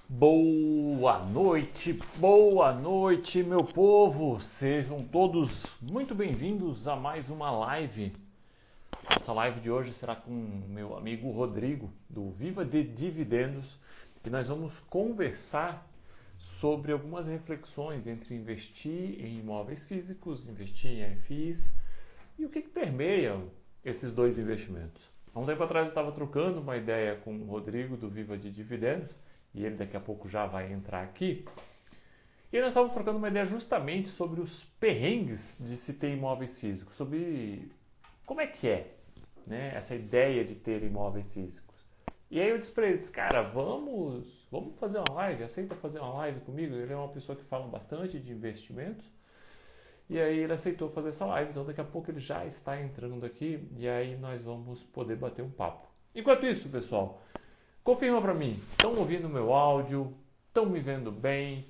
Boa noite, meu povo! Sejam todos muito bem-vindos a mais uma live. Essa live de hoje será com meu amigo Rodrigo, do Viva de Dividendos, e nós vamos conversar sobre algumas reflexões entre investir em imóveis físicos, investir em FIs e o que permeia esses dois investimentos. Há um tempo atrás eu estava trocando uma ideia com o Rodrigo, do Viva de Dividendos, e ele daqui a pouco já vai entrar aqui. E nós estávamos trocando uma ideia justamente sobre os perrengues de se ter imóveis físicos, sobre como é que é, né, essa ideia de ter imóveis físicos. E aí eu disse para ele, cara, vamos fazer uma live, aceita fazer uma live comigo? Ele é uma pessoa que fala bastante de investimentos. E aí ele aceitou fazer essa live, então daqui a pouco ele já está entrando aqui e aí nós vamos poder bater um papo. Enquanto isso, pessoal, confirma para mim, estão ouvindo meu áudio, estão me vendo bem,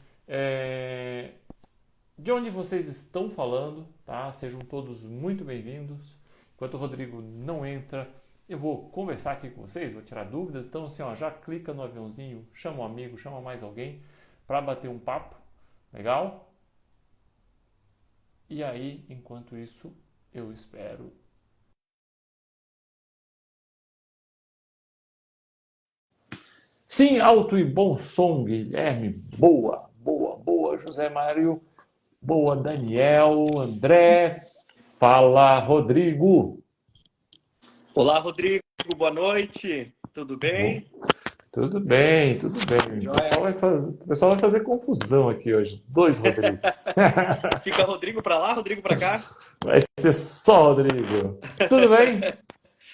de onde vocês estão falando, tá? Sejam todos muito bem-vindos. Enquanto o Rodrigo não entra, eu vou conversar aqui com vocês, vou tirar dúvidas. Então assim, ó, já clica no aviãozinho, chama um amigo, chama mais alguém para bater um papo, legal? E aí, enquanto isso, eu espero. Sim, alto e bom som, Guilherme. Boa, José Mário. Boa, Daniel, André. Fala, Rodrigo. Olá, Rodrigo. Boa noite. Tudo bem? Tudo bem, tudo bem. O pessoal vai fazer confusão aqui hoje. Dois Rodrigos. Fica Rodrigo para lá, Rodrigo para cá. Vai ser só Rodrigo. Tudo bem?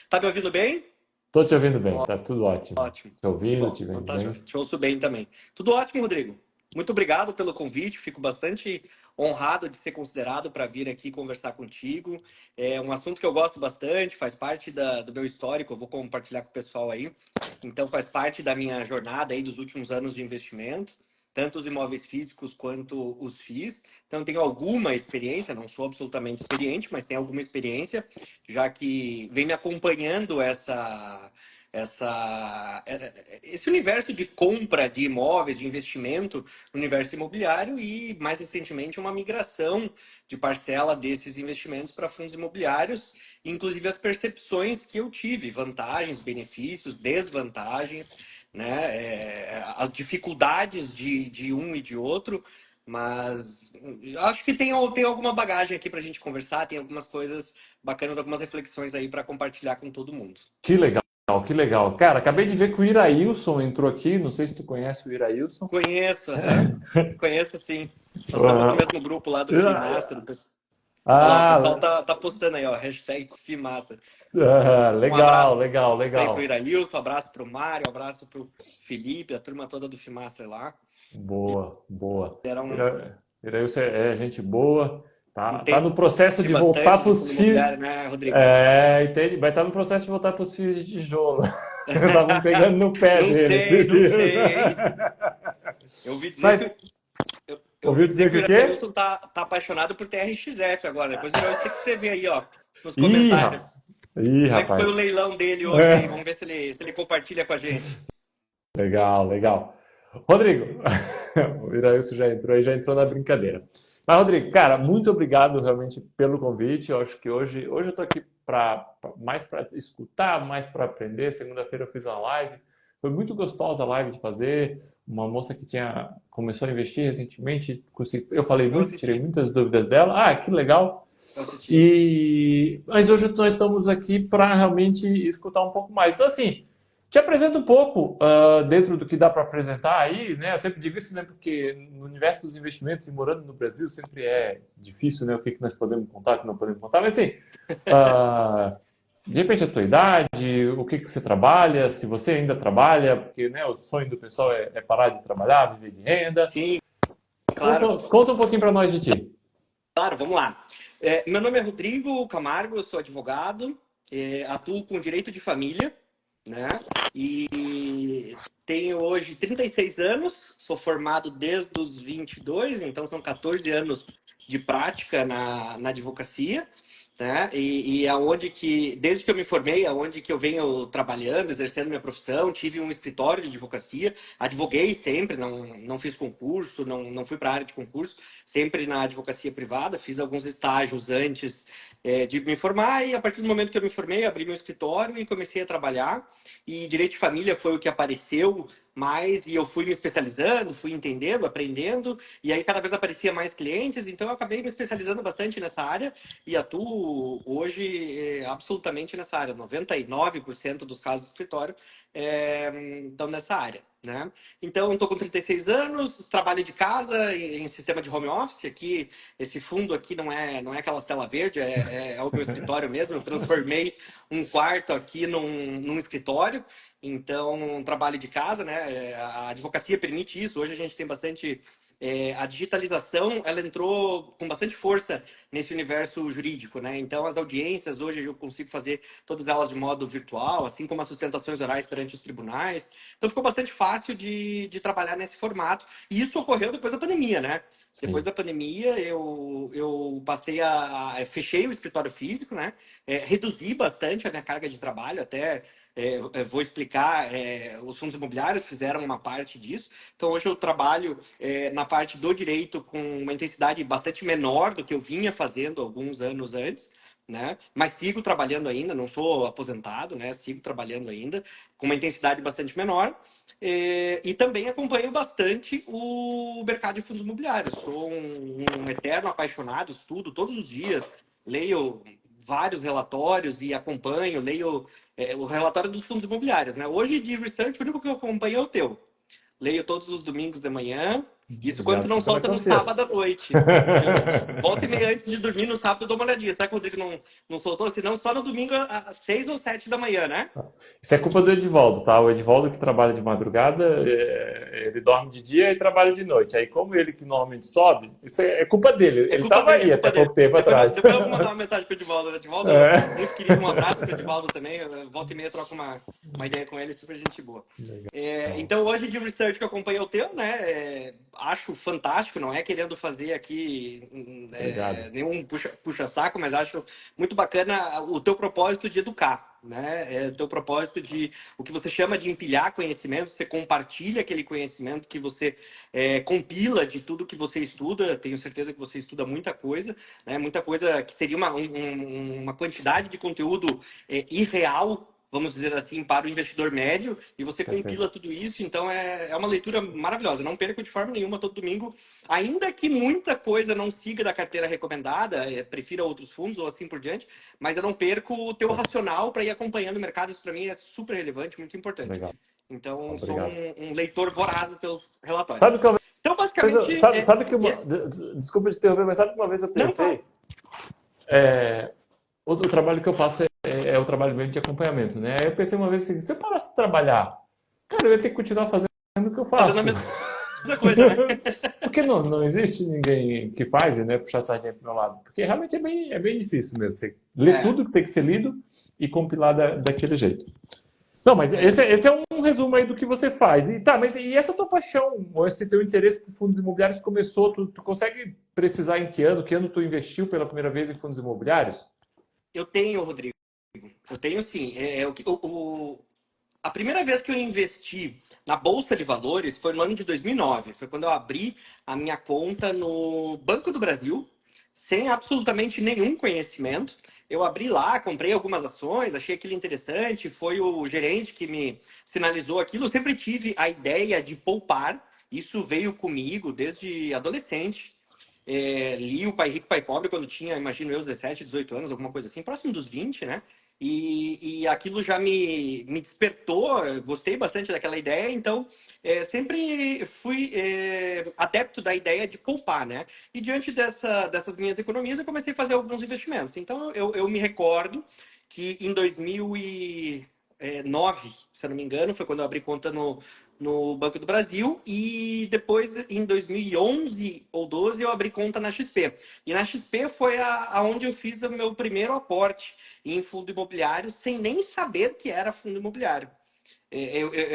Tá me ouvindo bem? Tô te ouvindo bem, tá tudo ótimo. Ótimo. Te Que ouvindo, bom. te Então vendo tá bem. jóia. Te ouço bem também. Tudo ótimo, Rodrigo. Muito obrigado pelo convite. Fico bastante honrado de ser considerado para vir aqui conversar contigo. É um assunto que eu gosto bastante, faz parte do meu histórico. Eu vou compartilhar com o pessoal aí. Então faz parte da minha jornada aí dos últimos anos de investimento, tanto os imóveis físicos quanto os FIIs. Então tenho alguma experiência, não sou absolutamente experiente, mas tenho alguma experiência, já que vem me acompanhando esse universo de compra de imóveis, de investimento no universo imobiliário e, mais recentemente, uma migração de parcela desses investimentos para fundos imobiliários, inclusive as percepções que eu tive, vantagens, benefícios, desvantagens, né? As dificuldades de um e de outro, mas eu acho que tem alguma bagagem aqui para a gente conversar, tem algumas coisas bacanas, algumas reflexões aí para compartilhar com todo mundo. Que legal, que legal. Cara, acabei de ver que o Irailson entrou aqui. Não sei se tu conhece o Irailson. Conheço, aham. Conheço sim. Nós estamos no Ah, mesmo grupo lá do FIMaster. Olha lá, o pessoal ah, tá postando aí, ó, hashtag FIMaster. Um abraço aí pro legal. Irailson, um abraço pro Mário, um abraço pro Felipe, a turma toda do FIMaster lá. Boa. Era Irailson é gente boa. Tá no entende processo de voltar bastante para de os fundo FIIs. imobiliário, né, Rodrigo? Entende? Vai estar no processo de voltar para os FIIs de tijolo. Estavam pegando no pé Não dele sei, esses não dias. sei. Eu ouvi dizer Mas, que eu ouviu ouvi dizer dizer que que o o quê? Irailson tá apaixonado por TRXF agora. Depois o Irailson tem que escrever aí, ó, nos Ih, comentários. rapaz. Ih, Como é que foi rapaz. o leilão dele hoje aí? Vamos ver se ele compartilha com a gente. Legal. Rodrigo, o Irailson já entrou aí, já entrou na brincadeira. Mas, Rodrigo, cara, muito obrigado realmente pelo convite. Eu acho que hoje eu estou aqui mais para escutar, mais para aprender. Segunda-feira eu fiz uma live. Foi muito gostosa a live de fazer. Uma moça que começou a investir recentemente. Eu falei Eu muito, tirei assisti, muitas dúvidas dela. Ah, que legal. eu assisti. Mas hoje nós estamos aqui para realmente escutar um pouco mais. Então, assim, te apresento um pouco dentro do que dá para apresentar aí, né? Eu sempre digo isso, né? Porque no universo dos investimentos e morando no Brasil sempre é difícil, né? O que nós podemos contar, o que não podemos contar. Mas assim, uh, de repente a tua idade, o que você trabalha, se você ainda trabalha, porque né, o sonho do pessoal é parar de trabalhar, viver de renda. Sim, claro. Conta um pouquinho para nós de ti. Claro, vamos lá. Meu nome é Rodrigo Camargo, eu sou advogado, atuo com direito de família, né? E tenho hoje 36 anos, sou formado desde os 22, então são 14 anos de prática na advocacia. né? E aonde que, desde que eu me formei, aonde que eu venho trabalhando, exercendo minha profissão, tive um escritório de advocacia, advoguei sempre, não fiz concurso, não fui para a área de concurso, sempre na advocacia privada, fiz alguns estágios antes de me formar e a partir do momento que eu me formei, abri meu escritório e comecei a trabalhar e direito de família foi o que apareceu mais e eu fui me especializando, fui entendendo, aprendendo e aí cada vez aparecia mais clientes, então eu acabei me especializando bastante nessa área e atuo hoje absolutamente nessa área. 99% dos casos do escritório estão nessa área, né? Então, estou com 36 anos, trabalho de casa em sistema de home office. Aqui, esse fundo aqui não é aquela tela verde, é o meu escritório mesmo. Eu transformei um quarto aqui num escritório. Então, trabalho de casa, né? A advocacia permite isso. Hoje a gente tem bastante a digitalização, ela entrou com bastante força nesse universo jurídico, né? Então, as audiências, hoje eu consigo fazer todas elas de modo virtual, assim como as sustentações orais perante os tribunais. Então, ficou bastante fácil de trabalhar nesse formato. E isso ocorreu depois da pandemia, né? Depois Sim. da pandemia, eu passei fechei o escritório físico, né? Reduzi bastante a minha carga de trabalho, até eu vou explicar, os fundos imobiliários fizeram uma parte disso. Então, hoje eu trabalho na parte do direito com uma intensidade bastante menor do que eu vinha fazendo alguns anos antes, né? Mas sigo trabalhando ainda, não sou aposentado, né? Sigo trabalhando ainda com uma intensidade bastante menor. E também acompanho bastante o mercado de fundos imobiliários. Sou um eterno apaixonado, estudo todos os dias, leio vários relatórios e acompanho, leio o relatório dos fundos imobiliários, né? Hoje de research, o único que eu acompanho é o teu. Leio todos os domingos de manhã. Isso quando Já tu não fica na solta no confiança. sábado à noite. Volta e meia antes de dormir no sábado eu dou uma olhadinha. Será que o Rodrigo não soltou? Senão só no domingo às 6 ou 7 da manhã, né? Isso é culpa do Edivaldo, tá? O Edivaldo que trabalha de madrugada, ele dorme de dia e trabalha de noite. Aí, como ele que normalmente sobe, isso é culpa dele. É Ele culpa estava dele, é aí até culpa dele. pouco tempo atrás. Depois eu vou mandar uma mensagem pro Edivaldo. Edivaldo, muito É. querido, um abraço pro Edivaldo também. Volta e meia troca uma ideia com ele, super gente boa. Legal. Então, hoje de research que eu acompanhei o teu, né? Acho fantástico, não é querendo fazer aqui Obrigado. nenhum puxa-saco, mas acho muito bacana o teu propósito de educar, né? O teu propósito de o que você chama de empilhar conhecimento, você compartilha aquele conhecimento que você compila de tudo que você estuda. Tenho certeza que você estuda muita coisa, né? Muita coisa que seria uma quantidade de conteúdo irreal, vamos dizer assim, para o investidor médio, e você Perfeito. compila tudo isso, então é uma leitura maravilhosa. Não perco de forma nenhuma todo domingo, ainda que muita coisa não siga da carteira recomendada, prefira outros fundos ou assim por diante, mas eu não perco o teu racional para ir acompanhando o mercado. Isso para mim é super relevante, muito importante. Legal. Então, sou Obrigado. um leitor voraz dos teus relatórios. Sabe que uma Então, vez, basicamente, sabe que desculpa te interromper, mas sabe que uma vez eu não fala. pensei, o trabalho que eu faço é o trabalho mesmo de acompanhamento, né? Aí eu pensei uma vez assim, se eu parasse de trabalhar, cara, eu ia ter que continuar fazendo o que eu Fazendo a faço. mesma coisa, né? Porque não existe ninguém que faz, né, puxar a sardinha pro meu lado. Porque realmente é bem difícil mesmo. Você lê É, tudo que tem que ser lido e compilar daquele jeito. Não, mas é isso. esse é um resumo aí do que você faz. E tá, mas e essa tua paixão, ou esse teu interesse por fundos imobiliários começou, tu consegue precisar em que ano tu investiu pela primeira vez em fundos imobiliários? Eu tenho, Rodrigo. Eu tenho sim. A primeira vez que eu investi na Bolsa de Valores foi no ano de 2009. Foi quando eu abri a minha conta no Banco do Brasil, sem absolutamente nenhum conhecimento. Eu abri lá, comprei algumas ações, achei aquilo interessante. Foi o gerente que me sinalizou aquilo. Eu sempre tive a ideia de poupar. Isso veio comigo desde adolescente. Li o Pai Rico, Pai Pobre quando tinha, imagino eu, 17, 18 anos, alguma coisa assim, próximo dos 20, né? E aquilo já me despertou, eu gostei bastante daquela ideia, então sempre fui adepto da ideia de poupar, né? E diante dessas minhas economias, eu comecei a fazer alguns investimentos. Então eu me recordo que em 2009, se eu não me engano, foi quando eu abri conta no Banco do Brasil, e depois, em 2011 ou 12, eu abri conta na XP. E na XP foi aonde eu fiz o meu primeiro aporte em fundo imobiliário, sem nem saber que era fundo imobiliário.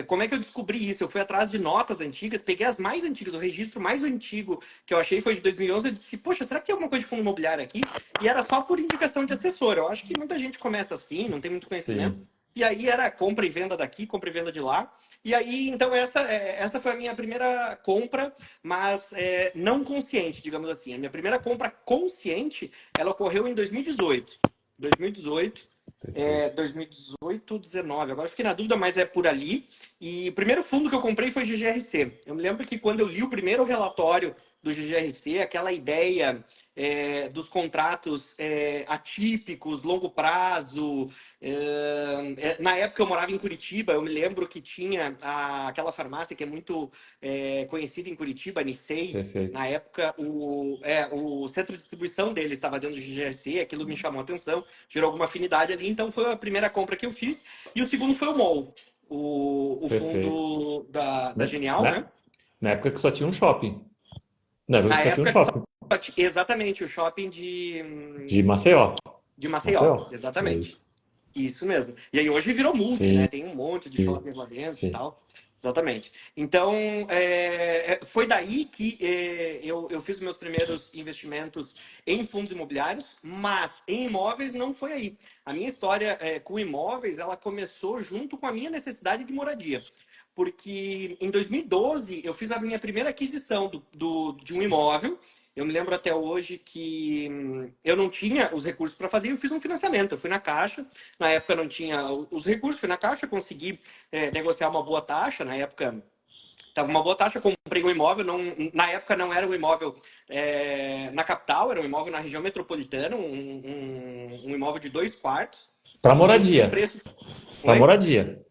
Como é que eu descobri isso? Eu fui atrás de notas antigas, peguei as mais antigas, o registro mais antigo que eu achei foi de 2011. Eu disse, poxa, será que tem alguma coisa de fundo imobiliário aqui? E era só por indicação de assessor. Eu acho que muita gente começa assim, não tem muito conhecimento. Sim, E aí era compra e venda daqui, compra e venda de lá. E aí, então, essa foi a minha primeira compra, mas não consciente, digamos assim. A minha primeira compra consciente, ela ocorreu em 2018. 2018, perfeito. 2018, 19. Agora fiquei na dúvida, mas é por ali. E o primeiro fundo que eu comprei foi GGRC. Eu me lembro que quando eu li o primeiro relatório do GGRC, aquela ideia dos contratos atípicos, longo prazo. Na época eu morava em Curitiba, eu me lembro que tinha aquela farmácia que é muito conhecida em Curitiba, a Nissei. Perfeito. Na época, o centro de distribuição dele estava dentro do GGRC, aquilo me chamou a atenção, gerou alguma afinidade ali, então foi a primeira compra que eu fiz. E o segundo foi o MOL, o Perfeito. fundo da Né? Genial, né? Né? Na época que só tinha um shopping. Na época Na que só tinha um época, shopping. exatamente, o shopping De Maceió. de Maceió, Maceió. É exatamente. isso. Isso mesmo. E aí hoje virou multi, né? Sim, Tem um monte de shoppings lá dentro e sim. tal. Exatamente. Então, foi daí que eu fiz meus primeiros investimentos em fundos imobiliários, mas em imóveis não foi aí. A minha história com imóveis, ela começou junto com a minha necessidade de moradia. Porque em 2012 eu fiz a minha primeira aquisição de um imóvel. Eu me lembro até hoje que eu não tinha os recursos para fazer, eu fiz um financiamento. Eu fui na Caixa, na época não tinha os recursos, fui na Caixa, consegui negociar uma boa taxa. Na época estava uma boa taxa, comprei um imóvel. Não, na época não era um imóvel na capital, era um imóvel na região metropolitana, um imóvel de 2 quartos. Para E consegui um moradia. preço. Para Oi? moradia.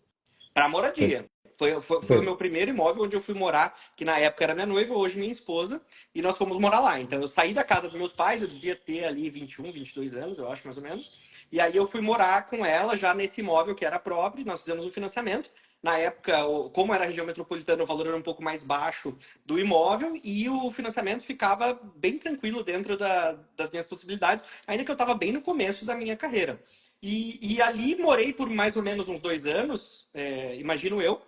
Para moradia. Foi o meu Perfeito. primeiro imóvel onde eu fui morar, que na época era minha noiva, hoje minha esposa, e nós fomos morar lá. Então eu saí da casa dos meus pais, eu devia ter ali 21, 22 anos, eu acho mais ou menos. E aí eu fui morar com ela já nesse imóvel que era próprio, nós fizemos um financiamento. Na época, como era região metropolitana, o valor era um pouco mais baixo do imóvel e o financiamento ficava bem tranquilo dentro das minhas possibilidades, ainda que eu estava bem no começo da minha carreira. E ali morei por mais ou menos uns 2 anos, imagino eu,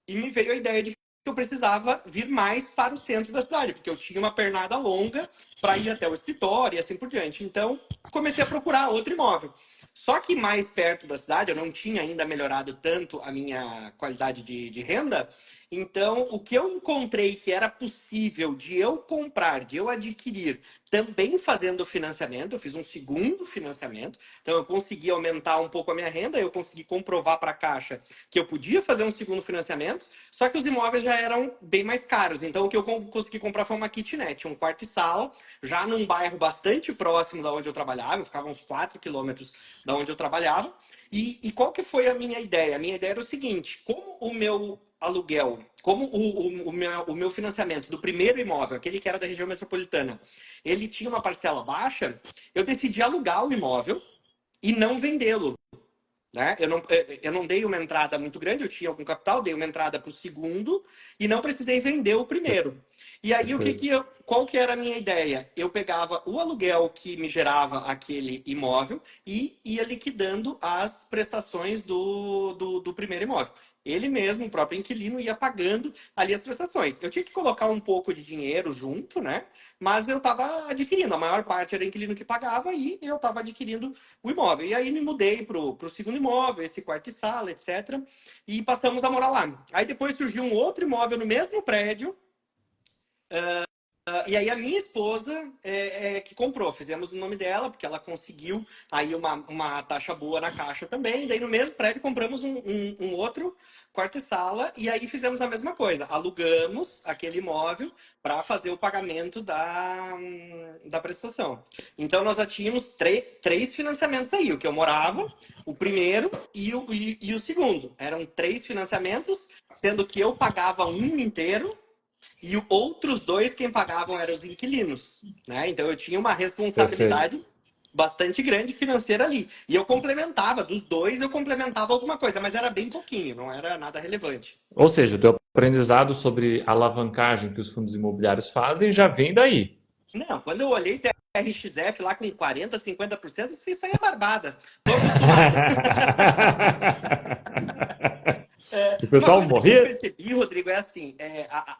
e me veio a ideia de que eu precisava vir mais para o centro da cidade, porque eu tinha uma pernada longa para ir até o escritório e assim por diante. Então, comecei a procurar outro imóvel. Só que mais perto da cidade, eu não tinha ainda melhorado tanto a minha qualidade de renda. Então, o que eu encontrei que era possível de eu comprar, de eu adquirir, também fazendo financiamento, eu fiz um segundo financiamento. Então, eu consegui aumentar um pouco a minha renda, eu consegui comprovar para a Caixa que eu podia fazer um segundo financiamento, só que os imóveis já eram bem mais caros. Então, o que eu consegui comprar foi uma kitnet, um quarto e sala, já num bairro bastante próximo da onde eu trabalhava, eu ficava uns 4 quilômetros da onde eu trabalhava. E qual que foi a minha ideia? A minha ideia era o seguinte, como o meu aluguel, como o meu financiamento do primeiro imóvel, aquele que era da região metropolitana, ele tinha uma parcela baixa, eu decidi alugar o imóvel e não vendê-lo. Né? Eu não dei uma entrada muito grande, eu tinha algum capital, dei uma entrada para o segundo e não precisei vender o primeiro. E aí, Perfeito. qual que era a minha ideia? Eu pegava o aluguel que me gerava aquele imóvel e ia liquidando as prestações do primeiro imóvel. Ele mesmo, o próprio inquilino, ia pagando ali as prestações. Eu tinha que colocar um pouco de dinheiro junto, né? Mas eu estava adquirindo. A maior parte era o inquilino que pagava e eu estava adquirindo o imóvel. E aí me mudei pro segundo imóvel, esse quarto e sala, etc. E passamos a morar lá. Aí depois surgiu um outro imóvel no mesmo prédio. E aí a minha esposa que comprou, fizemos o nome dela, porque ela conseguiu aí uma taxa boa na Caixa também. Daí no mesmo prédio compramos um outro quarto e sala, e aí fizemos a mesma coisa. Alugamos aquele imóvel para fazer o pagamento da prestação. Então nós já tínhamos três financiamentos aí, o que eu morava, o primeiro e o segundo. Eram três financiamentos, sendo que eu pagava um inteiro e outros dois, quem pagavam eram os inquilinos, né? Então eu tinha uma Perfeito. responsabilidade bastante grande financeira ali. E eu complementava, dos dois eu complementava alguma coisa, mas era bem pouquinho, não era nada relevante. Ou seja, o teu aprendizado sobre a alavancagem que os fundos imobiliários fazem já vem daí. Não, quando eu olhei TRXF lá com 40, 50%, isso aí é barbada. Tô acostumado. O Uma pessoal coisa que eu morria. percebi, Rodrigo, é assim,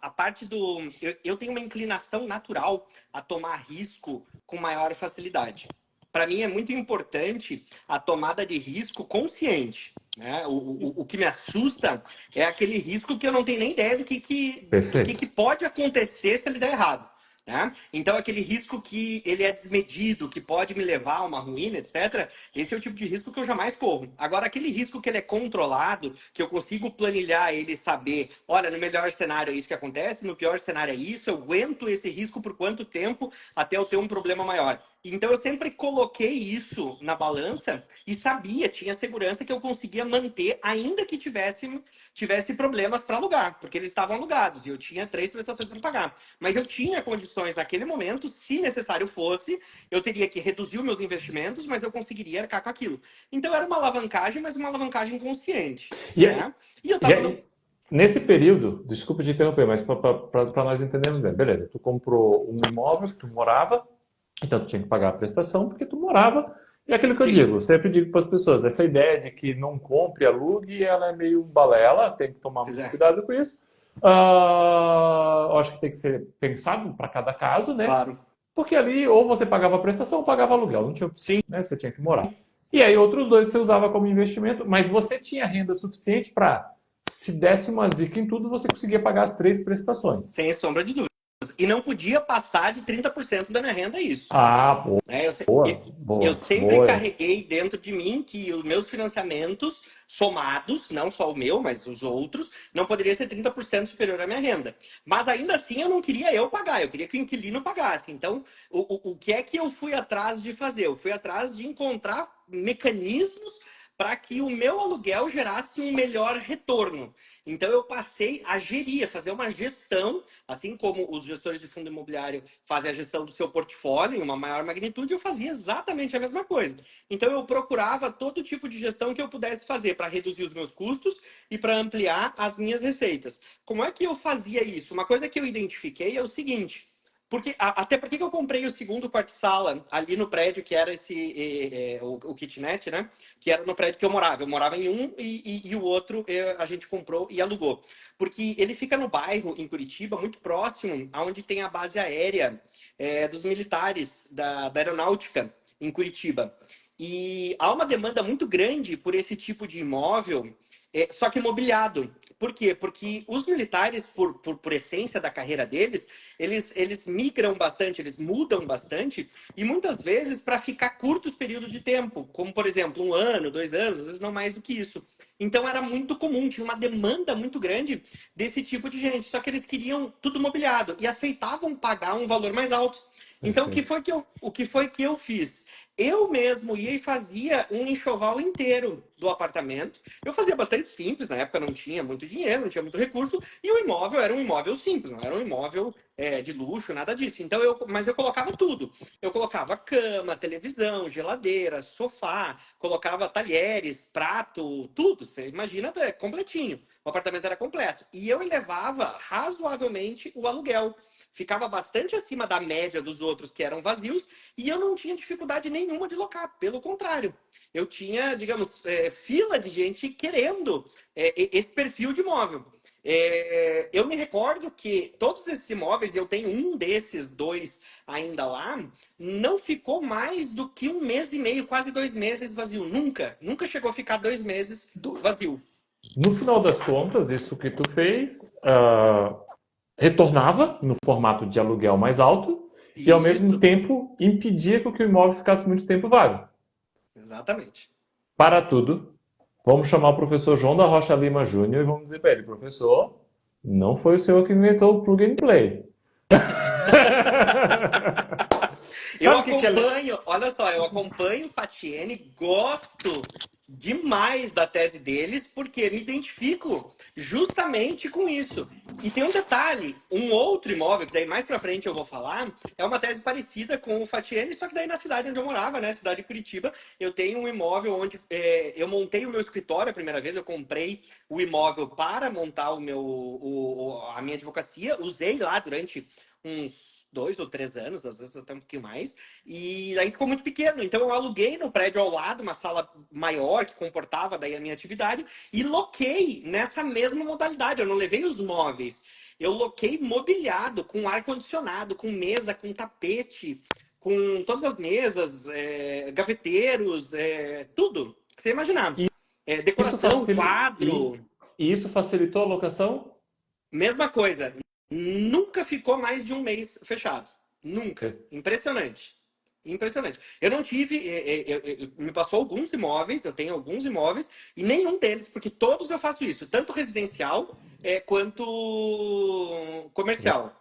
a parte do... Eu tenho uma inclinação natural a tomar risco com maior facilidade. Para mim é muito importante a tomada de risco consciente. Né? O que me assusta é aquele risco que eu não tenho nem ideia do que Perfeito. pode acontecer se ele der errado. Né? Então, aquele risco que ele é desmedido, que pode me levar a uma ruína, etc., esse é o tipo de risco que eu jamais corro. Agora, aquele risco que ele é controlado, que eu consigo planilhar ele e saber, olha, no melhor cenário é isso que acontece, no pior cenário é isso, eu aguento esse risco por quanto tempo até eu ter um problema maior. Então, eu sempre coloquei isso na balança e sabia, tinha segurança que eu conseguia manter, ainda que tivesse problemas para alugar, porque eles estavam alugados e eu tinha 3 prestações para pagar. Mas eu tinha condições naquele momento, se necessário fosse, eu teria que reduzir os meus investimentos, mas eu conseguiria arcar com aquilo. Então era uma alavancagem, mas uma alavancagem consciente, E, aí- né? E eu e tava no... aí, nesse período, desculpa te interromper, mas para nós entendermos bem, beleza, tu comprou um imóvel que tu morava, então tu tinha que pagar a prestação porque tu morava, e é aquilo que eu Sim, digo, eu sempre digo para as pessoas, essa ideia de que não compre, alugue, ela é meio balela, tem que tomar pois muito é, cuidado com isso. Eu acho que tem que ser pensado para cada caso, né? claro. Porque ali ou você pagava a prestação ou pagava aluguel, não tinha opção, Sim, né? Você tinha que morar. E aí outros dois você usava como investimento, mas você tinha renda suficiente para, se desse uma zica em tudo, você conseguia pagar as três prestações. sem sombra de dúvida. E não podia passar de 30% da minha renda, é isso. Ah, Né? boa, Eu boa, sempre boa. carreguei dentro de mim que os meus financiamentos somados, não só o meu, mas os outros, não poderia ser 30% superior à minha renda. Mas ainda assim eu não queria eu pagar, eu queria que o inquilino pagasse. Então, o que é que eu fui atrás de fazer? Eu fui atrás de encontrar mecanismos para que o meu aluguel gerasse um melhor retorno. Então eu passei a gerir, a fazer uma gestão, assim como os gestores de fundo imobiliário fazem a gestão do seu portfólio em uma maior magnitude, eu fazia exatamente a mesma coisa. Então eu procurava todo tipo de gestão que eu pudesse fazer para reduzir os meus custos e para ampliar as minhas receitas. Como é que eu fazia isso? Uma coisa que eu identifiquei é o seguinte: até porque eu comprei o segundo quarto-sala ali no prédio que era o kitnet, né? Que era no prédio que eu morava. Eu morava em um e o outro a gente comprou e alugou. Porque ele fica no bairro, em Curitiba, muito próximo aonde tem a base aérea dos militares da aeronáutica em Curitiba. E há uma demanda muito grande por esse tipo de imóvel, só que mobiliado. Por quê? Porque os militares, por essência da carreira deles, eles migram bastante, eles mudam bastante, e muitas vezes para ficar curtos períodos de tempo, como por exemplo 1 ano, 2 anos, às vezes não mais do que isso. Então era muito comum, tinha uma demanda muito grande desse tipo de gente, só que eles queriam tudo mobiliado e aceitavam pagar um valor mais alto. Então Perfeito. o que foi que eu fiz? Eu mesmo ia e fazia um enxoval inteiro do apartamento. Eu fazia bastante simples, na época não tinha muito dinheiro, não tinha muito recurso, e o imóvel era um imóvel simples, não era um imóvel de luxo, nada disso. Então mas eu colocava tudo. Eu colocava cama, televisão, geladeira, sofá, colocava talheres, prato, tudo. Você imagina, é completinho. O apartamento era completo. E eu elevava razoavelmente o aluguel. Ficava bastante acima da média dos outros que eram vazios e eu não tinha dificuldade nenhuma de locar. Pelo contrário, eu tinha, digamos, fila de gente querendo esse perfil de imóvel. Eu me recordo que todos esses imóveis, eu tenho um desses dois ainda lá, não ficou mais do que 1 mês e meio, quase 2 meses vazio. Nunca, nunca chegou a ficar 2 meses vazio. No final das contas, isso que tu fez retornava no formato de aluguel mais alto e, ao E mesmo isso, tempo, impedia que o imóvel ficasse muito tempo vago. exatamente. Para tudo, vamos chamar o professor João da Rocha Lima Júnior e vamos dizer para ele, professor, não foi o senhor que inventou o plug and play. Eu Sabe o que, que é? acompanho, olha só, eu acompanho o Fatiene, gosto demais da tese deles, porque me identifico justamente com isso. E tem um detalhe, um outro imóvel, que daí mais pra frente eu vou falar, é uma tese parecida com o Fatiene, só que daí na cidade onde eu morava, né, cidade de Curitiba, eu tenho um imóvel onde eu montei o meu escritório a primeira vez, eu comprei o imóvel para montar a minha advocacia, usei lá durante uns 2 ou 3 anos, às vezes até um pouquinho mais, e aí ficou muito pequeno. Então eu aluguei no prédio ao lado uma sala maior que comportava daí a minha atividade e loquei nessa mesma modalidade. Eu não levei os móveis, eu loquei mobiliado, com ar-condicionado, com mesa, com tapete, com todas as mesas, gaveteiros, tudo que você imaginar. E isso, Decoração, quadro. e isso facilitou a locação? Mesma coisa. Nunca ficou mais de um mês fechado. Nunca. Per- Impressionante. Impressionante. Eu não tive. Me passou alguns imóveis, eu tenho alguns imóveis, e nenhum deles, porque todos eu faço isso, tanto residencial quanto comercial.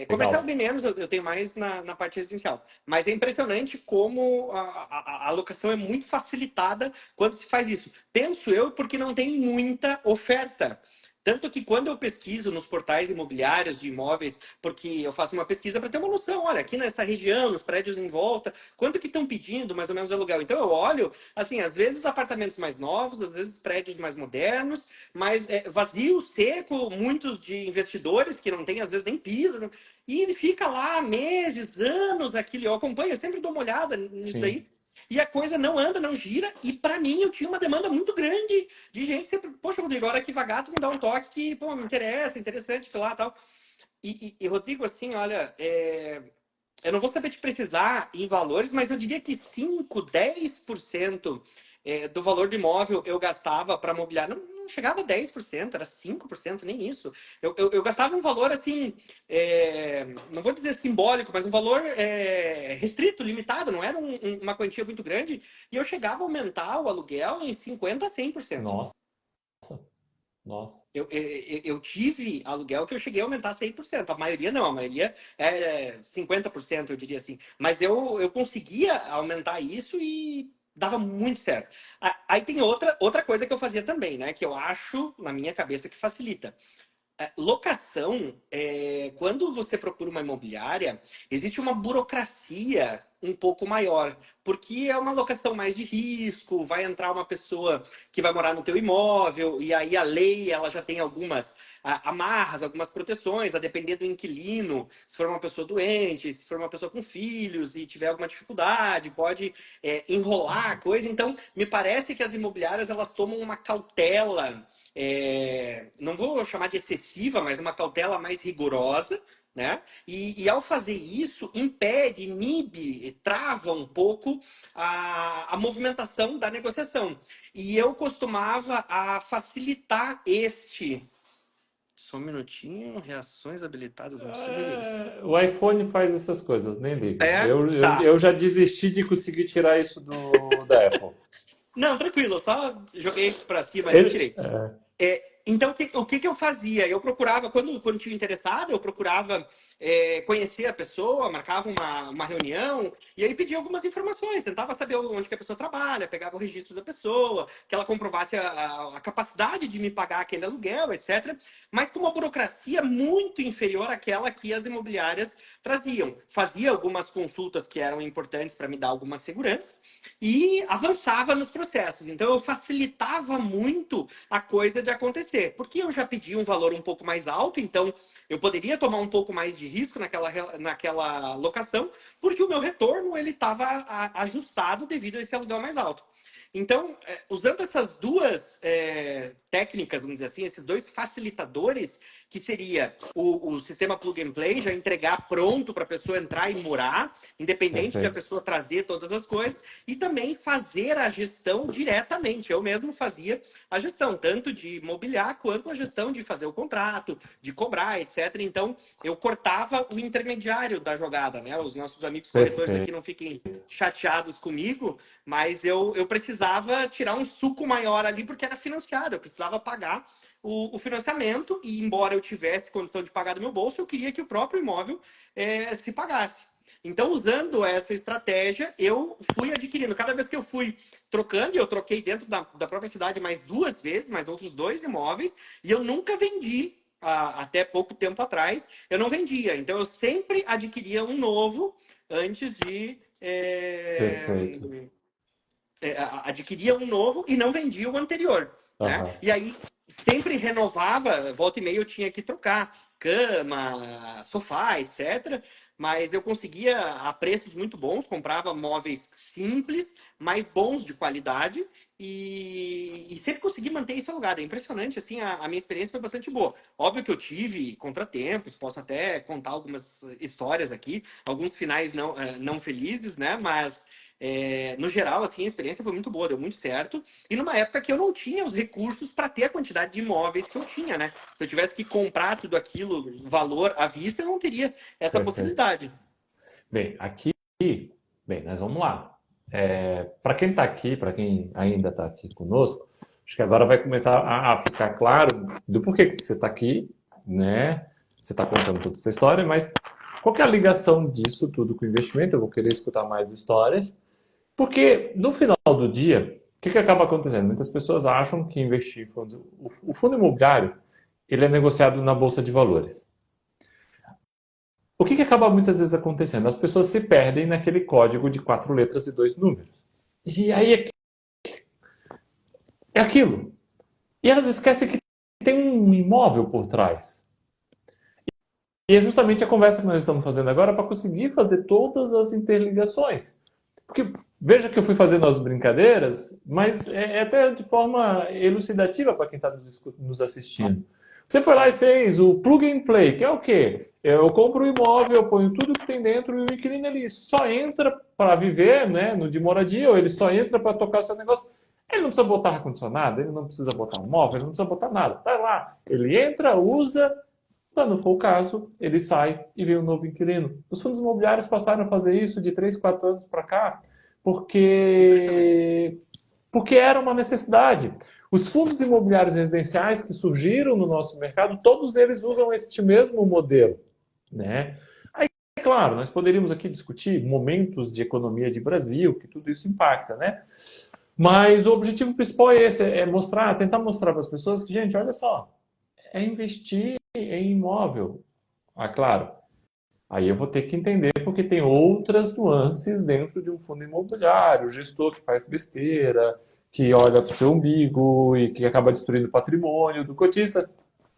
Comercial Legal. bem menos, eu tenho mais na parte residencial. Mas é impressionante como a locação é muito facilitada quando se faz isso. Penso eu, porque não tem muita oferta. Tanto que quando eu pesquiso nos portais imobiliários de imóveis, porque eu faço uma pesquisa para ter uma noção, olha, aqui nessa região, nos prédios em volta, quanto que estão pedindo mais ou menos de aluguel. Então eu olho, assim, às vezes apartamentos mais novos, às vezes prédios mais modernos, mas vazio, seco, muitos de investidores que não têm, às vezes, nem piso, né? E ele fica lá meses, anos, aquilo, eu acompanho, eu sempre dou uma olhada nisso daí. Sim. E a coisa não anda, não gira, e para mim eu tinha uma demanda muito grande de gente sempre, poxa, Rodrigo, agora que vagar, tu me dá um toque que, pô, me interessa, interessante, sei lá, tal. Rodrigo, assim, olha, eu não vou saber te precisar em valores, mas eu diria que 5, 10% do valor do imóvel eu gastava para mobiliar. Não chegava a 10%, era 5%, nem isso. Eu gastava um valor assim, não vou dizer simbólico, mas um valor restrito, limitado, não era uma quantia muito grande. E eu chegava a aumentar o aluguel em 50% a 100%. Nossa, nossa. Eu tive aluguel que eu cheguei a aumentar 100%. A maioria não, a maioria é 50%, eu diria assim. Mas eu conseguia aumentar isso e dava muito certo. Aí tem outra coisa que eu fazia também, né? Que eu acho, na minha cabeça, que facilita. Locação, quando você procura uma imobiliária, existe uma burocracia um pouco maior, porque é uma locação mais de risco, vai entrar uma pessoa que vai morar no teu imóvel, e aí a lei ela já tem algumas amarras, algumas proteções, a depender do inquilino, se for uma pessoa doente, se for uma pessoa com filhos e tiver alguma dificuldade, pode enrolar a coisa. Então, me parece que as imobiliárias elas tomam uma cautela não vou chamar de excessiva, mas uma cautela mais rigorosa, né? E ao fazer isso, impede, inibe, trava um pouco a movimentação da negociação. E eu costumava facilitar este. Só um minutinho, reações habilitadas no Sirius. O iPhone faz essas coisas, nem liga. Tá. Eu já desisti de conseguir tirar isso da Apple. Não, tranquilo, eu só joguei para cima ali e Ele, tirei. Então, o que eu fazia? Eu procurava, quando tinha interessado, eu procurava conhecer a pessoa, marcava uma reunião, e aí pedia algumas informações, tentava saber onde que a pessoa trabalha, pegava o registro da pessoa, que ela comprovasse a capacidade de me pagar aquele aluguel, etc. Mas com uma burocracia muito inferior àquela que as imobiliárias traziam. Fazia algumas consultas que eram importantes para me dar alguma segurança, e avançava nos processos. Então, eu facilitava muito a coisa de acontecer, porque eu já pedi um valor um pouco mais alto, então eu poderia tomar um pouco mais de risco naquela locação, porque o meu retorno ele estava ajustado devido a esse aluguel mais alto. Então, usando essas duas técnicas, vamos dizer assim, esses dois facilitadores, que seria o sistema plug and play, já entregar pronto para a pessoa entrar e morar, independente de a perfeito. pessoa trazer todas as coisas, e também fazer a gestão diretamente. Eu mesmo fazia a gestão, tanto de mobiliar quanto a gestão de fazer o contrato, de cobrar, etc. Então, eu cortava o intermediário da jogada, né? Os nossos amigos corretores aqui Perfeito. não fiquem chateados comigo, mas eu precisava tirar um suco maior ali porque era financiado, eu precisava pagar o financiamento e, embora eu tivesse condição de pagar do meu bolso, eu queria que o próprio imóvel se pagasse. Então, usando essa estratégia, eu fui adquirindo. Cada vez que eu fui trocando, e eu troquei dentro da própria cidade mais 2 vezes, mais outros 2 imóveis, e eu nunca vendi. Até pouco tempo atrás, eu não vendia. Então, eu sempre adquiria um novo antes de Perfeito. adquiria um novo e não vendia o anterior, né? Aham. E aí sempre renovava, volta e meia eu tinha que trocar cama, sofá, etc. mas eu conseguia a preços muito bons, comprava móveis simples, mas bons de qualidade e sempre consegui manter isso alugado. É impressionante, assim, a minha experiência foi bastante boa. Óbvio que eu tive contratempos, posso até contar algumas histórias aqui, alguns finais não felizes, né? Mas no geral, assim, a experiência foi muito boa, deu muito certo. E numa época que eu não tinha os recursos para ter a quantidade de imóveis que eu tinha, né? Se eu tivesse que comprar tudo aquilo, valor à vista, eu não teria essa Perfeito. possibilidade. Bem, aqui, bem, nós vamos lá. Para quem está aqui, para quem ainda está aqui conosco, acho que agora vai começar a ficar claro do porquê que você está aqui, né? Você está contando toda essa história, mas qual que é a ligação disso tudo com o investimento? Eu vou querer escutar mais histórias, porque no final do dia, o que acaba acontecendo? Muitas pessoas acham que investir em fundos, o fundo imobiliário, ele é negociado na bolsa de valores. O que acaba muitas vezes acontecendo? As pessoas se perdem naquele código de 4 letras e 2 números. E aí é aquilo. E elas esquecem que tem um imóvel por trás. E é justamente a conversa que nós estamos fazendo agora para conseguir fazer todas as interligações. Porque veja que eu fui fazendo as brincadeiras, mas é até de forma elucidativa para quem está nos assistindo. Você foi lá e fez o plug and play, que é o quê? Eu compro um imóvel, eu ponho tudo que tem dentro e o inquilino ele só entra para viver, né, no de moradia, ou ele só entra para tocar seu negócio. Ele não precisa botar ar-condicionado, ele não precisa botar um móvel, ele não precisa botar nada. Tá lá, ele entra, usa, quando não for o caso, ele sai e vem um novo inquilino. Os fundos imobiliários passaram a fazer isso de 3, 4 anos para cá, Impressionante. porque era uma necessidade. Os fundos imobiliários residenciais que surgiram no nosso mercado, todos eles usam este mesmo modelo, né? Aí, é claro, nós poderíamos aqui discutir momentos de economia de Brasil, que tudo isso impacta, né? Mas o objetivo principal é esse, é mostrar, tentar mostrar para as pessoas que, gente, olha só, é investir em imóvel. Ah, claro. Aí eu vou ter que entender porque tem outras nuances dentro de um fundo imobiliário, o gestor que faz besteira, que olha para o seu umbigo e que acaba destruindo o patrimônio do cotista.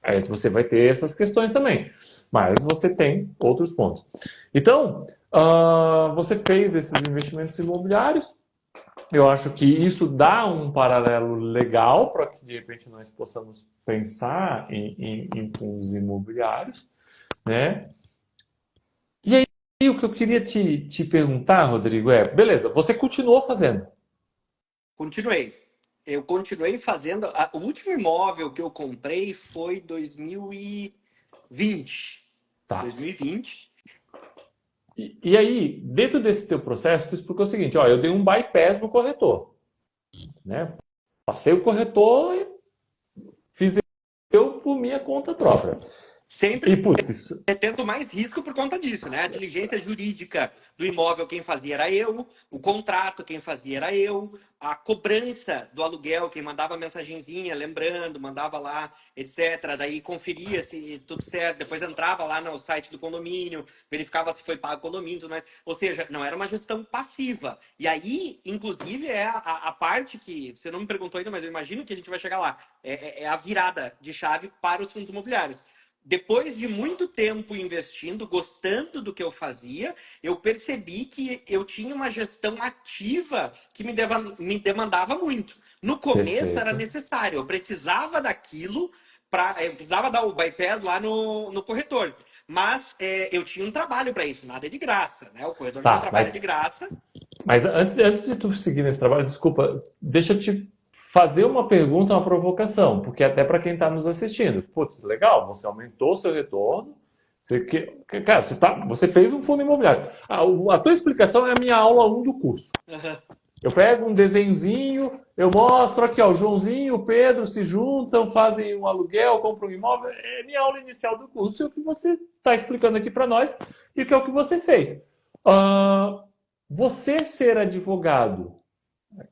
Aí você vai ter essas questões também. Mas você tem outros pontos. Então, você fez esses investimentos imobiliários. Eu acho que isso dá um paralelo legal para que, de repente, nós possamos pensar em fundos imobiliários, né? E aí, o que eu queria te perguntar, Rodrigo, beleza, você continuou fazendo, Continuei. Eu continuei fazendo. O último imóvel que eu comprei foi 2020. tá? 2020. E aí, dentro desse teu processo, tu explicou o seguinte, ó, eu dei um bypass no corretor, né? Passei o corretor e fiz eu por minha conta própria. Sempre E, putz, isso... tendo mais risco por conta disso, né? A diligência jurídica do imóvel quem fazia era eu, o contrato quem fazia era eu, a cobrança do aluguel quem mandava mensagenzinha lembrando, mandava lá, etc. Daí conferia se tudo certo, depois entrava lá no site do condomínio, verificava se foi pago o condomínio, tudo mais. Ou seja, não era uma gestão passiva. E aí, inclusive, é a parte que você não me perguntou ainda, mas eu imagino que a gente vai chegar lá. É a virada de chave para os fundos imobiliários. Depois de muito tempo investindo, gostando do que eu fazia, eu percebi que eu tinha uma gestão ativa que me demandava muito. No começo era Perfeito. necessário, eu precisava daquilo, eu precisava dar o bypass lá no corretor. Mas eu tinha um trabalho para isso, nada é de graça, né? O corretor não é um Tá, trabalho de graça. mas antes de tu seguir nesse trabalho, desculpa, deixa eu te fazer uma pergunta, uma provocação, porque até para quem está nos assistindo, putz, legal, você aumentou o seu retorno, cara, você fez um fundo imobiliário. A tua explicação é a minha aula 1 do curso. Uhum. Eu pego um desenhozinho, eu mostro aqui, ó, o Joãozinho e o Pedro se juntam, fazem um aluguel, compram um imóvel. É a minha aula inicial do curso, é o que você está explicando aqui para nós e que é o que você fez. Ah, você ser advogado,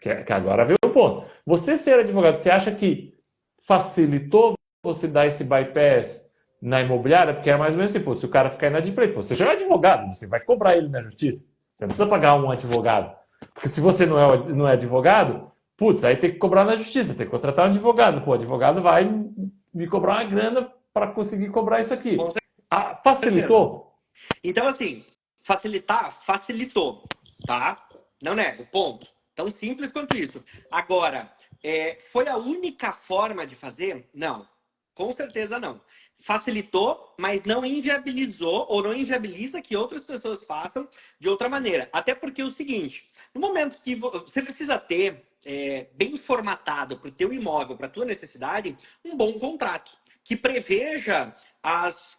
que agora veio o ponto. Você ser advogado, você acha que facilitou você dar esse bypass na imobiliária? Porque é mais ou menos assim, pô, se o cara ficar inadimplente, pô, você já é advogado, você vai cobrar ele na justiça. Você não precisa pagar um advogado. Porque se você não é advogado, putz, aí tem que cobrar na justiça, tem que contratar um advogado. Pô, o advogado vai me cobrar uma grana para conseguir cobrar isso Com aqui. certeza. Facilitou? Então, assim, Facilitar? Facilitou, tá? Não nego, ponto. Tão simples quanto isso. Agora, foi a única forma de fazer? Não. Com certeza não. Facilitou, mas não inviabilizou ou não inviabiliza que outras pessoas façam de outra maneira. Até porque é o seguinte, no momento que você precisa ter bem formatado para o teu imóvel, para a tua necessidade, um bom contrato que preveja as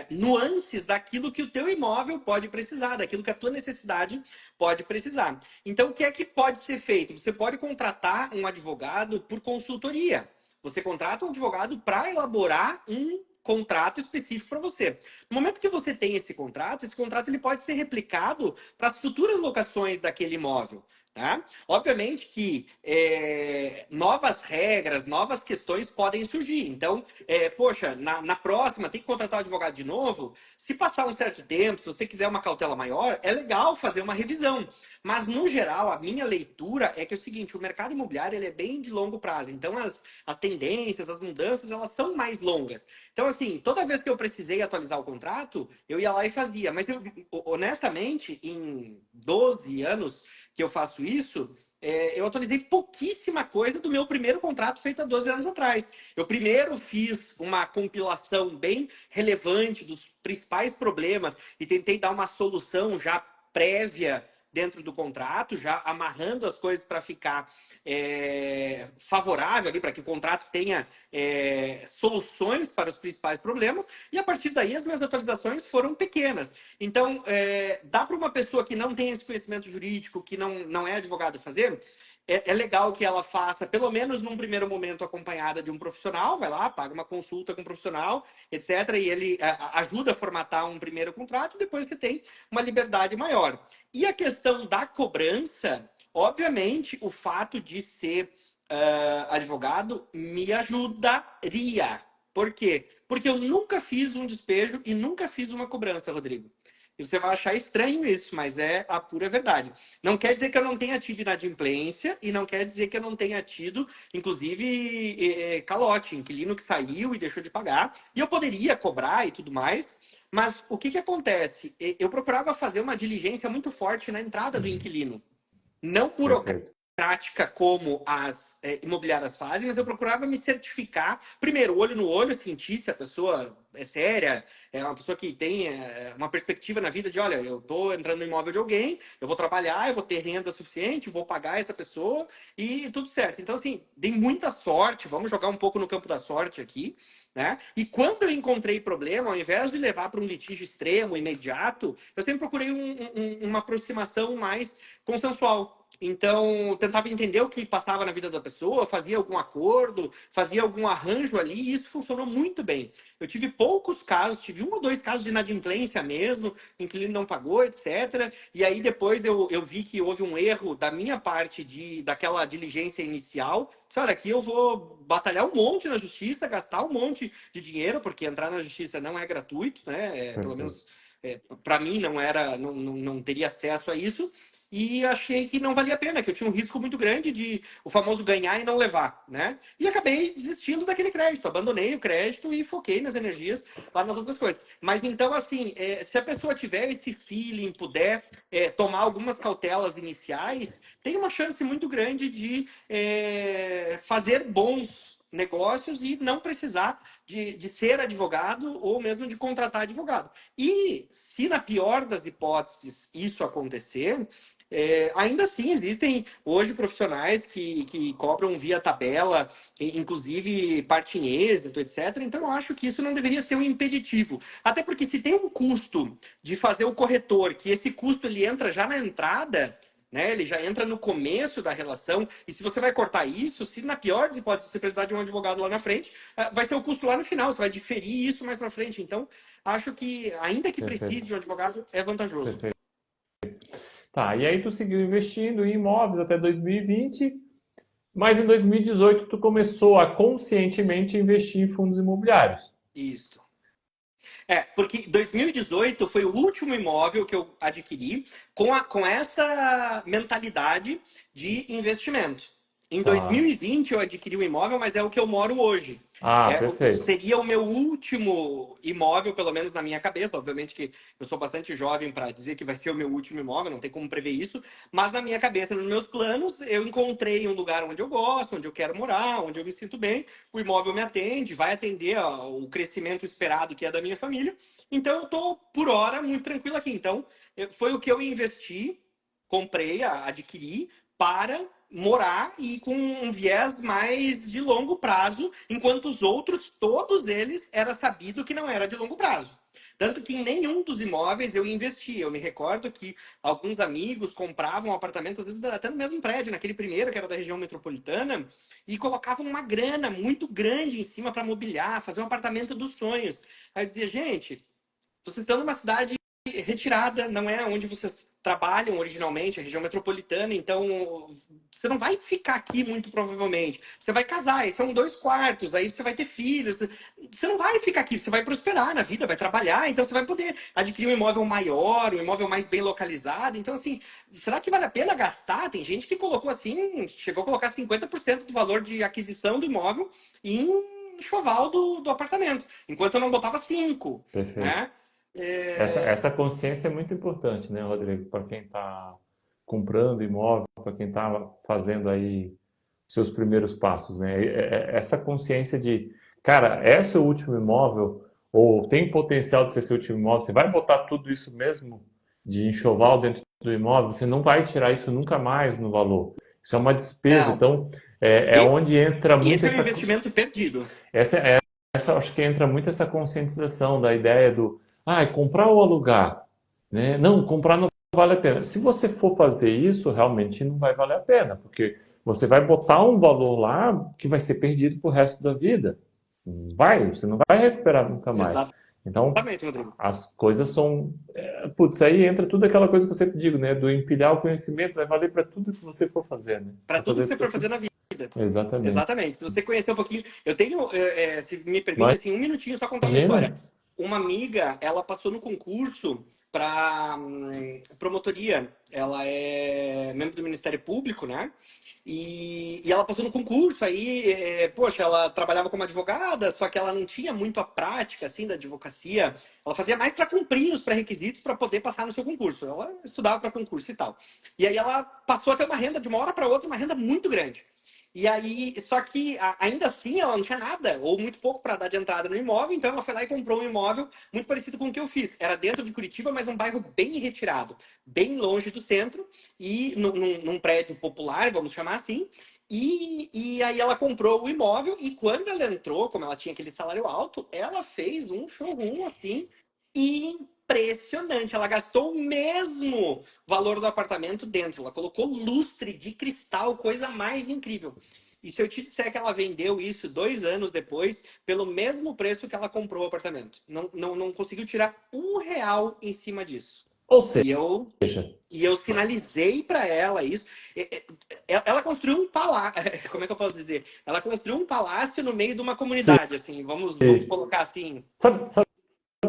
nuances daquilo que o teu imóvel pode precisar, daquilo que a tua necessidade pode precisar. Então, o que é que pode ser feito? Você pode contratar um advogado por consultoria. Você contrata um advogado para elaborar um contrato específico para você. No momento que você tem esse contrato ele pode ser replicado para as futuras locações daquele imóvel. Tá? Obviamente que novas regras, novas questões podem surgir. Então, poxa, na próxima tem que contratar um advogado de novo. Se passar um certo tempo, se você quiser uma cautela maior, é legal fazer uma revisão. Mas, no geral, a minha leitura é que é o seguinte, o mercado imobiliário ele é bem de longo prazo. Então, as tendências, as mudanças, elas são mais longas. Então, assim, toda vez que eu precisei atualizar o contrato, eu ia lá e fazia. Mas, honestamente, em 12 anos que eu faço isso, eu atualizei pouquíssima coisa do meu primeiro contrato feito há 12 anos atrás. Eu primeiro fiz uma compilação bem relevante dos principais problemas e tentei dar uma solução já prévia dentro do contrato, já amarrando as coisas para ficar favorável ali, para que o contrato tenha soluções para os principais problemas, e a partir daí as minhas atualizações foram pequenas. Então, dá para uma pessoa que não tem esse conhecimento jurídico, que não é advogado fazer, é legal que ela faça, pelo menos num primeiro momento, acompanhada de um profissional, vai lá, paga uma consulta com um profissional, etc., e ele ajuda a formatar um primeiro contrato, e depois você tem uma liberdade maior. E a questão da cobrança, obviamente, o fato de ser advogado me ajudaria. Por quê? Porque eu nunca fiz um despejo e nunca fiz uma cobrança, Rodrigo. E você vai achar estranho isso, mas é a pura verdade. Não quer dizer que eu não tenha tido inadimplência e não quer dizer que eu não tenha tido, inclusive, calote, inquilino que saiu e deixou de pagar. E eu poderia cobrar e tudo mais, mas o que acontece? Eu procurava fazer uma diligência muito forte na entrada do Uhum. inquilino. Não Perfeito. burocrática como as imobiliárias fazem, mas eu procurava me certificar, primeiro, olho no olho, sentir se a pessoa é séria, é uma pessoa que tem uma perspectiva na vida de, olha, eu estou entrando no imóvel de alguém, eu vou trabalhar, eu vou ter renda suficiente, vou pagar essa pessoa e tudo certo. Então, assim, dei muita sorte, vamos jogar um pouco no campo da sorte aqui, né? E quando eu encontrei problema, ao invés de levar para um litígio extremo, imediato, eu sempre procurei uma aproximação mais consensual. Então, tentava entender o que passava na vida da pessoa, fazia algum acordo, fazia algum arranjo ali, e isso funcionou muito bem. Eu tive poucos casos, tive um ou dois casos de inadimplência mesmo, em que ele não pagou, etc. E aí depois eu vi que houve um erro da minha parte daquela diligência inicial. Disse, olha, aqui eu vou batalhar um monte na justiça, gastar um monte de dinheiro, porque entrar na justiça não é gratuito, né? Pelo Perfeito. menos para mim não era, não teria acesso a isso e achei que não valia a pena, que eu tinha um risco muito grande de o famoso ganhar e não levar, né? E acabei desistindo daquele crédito, abandonei o crédito e foquei minhas energias lá nas outras coisas. Mas então, assim, se a pessoa tiver esse feeling, puder tomar algumas cautelas iniciais, tem uma chance muito grande de fazer bons negócios e não precisar de ser advogado ou mesmo de contratar advogado. E se na pior das hipóteses isso acontecer, ainda assim, existem hoje profissionais que cobram via tabela, inclusive parte em êxito, etc. Então, eu acho que isso não deveria ser um impeditivo. Até porque se tem um custo de fazer o corretor, que esse custo ele entra já na entrada, né? Ele já entra no começo da relação, e se você vai cortar isso, se na pior das hipóteses você precisar de um advogado lá na frente, vai ser o custo lá no final, você vai diferir isso mais para frente. Então, acho que, ainda que precise Perfeito. de um advogado, é vantajoso. Perfeito. Tá, e aí tu seguiu investindo em imóveis até 2020, mas em 2018 tu começou a conscientemente investir em fundos imobiliários. Isso. Porque 2018 foi o último imóvel que eu adquiri com essa mentalidade de investimento. Em Tá. 2020 eu adquiri um imóvel, mas é o que eu moro hoje. Ah, perfeito. Seria o meu último imóvel, pelo menos na minha cabeça. Obviamente que eu sou bastante jovem para dizer que vai ser o meu último imóvel, não tem como prever isso. Mas na minha cabeça, nos meus planos, eu encontrei um lugar onde eu gosto, onde eu quero morar, onde eu me sinto bem. O imóvel me atende, vai atender o crescimento esperado que é da minha família. Então eu estou, por hora, muito tranquilo aqui. Então, foi o que eu investi, comprei, adquiri para morar e com um viés mais de longo prazo, enquanto os outros, todos eles, era sabido que não era de longo prazo. Tanto que em nenhum dos imóveis eu investi. Eu me recordo que alguns amigos compravam um apartamento, às vezes até no mesmo prédio, naquele primeiro que era da região metropolitana, e colocavam uma grana muito grande em cima para mobiliar, fazer um apartamento dos sonhos. Aí eu dizia, gente, vocês estão numa cidade retirada, não é onde vocês trabalham originalmente, a região metropolitana, então você não vai ficar aqui muito provavelmente. Você vai casar, aí são 2 quartos, aí você vai ter filhos. Você não vai ficar aqui, você vai prosperar na vida, vai trabalhar, então você vai poder adquirir um imóvel maior, um imóvel mais bem localizado. Então, assim, será que vale a pena gastar? Tem gente que colocou assim, chegou a colocar 50% do valor de aquisição do imóvel em enxoval do apartamento, enquanto eu não botava 5, Perfeito. né? É, Essa consciência é muito importante, né, Rodrigo, para quem está comprando imóvel, para quem está fazendo aí seus primeiros passos, né? Essa consciência de, cara, é seu último imóvel ou tem potencial de ser seu último imóvel, você vai botar tudo isso mesmo de enxoval dentro do imóvel, você não vai tirar isso nunca mais no valor. Isso é uma despesa, não. então é E- onde entra muito Esse é um investimento perdido. essa, acho que entra muito essa conscientização da ideia do, comprar ou alugar, né? Não, comprar não vale a pena. Se você for fazer isso, realmente não vai valer a pena, porque você vai botar um valor lá que vai ser perdido pro resto da vida. Você não vai recuperar nunca mais. Então, Exatamente, Rodrigo. as coisas são, putz, aí entra tudo aquela coisa que eu sempre digo, né? Do empilhar o conhecimento, vai valer para tudo que você for fazer, né? Para Vai tudo fazer que você para for tudo. fazer na vida. Exatamente. Exatamente. Se você conhecer um pouquinho. Eu tenho, se me permite, assim, um minutinho só contar uma Imagina. história. Uma amiga, ela passou no concurso para promotoria. Ela é membro do Ministério Público, né? E ela passou no concurso, aí, poxa, ela trabalhava como advogada, só que ela não tinha muito a prática, assim, da advocacia. Ela fazia mais para cumprir os pré-requisitos para poder passar no seu concurso. Ela estudava para concurso e tal. E aí ela passou a ter uma renda de uma hora para outra, uma renda muito grande. E aí, só que ainda assim ela não tinha nada, ou muito pouco para dar de entrada no imóvel, então ela foi lá e comprou um imóvel muito parecido com o que eu fiz. Era dentro de Curitiba, mas um bairro bem retirado, bem longe do centro, e num prédio popular, vamos chamar assim. E aí ela comprou o imóvel, e quando ela entrou, como ela tinha aquele salário alto, ela fez um showroom assim impressionante. Ela gastou o mesmo valor do apartamento dentro. Ela colocou lustre de cristal, coisa mais incrível. E se eu te disser que ela vendeu isso 2 anos depois, pelo mesmo preço que ela comprou o apartamento, não conseguiu tirar R$ 1 em cima disso. Ou E eu, seja, e eu sinalizei para ela isso. Ela construiu um palácio, como é que eu posso dizer? Ela construiu um palácio no meio de uma comunidade, assim, vamos colocar assim. sabe,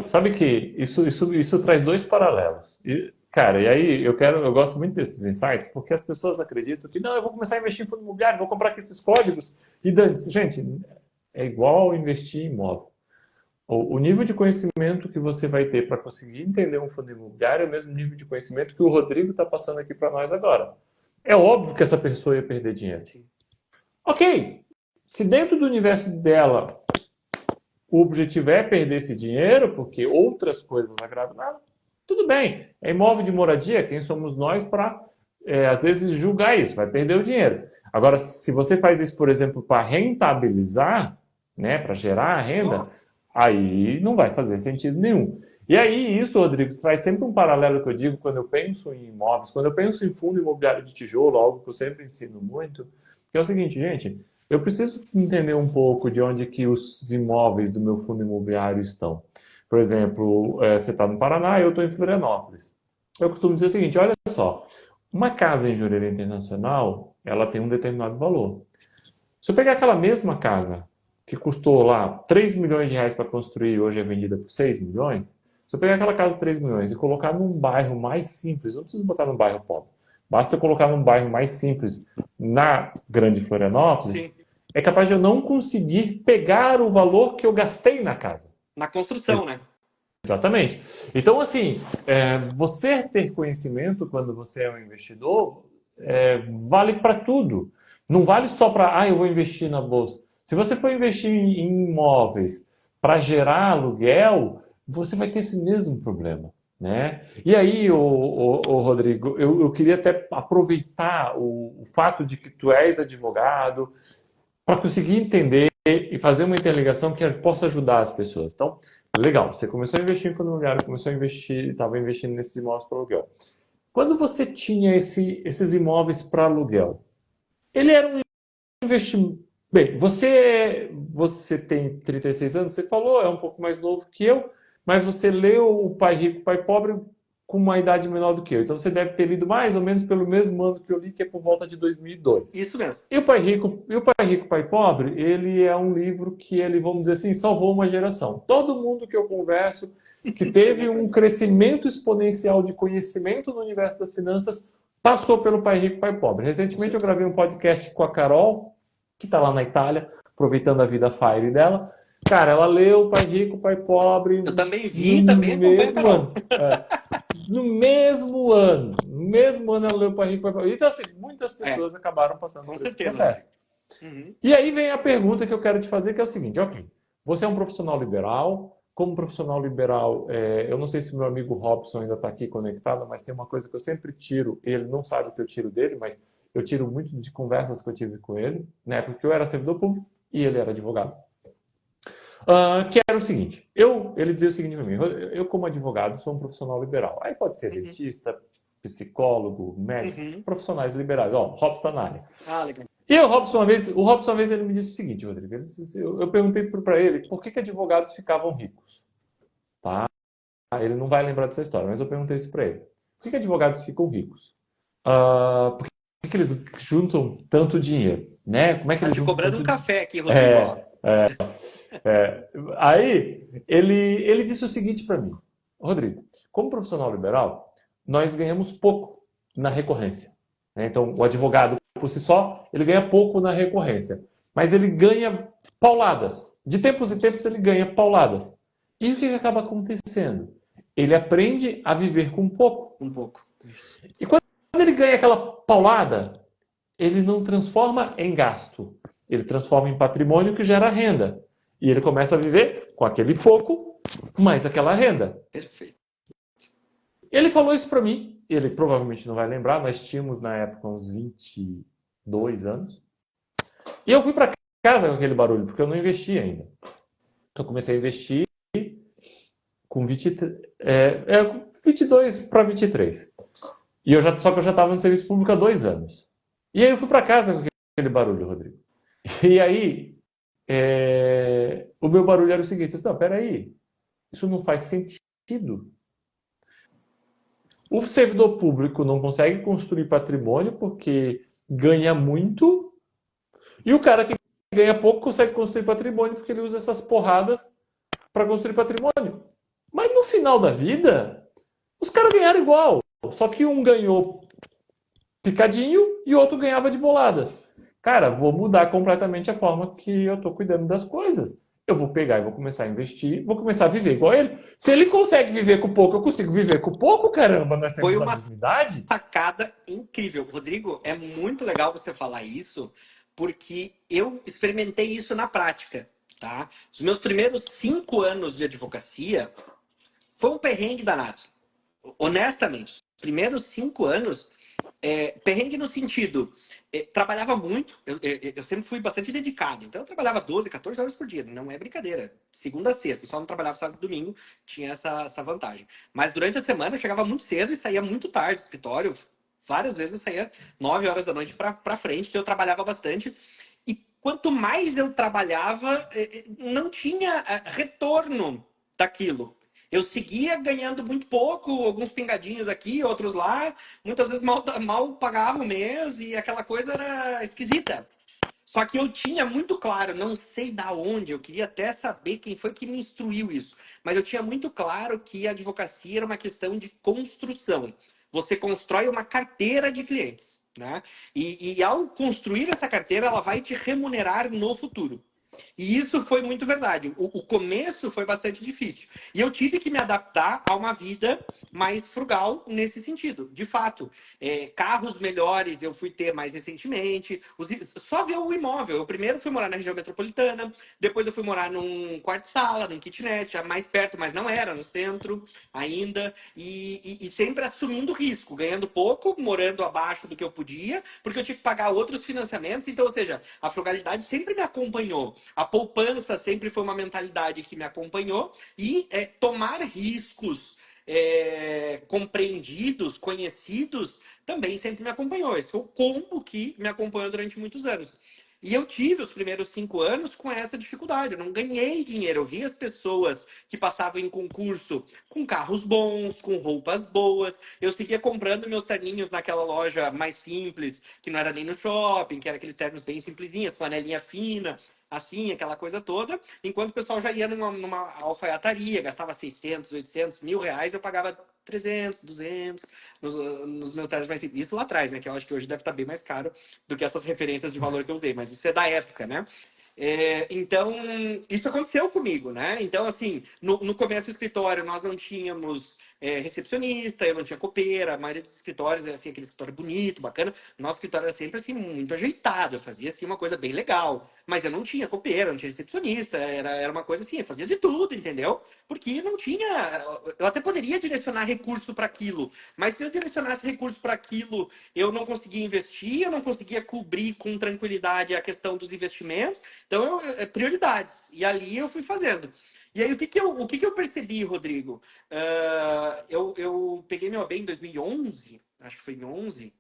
sabe que isso traz dois paralelos. E, cara, e aí eu gosto muito desses insights, porque as pessoas acreditam que não, eu vou começar a investir em fundo imobiliário, vou comprar aqui esses códigos e dane-se. Gente, é igual investir em imóvel. O nível de conhecimento que você vai ter para conseguir entender um fundo imobiliário é o mesmo nível de conhecimento que o Rodrigo está passando aqui para nós agora. É óbvio que essa pessoa ia perder dinheiro. Ok, se dentro do universo dela o objetivo é perder esse dinheiro, porque outras coisas agradam ela, tudo bem. É imóvel de moradia, quem somos nós para, às vezes, julgar isso? Vai perder o dinheiro. Agora, se você faz isso, por exemplo, para rentabilizar, né, para gerar renda, Nossa, aí não vai fazer sentido nenhum. E aí, isso, Rodrigo, traz sempre um paralelo que eu digo quando eu penso em imóveis, quando eu penso em fundo imobiliário de tijolo, algo que eu sempre ensino muito, que é o seguinte, gente, eu preciso entender um pouco de onde que os imóveis do meu fundo imobiliário estão. Por exemplo, você está no Paraná, eu estou em Florianópolis. Eu costumo dizer o seguinte, olha só, uma casa em Jurerê Internacional, ela tem um determinado valor. Se eu pegar aquela mesma casa que custou lá 3 milhões de reais para construir e hoje é vendida por 6 milhões, se eu pegar aquela casa de 3 milhões e colocar num bairro mais simples, não preciso botar num bairro pobre, Basta eu colocar num bairro mais simples na Grande Florianópolis, Sim. é capaz de eu não conseguir pegar o valor que eu gastei na casa. Na construção, né? Exatamente. Então, assim, você ter conhecimento quando você é um investidor vale para tudo. Não vale só para, eu vou investir na bolsa. Se você for investir em imóveis para gerar aluguel, você vai ter esse mesmo problema, né? E aí, Rodrigo, eu queria até aproveitar o fato de que tu és advogado para conseguir entender e fazer uma interligação que possa ajudar as pessoas. Então, legal, você começou a investir em fundo imobiliário, começou a investir, estava investindo nesses imóveis para aluguel. Quando você tinha esses imóveis para aluguel, ele era um investimento. Bem, você tem 36 anos, você falou, é um pouco mais novo que eu, mas você leu O Pai Rico, Pai Pobre com uma idade menor do que eu. Então você deve ter lido mais ou menos pelo mesmo ano que eu li, que é por volta de 2002. Isso mesmo. E o Pai Rico, Pai Pobre, ele é um livro que ele, vamos dizer assim, salvou uma geração. Todo mundo que eu converso que teve um crescimento exponencial de conhecimento no universo das finanças passou pelo Pai Rico, Pai Pobre. Recentemente eu gravei um podcast com a Carol, que está lá na Itália, aproveitando a vida fire dela. Cara, ela leu Pai Rico, Pai Pobre Eu também vi, no também acompanho a mesmo Carol. ano. No mesmo ano ela leu Pai Rico, Pai Pobre. Então, assim, muitas É, pessoas acabaram passando com por esse certeza, processo. Rodrigo. Uhum. E aí vem a pergunta que eu quero te fazer, que é o seguinte, ok, você é um profissional liberal, como profissional liberal, eu não sei se o meu amigo Robson ainda está aqui conectado, mas tem uma coisa que eu sempre tiro, ele não sabe o que eu tiro dele, mas eu tiro muito de conversas que eu tive com ele, né, porque eu era servidor público e ele era advogado. Que era o seguinte, ele dizia o seguinte para mim, eu como advogado sou um profissional liberal, aí pode ser Uhum. dentista, psicólogo, médico, Uhum. profissionais liberais, Robson está na área. Ah, legal. E o Robson uma vez ele me disse o seguinte, Rodrigo, eu perguntei para ele por que advogados ficavam ricos, tá? Ele não vai lembrar dessa história, mas eu perguntei isso para ele. Por que advogados ficam ricos? Por que eles juntam tanto dinheiro, né? Como é que Tá eles te juntam cobrando tanto um dinheiro? café aqui, Rodrigo, ó. Aí ele disse o seguinte para mim, Rodrigo, como profissional liberal, nós ganhamos pouco na recorrência, né? Então, o advogado por si só, ele ganha pouco na recorrência, mas ele ganha pauladas. De tempos em tempos ele ganha pauladas. E o que acaba acontecendo? Ele aprende a viver com pouco. Um pouco. E quando ele ganha aquela paulada, ele não transforma em gasto. Ele transforma em patrimônio que gera renda. E ele começa a viver com aquele pouco, mais aquela renda. Perfeito. Ele falou isso para mim. Ele provavelmente não vai lembrar, nós tínhamos na época uns 22 anos. E eu fui para casa com aquele barulho, porque eu não investi ainda. Eu comecei a investir com 22 para 23. Só que eu já estava no serviço público há 2 anos. E aí eu fui para casa com aquele barulho, Rodrigo. E aí, o meu barulho era o seguinte: eu disse, não, peraí, isso não faz sentido. O servidor público não consegue construir patrimônio porque ganha muito, e o cara que ganha pouco consegue construir patrimônio porque ele usa essas porradas para construir patrimônio. Mas no final da vida, os caras ganharam igual. Só que um ganhou picadinho e o outro ganhava de boladas. Cara, vou mudar completamente a forma que eu estou cuidando das coisas. Eu vou pegar e vou começar a investir, vou começar a viver igual ele. Se ele consegue viver com pouco, eu consigo viver com pouco, caramba, nós Foi temos a uma mesma idade. sacada incrível. Rodrigo, é muito legal você falar isso, porque eu experimentei isso na prática, tá? Os meus primeiros 5 anos de advocacia foi um perrengue danado. Honestamente, os primeiros 5 anos, perrengue no sentido, trabalhava muito, eu sempre fui bastante dedicado, então eu trabalhava 12, 14 horas por dia, não é brincadeira. Segunda a sexta, só não trabalhava sábado e domingo, tinha essa vantagem. Mas durante a semana eu chegava muito cedo e saía muito tarde do escritório. Várias vezes eu saía 9 horas da noite pra frente, que eu trabalhava bastante. E quanto mais eu trabalhava, não tinha retorno daquilo. Eu seguia ganhando muito pouco, alguns pingadinhos aqui, outros lá. Muitas vezes mal pagava o mês e aquela coisa era esquisita. Só que eu tinha muito claro, não sei da onde, eu queria até saber quem foi que me instruiu isso. Mas eu tinha muito claro que a advocacia era uma questão de construção. você constrói uma carteira de clientes, né? E ao construir essa carteira, ela vai te remunerar no futuro. E isso foi muito verdade. O começo foi bastante difícil. E eu tive que me adaptar a uma vida mais frugal nesse sentido. De fato, carros melhores eu fui ter mais recentemente. Só ver o imóvel. Eu primeiro fui morar na região metropolitana, depois eu fui morar num quarto-sala, num kitnet, já mais perto, mas não era, no centro ainda. E sempre assumindo risco, ganhando pouco, morando abaixo do que eu podia, porque eu tinha que pagar outros financiamentos. Então, ou seja, a frugalidade sempre me acompanhou. A poupança sempre foi uma mentalidade que me acompanhou e tomar riscos compreendidos, conhecidos, também sempre me acompanhou. Esse foi o combo que me acompanhou durante muitos anos. E eu tive os primeiros 5 anos com essa dificuldade. Eu não ganhei dinheiro. Eu vi as pessoas que passavam em concurso com carros bons, com roupas boas. Eu seguia comprando meus terninhos naquela loja mais simples, que não era nem no shopping, que era aqueles ternos bem simplesinhos, flanelinha fina, assim, aquela coisa toda. Enquanto o pessoal já ia numa alfaiataria, gastava 600, 800, R$ 1.000, eu pagava 300, 200 nos meus ternos mais simples. Isso lá atrás, né? Que eu acho que hoje deve estar bem mais caro do que essas referências de valor que eu usei, mas isso é da época, né? Então, isso aconteceu comigo, né? Então, assim, no começo do escritório, nós não tínhamos recepcionista, eu não tinha copeira, a maioria dos escritórios é assim, aquele escritório bonito, bacana. Nosso escritório era sempre assim, muito ajeitado, eu fazia assim uma coisa bem legal, mas eu não tinha copeira, não tinha recepcionista, era uma coisa assim, eu fazia de tudo, entendeu? Porque não tinha. Eu até poderia direcionar recurso para aquilo, mas se eu direcionasse recurso para aquilo, eu não conseguia investir, eu não conseguia cobrir com tranquilidade a questão dos investimentos. Então, prioridades. E ali eu fui fazendo. E aí, o que que eu percebi, Rodrigo? Eu peguei meu AB em 2011, acho que foi em 11,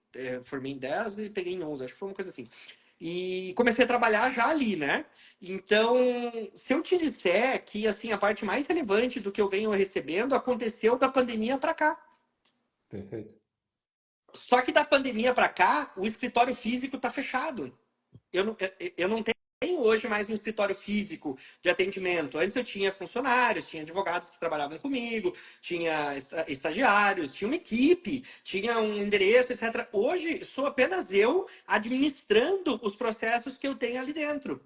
formei em 10 e peguei em 11, acho que foi uma coisa assim. E comecei a trabalhar já ali, né? Então, se eu te disser que assim a parte mais relevante do que eu venho recebendo aconteceu da pandemia para cá. Perfeito. Só que da pandemia para cá, o escritório físico está fechado. Eu não tenho hoje mais um escritório físico de atendimento. Antes eu tinha funcionários, tinha advogados que trabalhavam comigo, tinha estagiários, tinha uma equipe, tinha um endereço, etc. Hoje sou apenas eu administrando os processos que eu tenho ali dentro.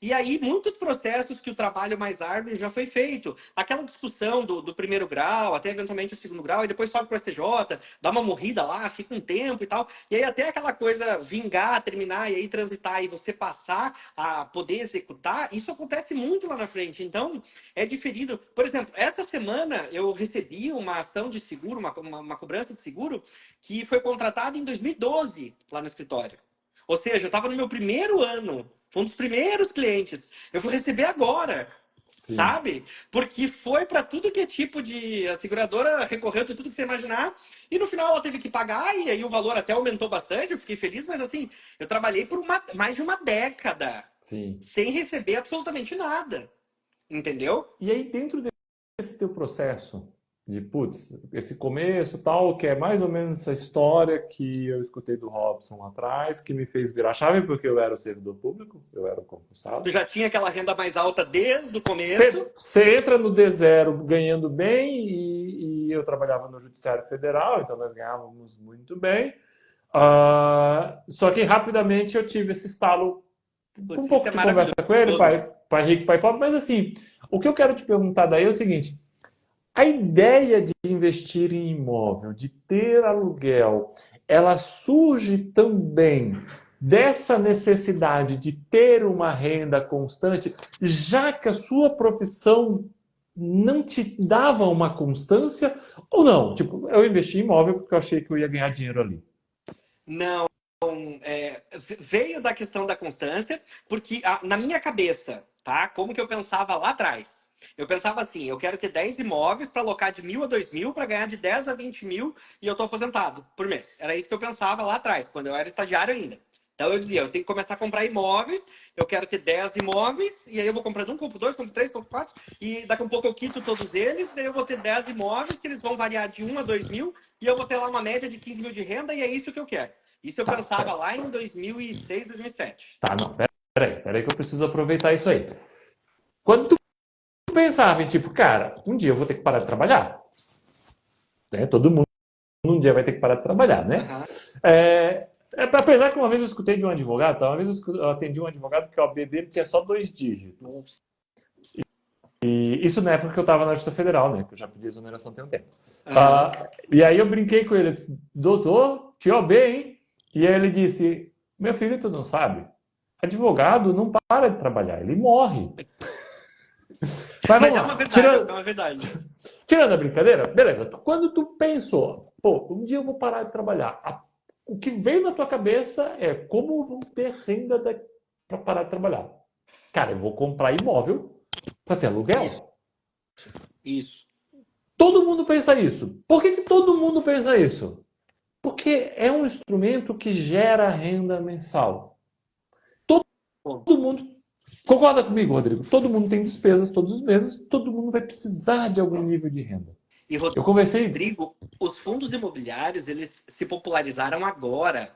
E aí, muitos processos que o trabalho mais árduo já foi feito. Aquela discussão do primeiro grau, até eventualmente o segundo grau, e depois sobe para o STJ, dá uma morrida lá, fica um tempo e tal. E aí até aquela coisa vingar, terminar, e aí transitar, e você passar a poder executar, isso acontece muito lá na frente. Então, é diferido. Por exemplo, essa semana eu recebi uma ação de seguro, uma cobrança de seguro, que foi contratada em 2012 lá no escritório. Ou seja, eu estava no meu primeiro ano, foi um dos primeiros clientes. Eu vou receber agora, Sim. sabe? Porque foi para tudo que é tipo de. A seguradora recorreu de tudo que você imaginar, e no final ela teve que pagar, e aí o valor até aumentou bastante, eu fiquei feliz, mas assim, eu trabalhei por mais de uma década Sim. sem receber absolutamente nada. Entendeu? E aí, dentro desse teu processo de, putz, esse começo tal, que é mais ou menos essa história que eu escutei do Robson lá atrás, que me fez virar chave porque eu era o servidor público, eu era o Tu concursado. já tinha aquela renda mais alta desde o começo. Você entra no D0 ganhando bem e eu trabalhava no Judiciário Federal, então nós ganhávamos muito bem. Só que rapidamente eu tive esse estalo com um Putz, isso pouco é de conversa com ele, maravilhoso, né? pai rico, pai pobre, mas assim, o que eu quero te perguntar daí é o seguinte: a ideia de investir em imóvel, de ter aluguel, ela surge também dessa necessidade de ter uma renda constante, já que a sua profissão não te dava uma constância ou não? Tipo, eu investi em imóvel porque eu achei que eu ia ganhar dinheiro ali. Não, veio da questão da constância, porque na minha cabeça, tá? Como que eu pensava lá atrás? Eu pensava assim, eu quero ter 10 imóveis para alocar de 1.000 a 2.000 para ganhar de 10 a 20 mil e eu tô aposentado por mês. Era isso que eu pensava lá atrás, quando eu era estagiário ainda. Então eu dizia, eu tenho que começar a comprar imóveis, eu quero ter 10 imóveis, e aí eu vou comprando um, compro dois, compro três, compro quatro, e daqui a um pouco eu quito todos eles, daí eu vou ter 10 imóveis, que eles vão variar de 1 a 2 mil, e eu vou ter lá uma média de 15 mil de renda, e é isso que eu quero. Isso eu Tá, pensava lá em 2006, 2007. tá, não, peraí que eu preciso aproveitar isso aí. Quando tu pensava em tipo, cara, um dia eu vou ter que parar de trabalhar, né? Todo mundo mundo um dia vai ter que parar de trabalhar, né? Aham. Apesar que uma vez eu escutei de um advogado, tá? Uma vez eu atendi um advogado que o OAB dele tinha só 2 dígitos. Nossa. E isso na época que eu estava na Justiça Federal, né? Que eu já pedi exoneração tem um tempo. Aham. E aí eu brinquei com ele, eu disse, doutor, que OAB, hein? E aí ele disse, meu filho, tu não sabe? Advogado não para de trabalhar, ele morre. Mas Mas vamos é uma lá, verdade, é uma verdade. tirando a brincadeira, beleza, quando tu pensou, pô, um dia eu vou parar de trabalhar, o que veio na tua cabeça é como eu vou ter renda para parar de trabalhar? Cara, eu vou comprar imóvel para ter Isso, aluguel. isso. Todo mundo pensa isso. Por que todo mundo pensa isso? Porque é um instrumento que gera renda mensal. Bom, Todo mundo concorda comigo, Rodrigo? Todo mundo tem despesas todos os meses, todo mundo vai precisar de algum nível de renda. e Eu conversei. Rodrigo, os fundos imobiliários, eles se popularizaram agora.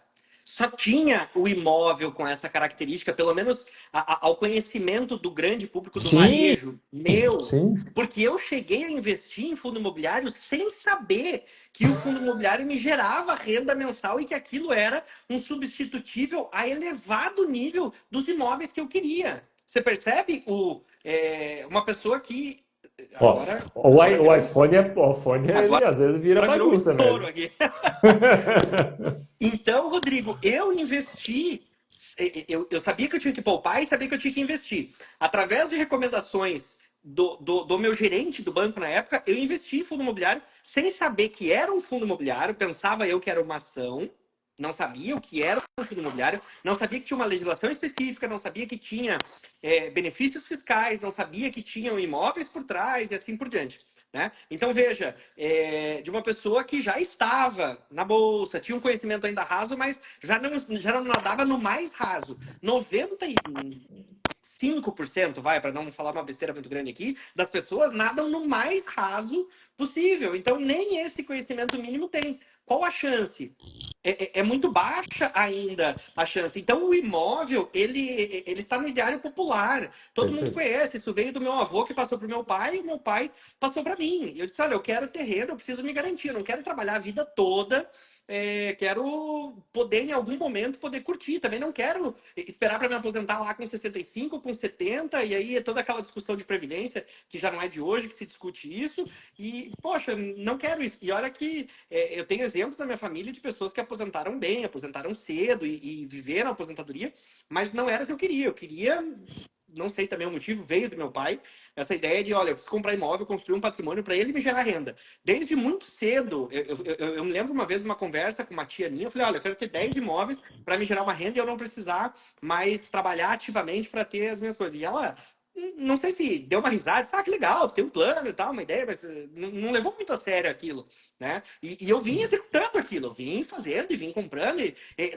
Só tinha o imóvel com essa característica, pelo menos ao conhecimento do grande público do Sim, varejo, meu. sim, Porque eu cheguei a investir em fundo imobiliário sem saber que o fundo imobiliário me gerava renda mensal e que aquilo era um substitutível a elevado nível dos imóveis que eu queria. Você percebe uma pessoa que ó, agora, agora o virou iPhone, ele agora às vezes vira virou um bagunça estouro mesmo. aqui. Então, Rodrigo, eu investi. Eu sabia que eu tinha que poupar e sabia que eu tinha que investir. Através de recomendações do meu gerente do banco na época, eu investi em fundo imobiliário sem saber que era um fundo imobiliário. Pensava eu que era uma ação. Não sabia o que era um fundo imobiliário. Não sabia que tinha uma legislação específica. Não sabia que tinha benefícios fiscais. Não sabia que tinham imóveis por trás e assim por diante. Né? Então, veja, de uma pessoa que já estava na bolsa, tinha um conhecimento ainda raso, mas já não nadava no mais raso. 95%, vai, para não falar uma besteira muito grande aqui, das pessoas nadam no mais raso possível. Então, nem esse conhecimento mínimo tem. Qual a chance? É muito baixa ainda a chance. Então, o imóvel, ele está no ideário popular. Todo mundo Perfeito. conhece. Isso veio do meu avô, que passou para o meu pai, e o meu pai passou para mim. E eu disse, olha, eu quero ter renda, eu preciso me garantir. Eu não quero trabalhar a vida toda. Quero poder, em algum momento, poder curtir. Também não quero esperar para me aposentar lá com 65, com 70, e aí é toda aquela discussão de previdência, que já não é de hoje que se discute isso. E, poxa, não quero isso. E olha que eu tenho exemplos na minha família de pessoas que aposentaram bem, aposentaram cedo e viveram a aposentadoria, mas não era o que eu queria. Eu queria, não sei também o motivo, veio do meu pai, essa ideia de, olha, eu preciso comprar imóvel, construir um patrimônio para ele me gerar renda. Desde muito cedo, eu me lembro uma vez de uma conversa com uma tia minha, eu falei, olha, eu quero ter 10 imóveis para me gerar uma renda e eu não precisar mais trabalhar ativamente para ter as minhas coisas. E ela, não sei se deu uma risada, disse, que legal, tem um plano e tal, uma ideia, mas não levou muito a sério aquilo, né? E eu vim executando aquilo, eu vim fazendo e vim comprando,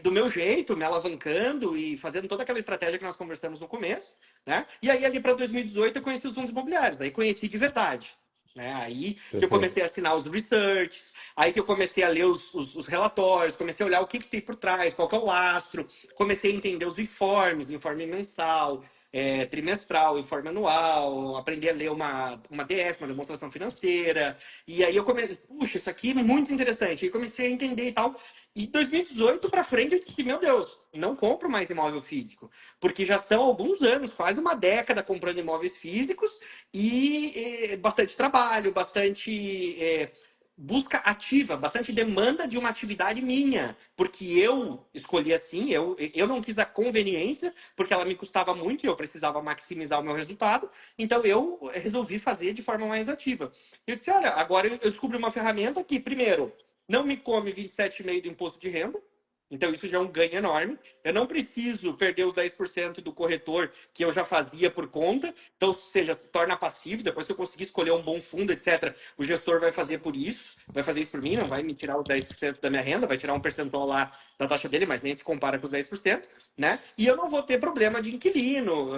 do meu jeito, me alavancando e fazendo toda aquela estratégia que nós conversamos no começo, né? E aí ali para 2018 eu conheci os fundos imobiliários, aí conheci de verdade, né? Aí que eu Perfeito. comecei a assinar os researches, aí que eu comecei a ler os relatórios, comecei a olhar o que tem por trás, qual que é o lastro, comecei a entender os informes, informe mensal, trimestral, informe anual, aprender a ler uma DF, uma demonstração financeira. E aí eu comecei, puxa, isso aqui é muito interessante. Aí comecei a entender e tal. E 2018 para frente eu disse, meu Deus, não compro mais imóvel físico, porque já são alguns anos, quase uma década comprando imóveis físicos e bastante trabalho, bastante busca ativa, bastante demanda de uma atividade minha, porque eu escolhi assim, eu não quis a conveniência, porque ela me custava muito e eu precisava maximizar o meu resultado, então eu resolvi fazer de forma mais ativa. Eu disse, olha, agora eu descobri uma ferramenta que, primeiro, não me come 27,5% do imposto de renda, então isso já é um ganho enorme. Eu não preciso perder os 10% do corretor que eu já fazia por conta, então, ou seja, se torna passivo, depois que eu conseguir escolher um bom fundo, etc., o gestor vai fazer por isso, vai fazer isso por mim, não vai me tirar os 10% da minha renda, vai tirar um percentual lá da taxa dele, mas nem se compara com os 10%, né? E eu não vou ter problema de inquilino,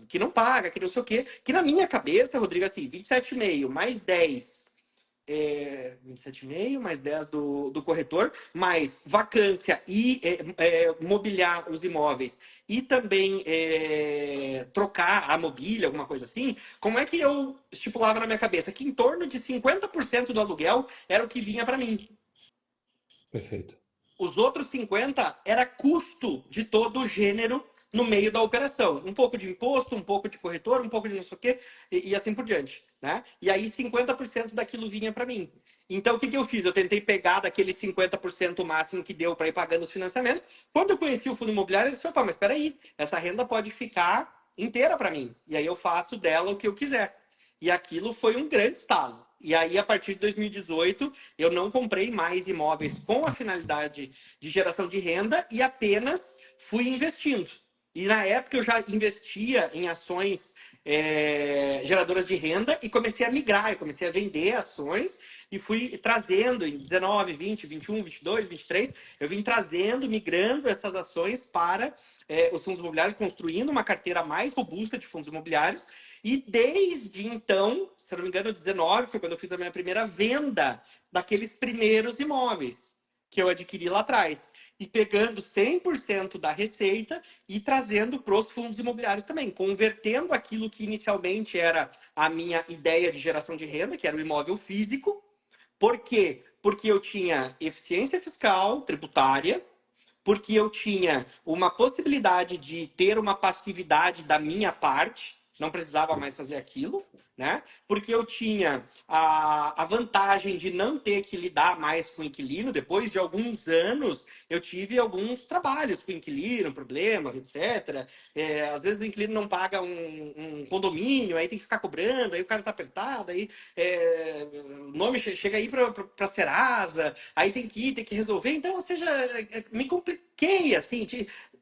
que não paga, que não sei o quê, que na minha cabeça, Rodrigo, assim, 27,5 mais 10 27,5 mais 10 do corretor, mais vacância e mobiliar os imóveis e também trocar a mobília, alguma coisa assim, como é que eu estipulava na minha cabeça? Que em torno de 50% do aluguel era o que vinha para mim. Perfeito. Os outros 50 era custo de todo o gênero no meio da operação. Um pouco de imposto, um pouco de corretor, um pouco de não sei o quê, e assim por diante. Né? E aí 50% daquilo vinha para mim. Então o que eu fiz? Eu tentei pegar daquele 50% máximo que deu para ir pagando os financiamentos. Quando eu conheci o fundo imobiliário, eu disse, opa, mas espera aí, essa renda pode ficar inteira para mim. E aí eu faço dela o que eu quiser. E aquilo foi um grande estalo. E aí, a partir de 2018, eu não comprei mais imóveis com a finalidade de geração de renda e apenas fui investindo. E na época eu já investia em ações geradoras de renda e comecei a migrar, eu comecei a vender ações e fui trazendo em 19, 20, 21, 22, 23, eu vim trazendo, migrando essas ações para os fundos imobiliários, construindo uma carteira mais robusta de fundos imobiliários. E desde então, se eu não me engano, 19 foi quando eu fiz a minha primeira venda daqueles primeiros imóveis que eu adquiri lá atrás. E pegando 100% da receita e trazendo para os fundos imobiliários também, convertendo aquilo que inicialmente era a minha ideia de geração de renda, que era o imóvel físico. Por quê? Porque eu tinha eficiência fiscal, tributária, porque eu tinha uma possibilidade de ter uma passividade da minha parte, não precisava mais fazer aquilo, né? Porque eu tinha a vantagem de não ter que lidar mais com o inquilino. Depois de alguns anos, eu tive alguns trabalhos com o inquilino, problemas, etc. Às vezes o inquilino não paga um condomínio, aí tem que ficar cobrando, aí o cara tá apertado, aí o nome chega aí para a Serasa, aí tem que ir, tem que resolver. Então, ou seja, me compliquei, assim,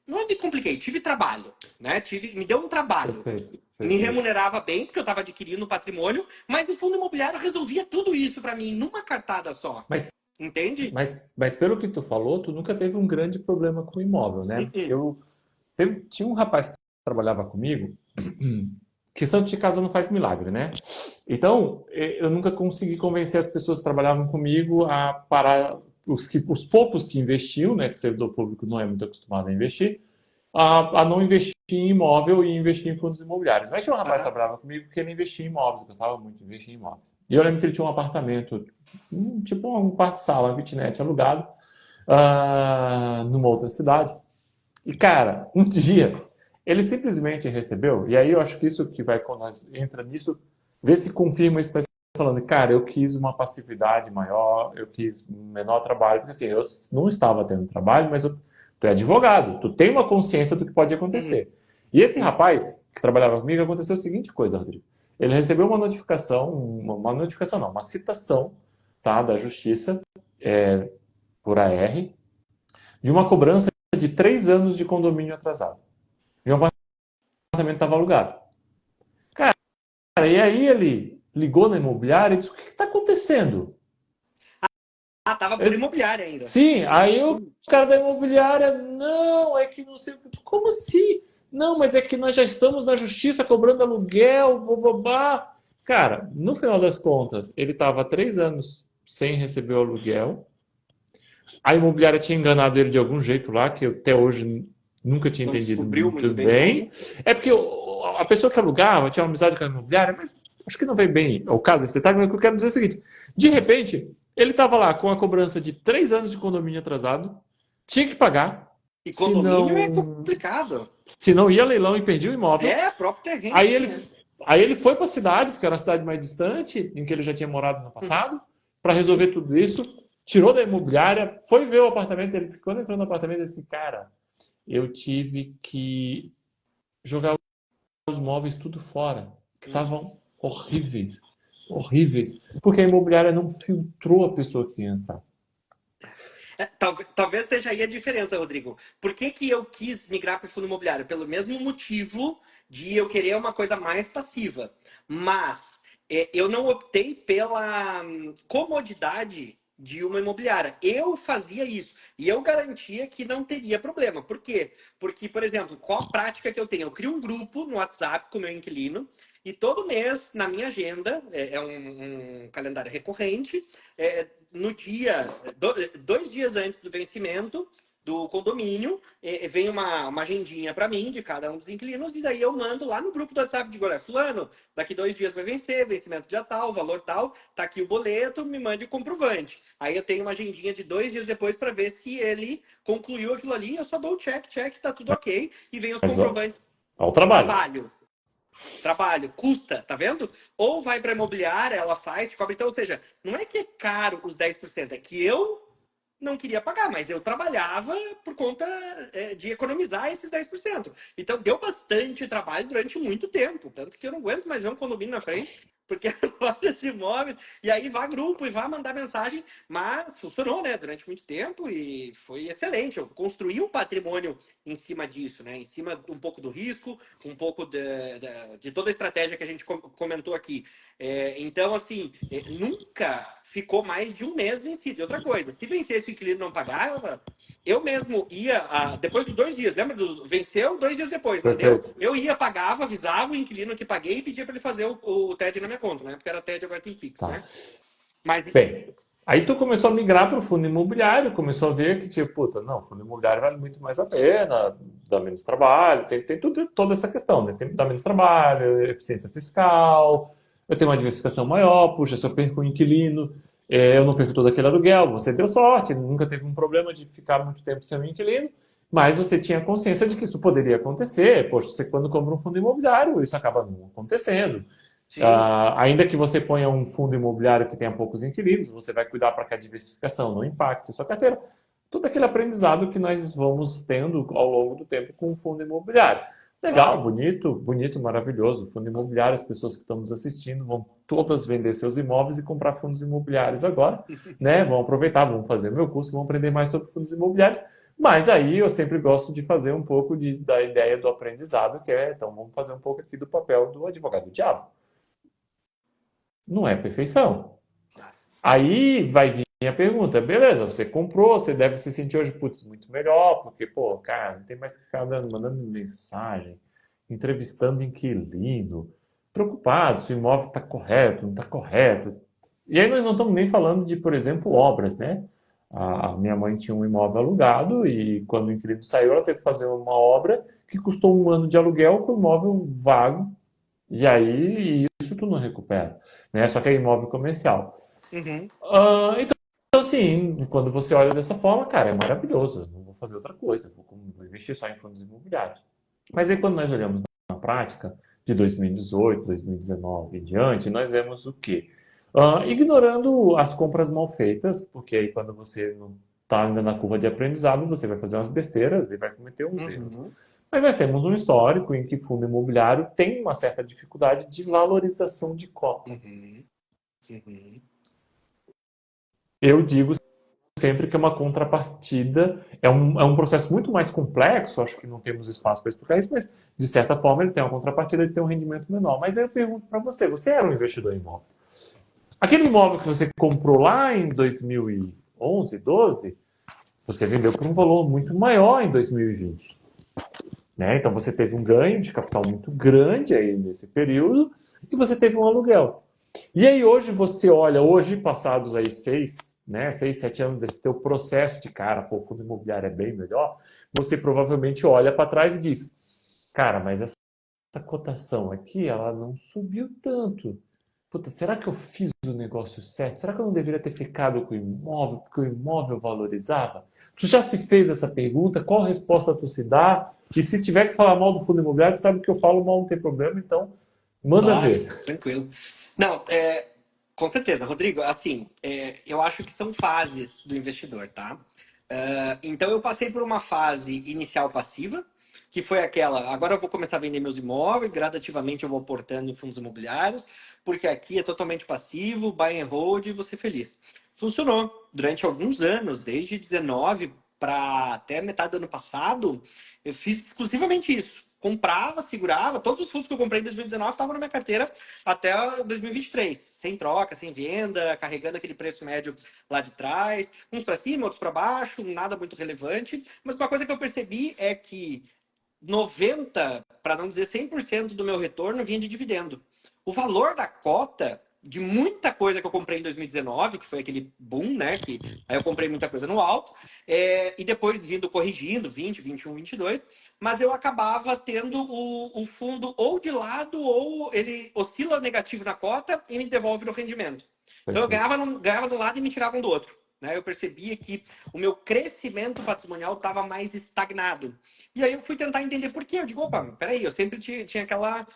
não é me compliquei, tive trabalho, né? Me deu um trabalho. Perfeito. Me Perfeito. remunerava bem, porque eu estava adquirindo patrimônio, mas o fundo imobiliário resolvia tudo isso para mim, numa cartada só. Mas, Entende? mas pelo que tu falou, tu nunca teve um grande problema com o imóvel, né? Uh-uh. Tinha um rapaz que trabalhava comigo, que santo de casa não faz milagre, né? Então, eu nunca consegui convencer as pessoas que trabalhavam comigo a parar, os poucos que investiam, né? Que servidor público não é muito acostumado a investir, a não investir em imóvel e investir em fundos imobiliários. Mas tinha um rapaz que Aham. trabalhava comigo que ele investia em imóveis, gostava muito de investir em imóveis. E eu lembro que ele tinha um apartamento, tipo um quarto-sala, uma kitnet alugado, numa outra cidade. E, cara, um dia, ele simplesmente recebeu, e aí eu acho que isso que vai, quando nós entra nisso, vê se confirma isso que está falando. Cara, eu quis uma passividade maior, eu quis um menor trabalho, porque assim, eu não estava tendo trabalho, mas tu é advogado, tu tem uma consciência do que pode Uhum. acontecer. E esse rapaz, que trabalhava comigo, aconteceu a seguinte coisa, Rodrigo. Ele recebeu uma notificação, uma notificação não, uma citação, tá, da justiça, por AR, de uma cobrança de 3 anos de condomínio atrasado. De um apartamento que estava alugado. Cara, e aí ele ligou na imobiliária e disse: o que está acontecendo? Ah, tava por Eu, imobiliária ainda. sim, aí o cara da imobiliária, não, é que não sei. Como assim? Não, mas é que nós já estamos na justiça cobrando aluguel, babá. Cara, no final das contas, ele estava há 3 anos sem receber o aluguel. A imobiliária tinha enganado ele de algum jeito lá, que eu até hoje nunca tinha Não entendido descobriu muito muito bem bem. como. É porque a pessoa que alugava tinha uma amizade com a imobiliária, mas acho que não veio bem ao caso esse detalhe, mas o que eu quero dizer é o seguinte: de repente, ele estava lá com a cobrança de 3 anos de condomínio atrasado, tinha que pagar, E condomínio é senão, complicado. senão ia a leilão e perdia o imóvel. É, próprio terreno Aí assim, ele, né? aí ele foi para a cidade, porque era a cidade mais distante, em que ele já tinha morado no passado, para resolver tudo isso. Tirou da imobiliária, foi ver o apartamento. Ele disse, quando entrou no apartamento, ele disse: cara, eu tive que jogar os móveis tudo fora, que estavam horríveis. Horríveis. Porque a imobiliária não filtrou a pessoa que ia entrar. Talvez seja aí a diferença, Rodrigo. Por que, que eu quis migrar para o fundo imobiliário? Pelo mesmo motivo de eu querer uma coisa mais passiva. Mas eu não optei pela comodidade de uma imobiliária. Eu fazia isso. E eu garantia que não teria problema. Por quê? Porque, por exemplo, qual a prática que eu tenho? Eu crio um grupo no WhatsApp com o meu inquilino e todo mês, na minha agenda, é um calendário recorrente, no dia, 2 dias antes do vencimento do condomínio, vem uma agendinha para mim de cada um dos inquilinos, e daí eu mando lá no grupo do WhatsApp de olha, fulano, daqui 2 dias vai vencer, vencimento dia tal, valor tal, tá aqui o boleto, me mande o comprovante. Aí eu tenho uma agendinha de 2 dias depois para ver se ele concluiu aquilo ali. Eu só dou o check, tá tudo ok. E vem os Mas ó, comprovantes. ao trabalho. Trabalho, custa, tá vendo? Ou vai para imobiliária, ela faz, te cobra. Então, ou seja, não é que é caro os 10%, é que eu não queria pagar, mas eu trabalhava por conta de economizar esses 10%. Então, deu bastante trabalho durante muito tempo. Tanto que eu não aguento mais ver um condomínio na frente, porque agora os imóveis. E aí vai grupo e vai mandar mensagem, mas funcionou, né? Durante muito tempo e foi excelente. Eu construí um patrimônio em cima disso, né? Em cima um pouco do risco, um pouco de toda a estratégia que a gente comentou aqui. Então, assim, nunca ficou mais de um mês vencido. E outra coisa, se vencesse o inquilino não pagava, eu mesmo ia, depois dos 2 dias, lembra? Venceu 2 dias depois, não deu? Perfeito. Eu ia, pagava, avisava o inquilino que paguei e pedia para ele fazer o TED na minha conta, né? Porque era TED, agora tem Pix, Tá. né? Mas, Bem, aí tu começou a migrar para o fundo imobiliário, começou a ver que, tipo, puta, não, fundo imobiliário vale muito mais a pena, dá menos trabalho, tem tudo, toda essa questão, né? Dá menos trabalho, eficiência fiscal, eu tenho uma diversificação maior, puxa, se eu perco o inquilino, eu não perco todo aquele aluguel, você deu sorte, nunca teve um problema de ficar muito tempo sem o inquilino, mas você tinha consciência de que isso poderia acontecer, poxa, você quando compra um fundo imobiliário, isso acaba não acontecendo. sim, Ainda que você ponha um fundo imobiliário que tenha poucos inquilinos, você vai cuidar para que a diversificação não impacte a sua carteira. Todo aquele aprendizado que nós vamos tendo ao longo do tempo com o fundo imobiliário. Legal, claro. bonito, bonito, maravilhoso. Fundo imobiliário, as pessoas que estão nos assistindo vão todas vender seus imóveis e comprar fundos imobiliários agora, né? Vão aproveitar, vão fazer meu curso, vão aprender mais sobre fundos imobiliários. Mas aí eu sempre gosto de fazer um pouco da ideia do aprendizado, que é, então vamos fazer um pouco aqui do papel do advogado do diabo. Não é perfeição. Aí vai vir a pergunta, beleza, você comprou, você deve se sentir hoje, putz, muito melhor, porque, pô, cara, não tem mais que ficar mandando mensagem, entrevistando inquilino, preocupado se o imóvel está correto, não está correto. E aí nós não estamos nem falando de, por exemplo, obras, né? A minha mãe tinha um imóvel alugado e quando o inquilino saiu, ela teve que fazer uma obra que custou um ano de aluguel com o imóvel vago, e aí isso tu não recupera, né? Só que é imóvel comercial. Uhum. Então, assim, quando você olha dessa forma, cara, é maravilhoso. Eu não vou fazer outra coisa, vou investir só em fundos imobiliários. Mas aí, quando nós olhamos na prática, de 2018, 2019 em diante, nós vemos o quê? Ignorando as compras mal feitas, porque aí, quando você não está ainda na curva de aprendizado, você vai fazer umas besteiras e vai cometer uns erros. Uhum. Mas nós temos um histórico em que fundo imobiliário tem uma certa dificuldade de valorização de cota. Uhum. Uhum. Eu digo sempre que é uma contrapartida, é um processo muito mais complexo, acho que não temos espaço para explicar isso, mas de certa forma ele tem uma contrapartida de ter um rendimento menor. Mas aí eu pergunto para você, você era um investidor em imóvel. Aquele imóvel que você comprou lá em 2011, 12, você vendeu por um valor muito maior em 2020. Né? Então você teve um ganho de capital muito grande aí nesse período e você teve um aluguel. E aí hoje você olha, hoje passados aí 6, 7 anos desse teu processo de cara, pô, o fundo imobiliário é bem melhor, você provavelmente olha para trás e diz, cara, mas essa cotação aqui, ela não subiu tanto. Puta, será que eu fiz o negócio certo? Será que eu não deveria ter ficado com o imóvel, porque o imóvel valorizava? Tu já se fez essa pergunta? Qual resposta tu se dá? E se tiver que falar mal do fundo imobiliário, sabe que eu falo mal, não tem problema, então manda Claro, ver. tranquilo. Não, com certeza, Rodrigo, assim, eu acho que são fases do investidor, tá? Então eu passei por uma fase inicial passiva, que foi aquela, agora eu vou começar a vender meus imóveis, gradativamente eu vou aportando em fundos imobiliários, porque aqui é totalmente passivo, buy and hold e vou ser feliz. Funcionou durante alguns anos, desde 19 para até metade do ano passado, eu fiz exclusivamente isso. Comprava, segurava, todos os fundos que eu comprei em 2019 estavam na minha carteira até 2023, sem troca, sem venda, carregando aquele preço médio lá de trás, uns para cima, outros para baixo, nada muito relevante. Mas uma coisa que eu percebi é que 90, para não dizer 100% do meu retorno vinha de dividendo. O valor da cota de muita coisa que eu comprei em 2019, que foi aquele boom, né? Que aí eu comprei muita coisa no alto, e depois vindo corrigindo, 20, 21, 22, mas eu acabava tendo o fundo ou de lado, ou ele oscila negativo na cota e me devolve no rendimento. Então eu Perfeito. ganhava de um lado e me tiravam do outro. né? Eu percebia que o meu crescimento patrimonial estava mais estagnado. E aí eu fui tentar entender por quê. Eu digo, opa, peraí, eu sempre tinha aquela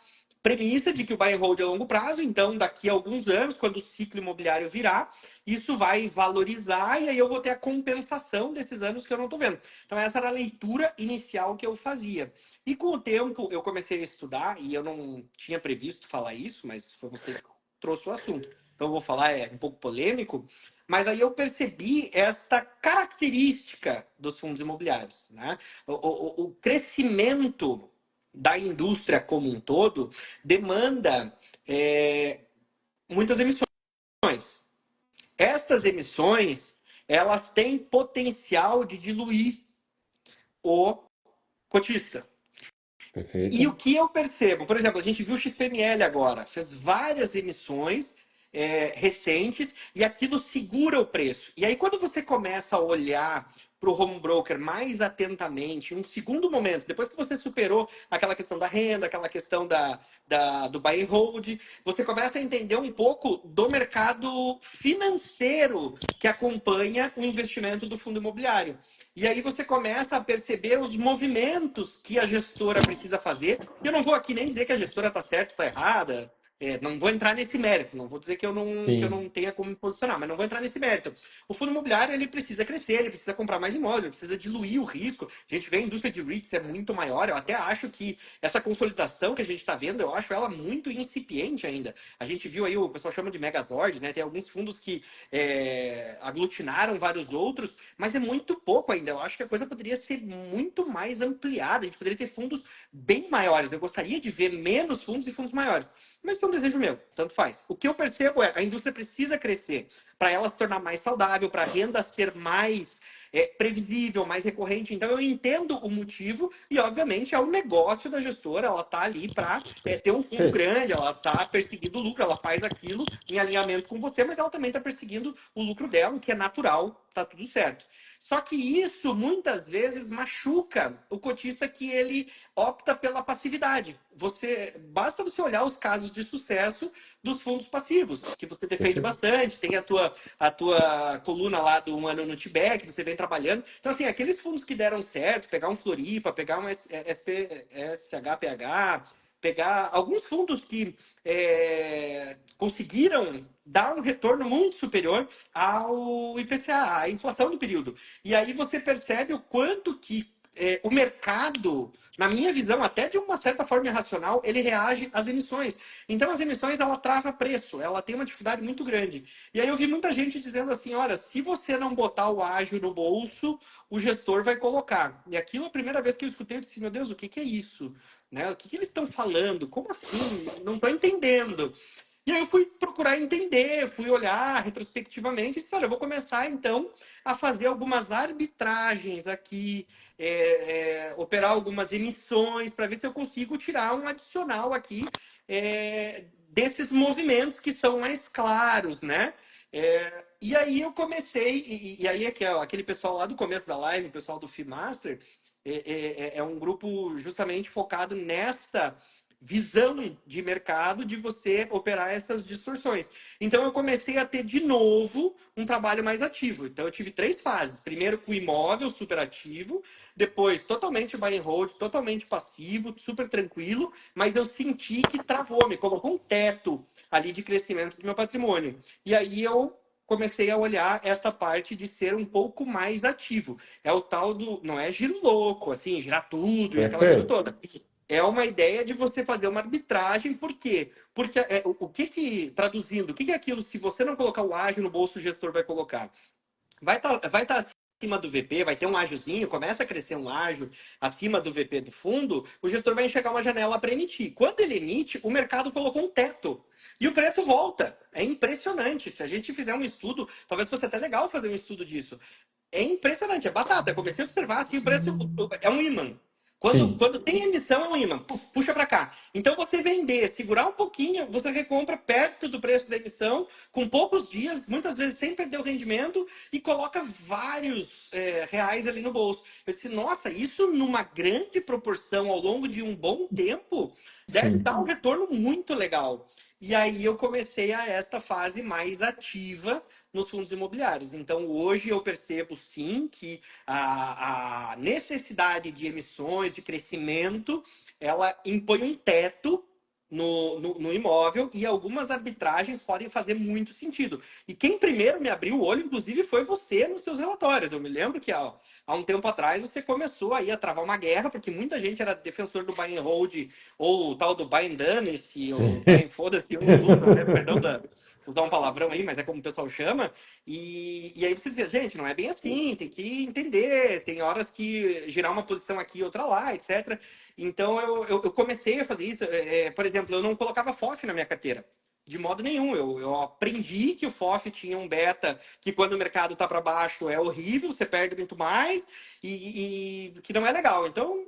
premissa de que o buy and hold é a longo prazo, então daqui a alguns anos, quando o ciclo imobiliário virar, isso vai valorizar e aí eu vou ter a compensação desses anos que eu não estou vendo. Então essa era a leitura inicial que eu fazia. E com o tempo eu comecei a estudar, e eu não tinha previsto falar isso, mas foi você que trouxe o assunto. Então eu vou falar, é um pouco polêmico, mas aí eu percebi esta característica dos fundos imobiliários, né? O crescimento da indústria como um todo demanda muitas emissões. Estas emissões, elas têm potencial de diluir o cotista. E Perfeito. o que eu percebo? Por exemplo, a gente viu o XPML agora, fez várias emissões recentes e aquilo segura o preço. E aí, quando você começa a olhar para o home broker mais atentamente, um segundo momento, depois que você superou aquela questão da renda, aquela questão do buy and hold, você começa a entender um pouco do mercado financeiro que acompanha o investimento do fundo imobiliário. E aí você começa a perceber os movimentos que a gestora precisa fazer. Eu não vou aqui nem dizer que a gestora está certa ou está errada. Não vou entrar nesse mérito, não vou dizer que eu Sim. não tenha como me posicionar, mas não vou entrar nesse mérito. O fundo imobiliário ele precisa crescer, ele precisa comprar mais imóveis, ele precisa diluir o risco. A gente vê a indústria de REITs é muito maior. Eu até acho que essa consolidação que a gente está vendo, eu acho ela muito incipiente ainda. A gente viu aí, o pessoal chama de Megazord, né? Tem alguns fundos que aglutinaram vários outros, mas é muito pouco ainda. Eu acho que a coisa poderia ser muito mais ampliada. A gente poderia ter fundos bem maiores. Eu gostaria de ver menos fundos e fundos maiores. Mas isso é um desejo meu, tanto faz. O que eu percebo é a indústria precisa crescer para ela se tornar mais saudável, para a renda ser mais previsível, mais recorrente. Então eu entendo o motivo e, obviamente, é o negócio da gestora. Ela está ali para ter um fundo Perfeito. grande, ela está perseguindo o lucro, ela faz aquilo em alinhamento com você, mas ela também está perseguindo o lucro dela, o que é natural, tá tudo certo. Só que isso muitas vezes machuca o cotista que ele opta pela passividade. Basta você olhar os casos de sucesso dos fundos passivos, que você defende Perfeito. bastante, tem a tua coluna lá do Um Ano no Tibete, que você vem trabalhando. Então, assim, aqueles fundos que deram certo, pegar um Floripa, pegar um SHPH, pegar alguns fundos que conseguiram dar um retorno muito superior ao IPCA, à inflação do período. E aí você percebe o quanto que o mercado, na minha visão, até de uma certa forma irracional, ele reage às emissões. Então, as emissões, ela trava preço, ela tem uma dificuldade muito grande. E aí eu vi muita gente dizendo assim, olha, se você não botar o ágio no bolso, o gestor vai colocar. E aquilo, a primeira vez que eu escutei, eu disse, meu Deus, o que é isso? Né? O que eles estão falando? Como assim? Não estou entendendo. E aí eu fui procurar entender, fui olhar retrospectivamente e disse, olha, eu vou começar então a fazer algumas arbitragens aqui, operar algumas emissões para ver se eu consigo tirar um adicional aqui desses movimentos que são mais claros, né? E aí eu comecei, e aí é que aquele pessoal lá do começo da live, o pessoal do FIMaster, é um grupo justamente focado nessa visão de mercado de você operar essas distorções. Então eu comecei a ter de novo um trabalho mais ativo. Então eu tive 3 fases. Primeiro com imóvel super ativo, depois totalmente buy and hold, totalmente passivo, super tranquilo, mas eu senti que travou, me colocou um teto ali de crescimento do meu patrimônio. E aí eu comecei a olhar essa parte de ser um pouco mais ativo. É o tal do, não é giro louco, assim, girar tudo e aquela coisa Perfeito. toda. É uma ideia de você fazer uma arbitragem, por quê? Porque traduzindo, o que é aquilo se você não colocar o ágio no bolso, o gestor vai colocar? Vai tá acima do VP, vai ter um ágiozinho, começa a crescer um ágio acima do VP do fundo, o gestor vai enxergar uma janela para emitir. Quando ele emite, o mercado colocou um teto. E o preço volta. É impressionante. Se a gente fizer um estudo, talvez fosse até legal fazer um estudo disso. É impressionante, é batata. Eu comecei a observar assim, o preço é um imã. Quando, Sim. quando tem emissão, é um imã. Puxa para cá. Então, você vender, segurar um pouquinho, você recompra perto do preço da emissão, com poucos dias, muitas vezes sem perder o rendimento, e coloca vários reais ali no bolso. Eu disse, nossa, isso numa grande proporção ao longo de um bom tempo, deve dar um Sim. retorno muito legal. E aí eu comecei a esta fase mais ativa nos fundos imobiliários. Então, hoje eu percebo sim que a necessidade de emissões, de crescimento, ela impõe um teto no imóvel e algumas arbitragens podem fazer muito sentido. E quem primeiro me abriu o olho, inclusive, foi você nos seus relatórios. Eu me lembro que há um tempo atrás você começou aí a travar uma guerra, porque muita gente era defensor do buy and hold ou o tal do buy and dane-se, ou Sim. buy and foda-se, uns usam, né? Perdão usar um palavrão aí, mas é como o pessoal chama. E aí você dizia, gente, não é bem assim, tem que entender, tem horas que girar uma posição aqui, outra lá, etc. Então eu comecei a fazer isso. Por exemplo, eu não colocava FOF na minha carteira. De modo nenhum. Eu aprendi que o FOF tinha um beta que quando o mercado está para baixo é horrível, você perde muito mais e que não é legal. Então,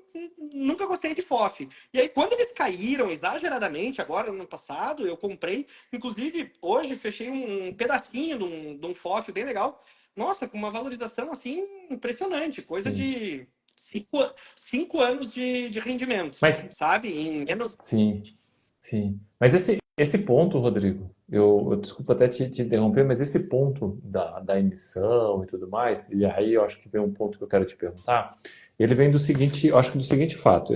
nunca gostei de FOF. E aí, quando eles caíram exageradamente, agora no ano passado, eu comprei. Inclusive, hoje fechei um pedacinho de um FOF bem legal. Nossa, com uma valorização assim impressionante, coisa Sim. de 5 anos de rendimento, Mas, sabe? Em menos. sim, sim. Mas esse ponto, Rodrigo, eu desculpa até te interromper, mas esse ponto da emissão e tudo mais, e aí eu acho que vem um ponto que eu quero te perguntar, ele vem do seguinte, eu acho que do seguinte fato,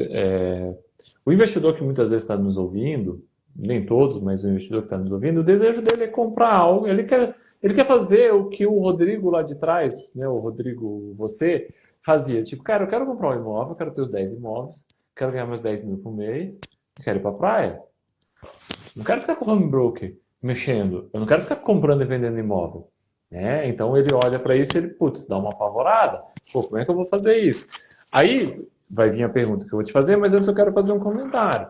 o investidor que muitas vezes está nos ouvindo, nem todos, mas o investidor que está nos ouvindo, o desejo dele é comprar algo, ele quer fazer o que o Rodrigo lá de trás, né, o Rodrigo, você, fazia. Tipo, cara, eu quero comprar um imóvel, eu quero ter os 10 imóveis, quero ganhar meus 10 mil por mês, quero ir para a praia. Não quero ficar com home broker mexendo, eu não quero ficar comprando e vendendo imóvel. Né? Então ele olha para isso e ele, putz, dá uma apavorada. Pô, como é que eu vou fazer isso? Aí vai vir a pergunta que eu vou te fazer, mas antes eu quero fazer um comentário.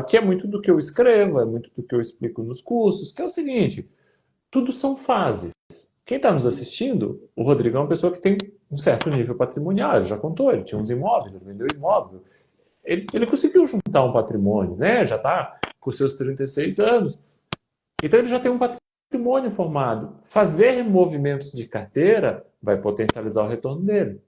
Que é muito do que eu escrevo, é muito do que eu explico nos cursos, que é o seguinte: tudo são fases. Quem está nos assistindo, o Rodrigo é uma pessoa que tem um certo nível patrimonial, ele já contou, ele tinha uns imóveis, ele vendeu imóvel. Ele conseguiu juntar um patrimônio, né? Já está com seus 36 anos. Então ele já tem um patrimônio formado. Fazer movimentos de carteira vai potencializar o retorno dele.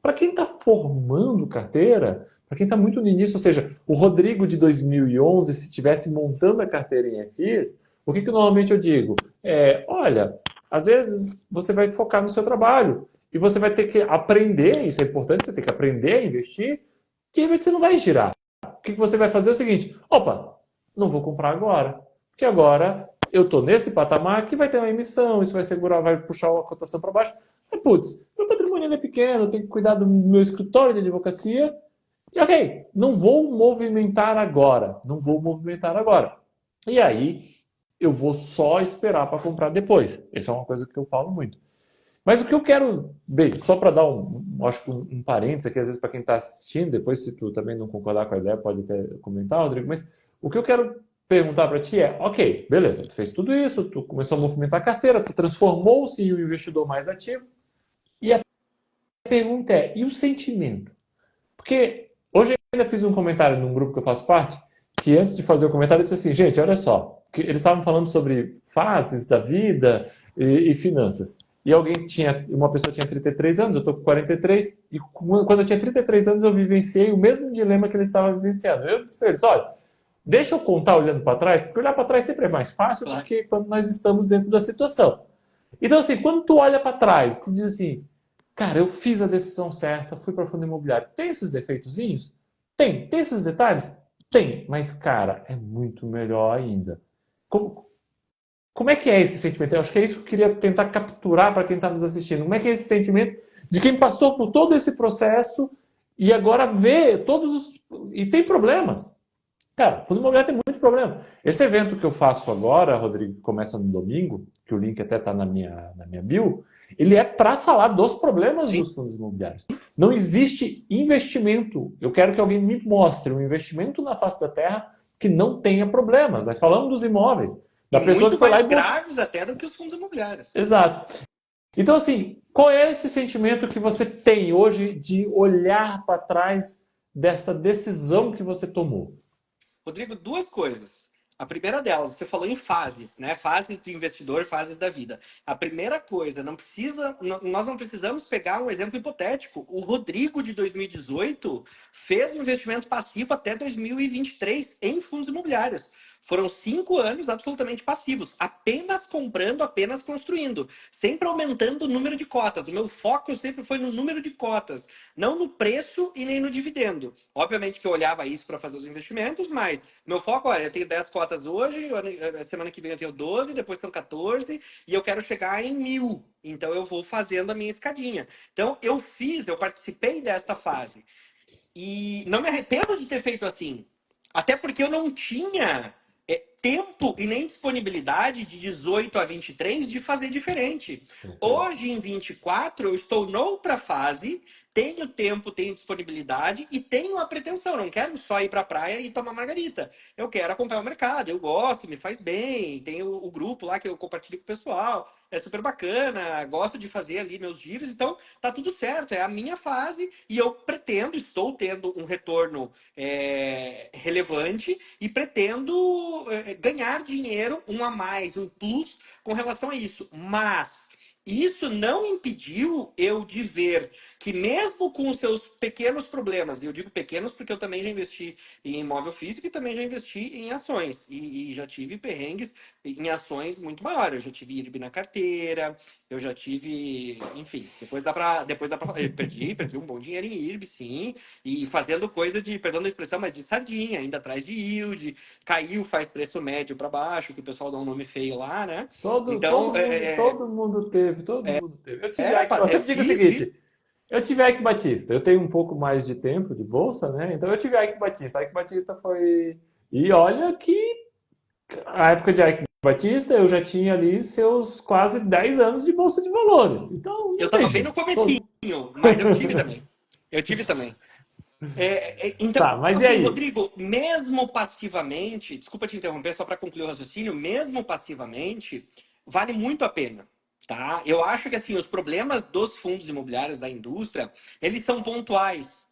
Para quem está formando carteira, para quem está muito no início, ou seja, o Rodrigo de 2011, se estivesse montando a carteira em FIs, o que normalmente eu digo? Olha, às vezes você vai focar no seu trabalho e você vai ter que aprender, isso é importante, você tem que aprender a investir, que de repente você não vai girar. O que você vai fazer é o seguinte: opa, não vou comprar agora, porque agora eu estou nesse patamar que vai ter uma emissão, isso vai segurar, vai puxar a cotação para baixo. Putz, meu patrimônio é pequeno, eu tenho que cuidar do meu escritório de advocacia. E ok, não vou movimentar agora. Não vou movimentar agora. E aí, eu vou só esperar para comprar depois. Essa é uma coisa que eu falo muito. Mas o que eu quero, bem, só para dar acho que um parênteses aqui, às vezes para quem está assistindo, depois se tu também não concordar com a ideia, pode até comentar, Rodrigo, mas o que eu quero perguntar para ti é, ok, beleza, tu fez tudo isso, tu começou a movimentar a carteira, tu transformou-se em um investidor mais ativo, e a pergunta é, e o sentimento? Porque hoje eu ainda fiz um comentário num grupo que eu faço parte, que antes de fazer o comentário eu disse assim, gente, olha só, que eles estavam falando sobre fases da vida e finanças. E uma pessoa tinha 33 anos, eu estou com 43, e quando eu tinha 33 anos eu vivenciei o mesmo dilema que ele estava vivenciando. Eu disse para eles, olha, deixa eu contar olhando para trás, porque olhar para trás sempre é mais fácil do que quando nós estamos dentro da situação. Então, assim, quando tu olha para trás, tu diz assim, cara, eu fiz a decisão certa, fui para fundo imobiliário. Tem esses defeitozinhos? Tem. Tem esses detalhes? Tem. Mas, cara, é muito melhor ainda. Como é que é esse sentimento? Eu acho que é isso que eu queria tentar capturar para quem está nos assistindo. Como é que é esse sentimento de quem passou por todo esse processo e agora vê todos os. E tem problemas. Cara, fundo imobiliário tem muito problema. Esse evento que eu faço agora, Rodrigo, que começa no domingo, que o link até está na minha bio, ele é para falar dos problemas Sim. dos fundos imobiliários. Não existe investimento. Eu quero que alguém me mostre um investimento na face da terra que não tenha problemas. Nós falamos dos imóveis, E da pessoa que muito foi lá mais e botou. graves até do que os fundos imobiliários. Exato. Então, assim, qual é esse sentimento que você tem hoje de olhar para trás desta decisão que você tomou? Rodrigo, duas coisas. A primeira delas, você falou em fases, né? Fases do investidor, fases da vida. A primeira coisa, nós não precisamos pegar um exemplo hipotético. O Rodrigo de 2018 fez um investimento passivo até 2023 em fundos imobiliários. Foram 5 anos absolutamente passivos, apenas comprando, apenas construindo, sempre aumentando o número de cotas. O meu foco sempre foi no número de cotas, não no preço e nem no dividendo. Obviamente que eu olhava isso para fazer os investimentos, mas meu foco, olha, eu tenho 10 cotas hoje, semana que vem eu tenho 12, depois são 14, e eu quero chegar em 1.000. Então eu vou fazendo a minha escadinha. Então eu participei desta fase. E não me arrependo de ter feito assim. Até porque eu não tinha tempo e nem disponibilidade de 18 a 23 de fazer diferente. Perfeito. Hoje, em 24, eu estou noutra fase, tenho tempo, tenho disponibilidade e tenho a pretensão. Não quero só ir para a praia e tomar margarita. Eu quero acompanhar o mercado, eu gosto, me faz bem. Tenho o grupo lá que eu compartilho com o pessoal. É super bacana, gosto de fazer ali meus giros, então tá tudo certo, é a minha fase e eu pretendo, estou tendo um retorno relevante e pretendo ganhar dinheiro, um a mais, um plus com relação a isso. Mas isso não impediu eu de ver que mesmo com os seus pequenos problemas, e eu digo pequenos porque eu também já investi em imóvel físico e também já investi em ações, e já tive perrengues em ações muito maiores. Eu já tive IRB na carteira, eu já tive, enfim, depois dá pra, eu perdi um bom dinheiro em IRB, sim, e fazendo coisa de, perdão a expressão, mas de sardinha, ainda atrás de yield, caiu, faz preço médio para baixo, que o pessoal dá um nome feio lá, né? Todo, Então, todo mundo, todo mundo teve, todo mundo teve. Eu tive Ike, eu sempre digo o fiz. seguinte, eu tive Ike Batista, eu tenho um pouco mais de tempo de bolsa, né? Então eu tive Ike Batista. Ike Batista foi. E olha que a época de Ike Batista eu já tinha ali seus quase 10 anos de bolsa de valores. Então, Eu tava bem veja, no comecinho, todo. mas eu tive também. Eu tive também. Então, Tá, mas e assim, aí? Rodrigo, mesmo passivamente, desculpa te interromper só para concluir o raciocínio, mesmo passivamente, vale muito a pena, tá? Eu acho que assim, os problemas dos fundos imobiliários da indústria, eles são pontuais.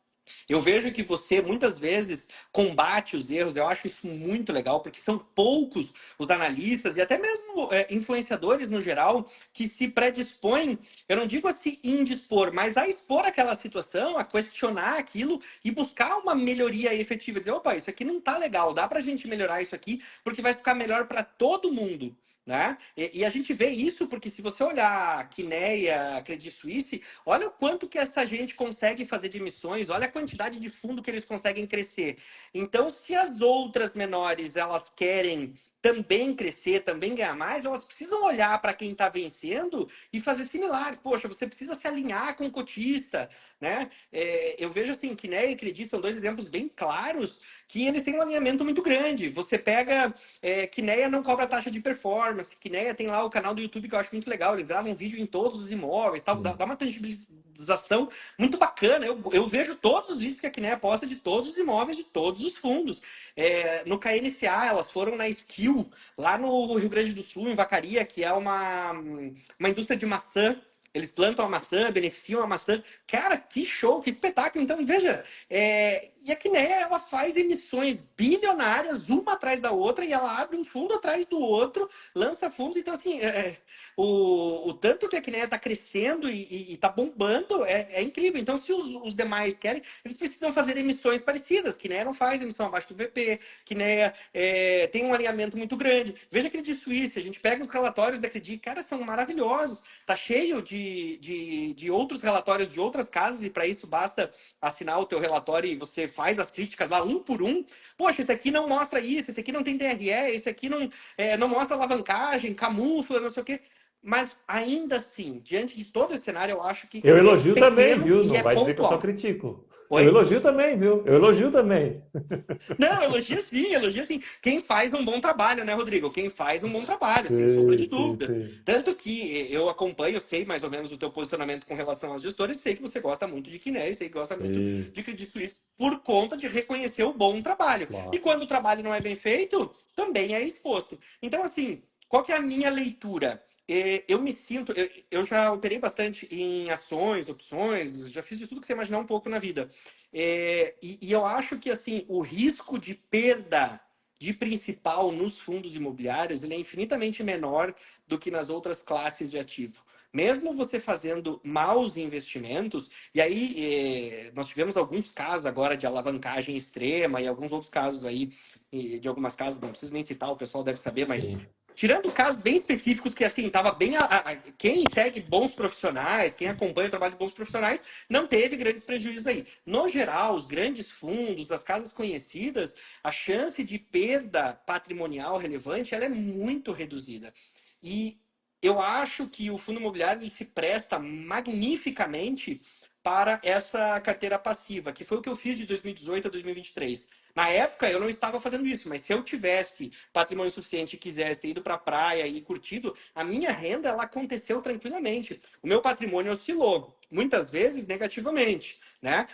Eu vejo que você muitas vezes combate os erros, eu acho isso muito legal, porque são poucos os analistas e até mesmo influenciadores no geral que se predispõem, eu não digo a se indispor, mas a expor aquela situação, a questionar aquilo e buscar uma melhoria efetiva. Dizer, opa, isso aqui não tá legal, dá pra gente melhorar isso aqui, porque vai ficar melhor para todo mundo. Né? E a gente vê isso porque se você olhar Quineia, Credit Suisse, olha o quanto que essa gente consegue fazer de emissões, olha a quantidade de fundo que eles conseguem crescer. Então, se as outras menores elas querem também crescer, também ganhar mais, elas precisam olhar para quem está vencendo e fazer similar. Poxa, você precisa se alinhar com o cotista, né? Eu vejo assim, Quineia e Credit são dois exemplos bem claros que eles têm um alinhamento muito grande. Você pega Quineia não cobra taxa de performance. Quineia tem lá o canal do YouTube que eu acho muito legal. Eles gravam vídeo em todos os imóveis, tal. Dá uma tangibilização muito bacana. Eu vejo todos os vídeos que a Quineia posta de todos os imóveis, de todos os fundos. No KNCA, elas foram na Skill, lá no Rio Grande do Sul, em Vacaria, que é uma indústria de maçã. Eles plantam a maçã, beneficiam a maçã. Cara, que show, que espetáculo. Então, veja, e a Quineia, ela faz emissões bilionárias, uma atrás da outra, e ela abre um fundo atrás do outro, lança fundos. Então, assim, o tanto que a Quineia está crescendo e está bombando é incrível. Então, se os demais querem, eles precisam fazer emissões parecidas. Quineia não faz emissão abaixo do VP, Quineia tem um alinhamento muito grande. Veja a Credit Suisse, a gente pega os relatórios da Credit, cara, são maravilhosos. Tá cheio de outros relatórios de outras casas, e para isso basta assinar o teu relatório e você faz as críticas lá um por um. Poxa, esse aqui não mostra isso, esse aqui não tem DRE, esse aqui não mostra alavancagem, camufla, não sei o quê. Mas ainda assim, diante de todo esse cenário, eu acho que Eu é elogio também, pequeno viu? e Não é vai dizer que eu só pontual. critico. Eu Oi? elogio também, viu? Eu elogio também. Não, elogia sim, elogia sim. Quem faz um bom trabalho, né, Rodrigo? Quem faz um bom trabalho, sem sombra Sim, de sim, dúvidas. sim. Tanto que eu acompanho, sei mais ou menos o teu posicionamento com relação às gestoras, sei que você gosta muito de Kinea, sei que gosta muito Sim, de Credit Suisse por conta de reconhecer o bom trabalho. E claro. quando o trabalho não é bem feito, também é exposto. Então, assim, qual que é a minha leitura? Eu me sinto, eu já operei bastante em ações, opções, já fiz de tudo que você imaginar um pouco na vida. E eu acho que assim o risco de perda de principal nos fundos imobiliários ele é infinitamente menor do que nas outras classes de ativo. Mesmo você fazendo maus investimentos, e aí nós tivemos alguns casos agora de alavancagem extrema e alguns outros casos aí de algumas casas, não preciso nem citar, o pessoal deve saber, mas Sim. tirando casos bem específicos que, assim, tava bem... quem segue bons profissionais, quem acompanha o trabalho de bons profissionais, não teve grandes prejuízos aí. No geral, os grandes fundos, as casas conhecidas, a chance de perda patrimonial relevante, ela é muito reduzida. E eu acho que o fundo imobiliário ele se presta magnificamente para essa carteira passiva, que foi o que eu fiz de 2018 a 2023. Na época, eu não estava fazendo isso, mas se eu tivesse patrimônio suficiente e quisesse ter ido para a praia e curtido, a minha renda ela aconteceu tranquilamente. O meu patrimônio oscilou, muitas vezes negativamente, né?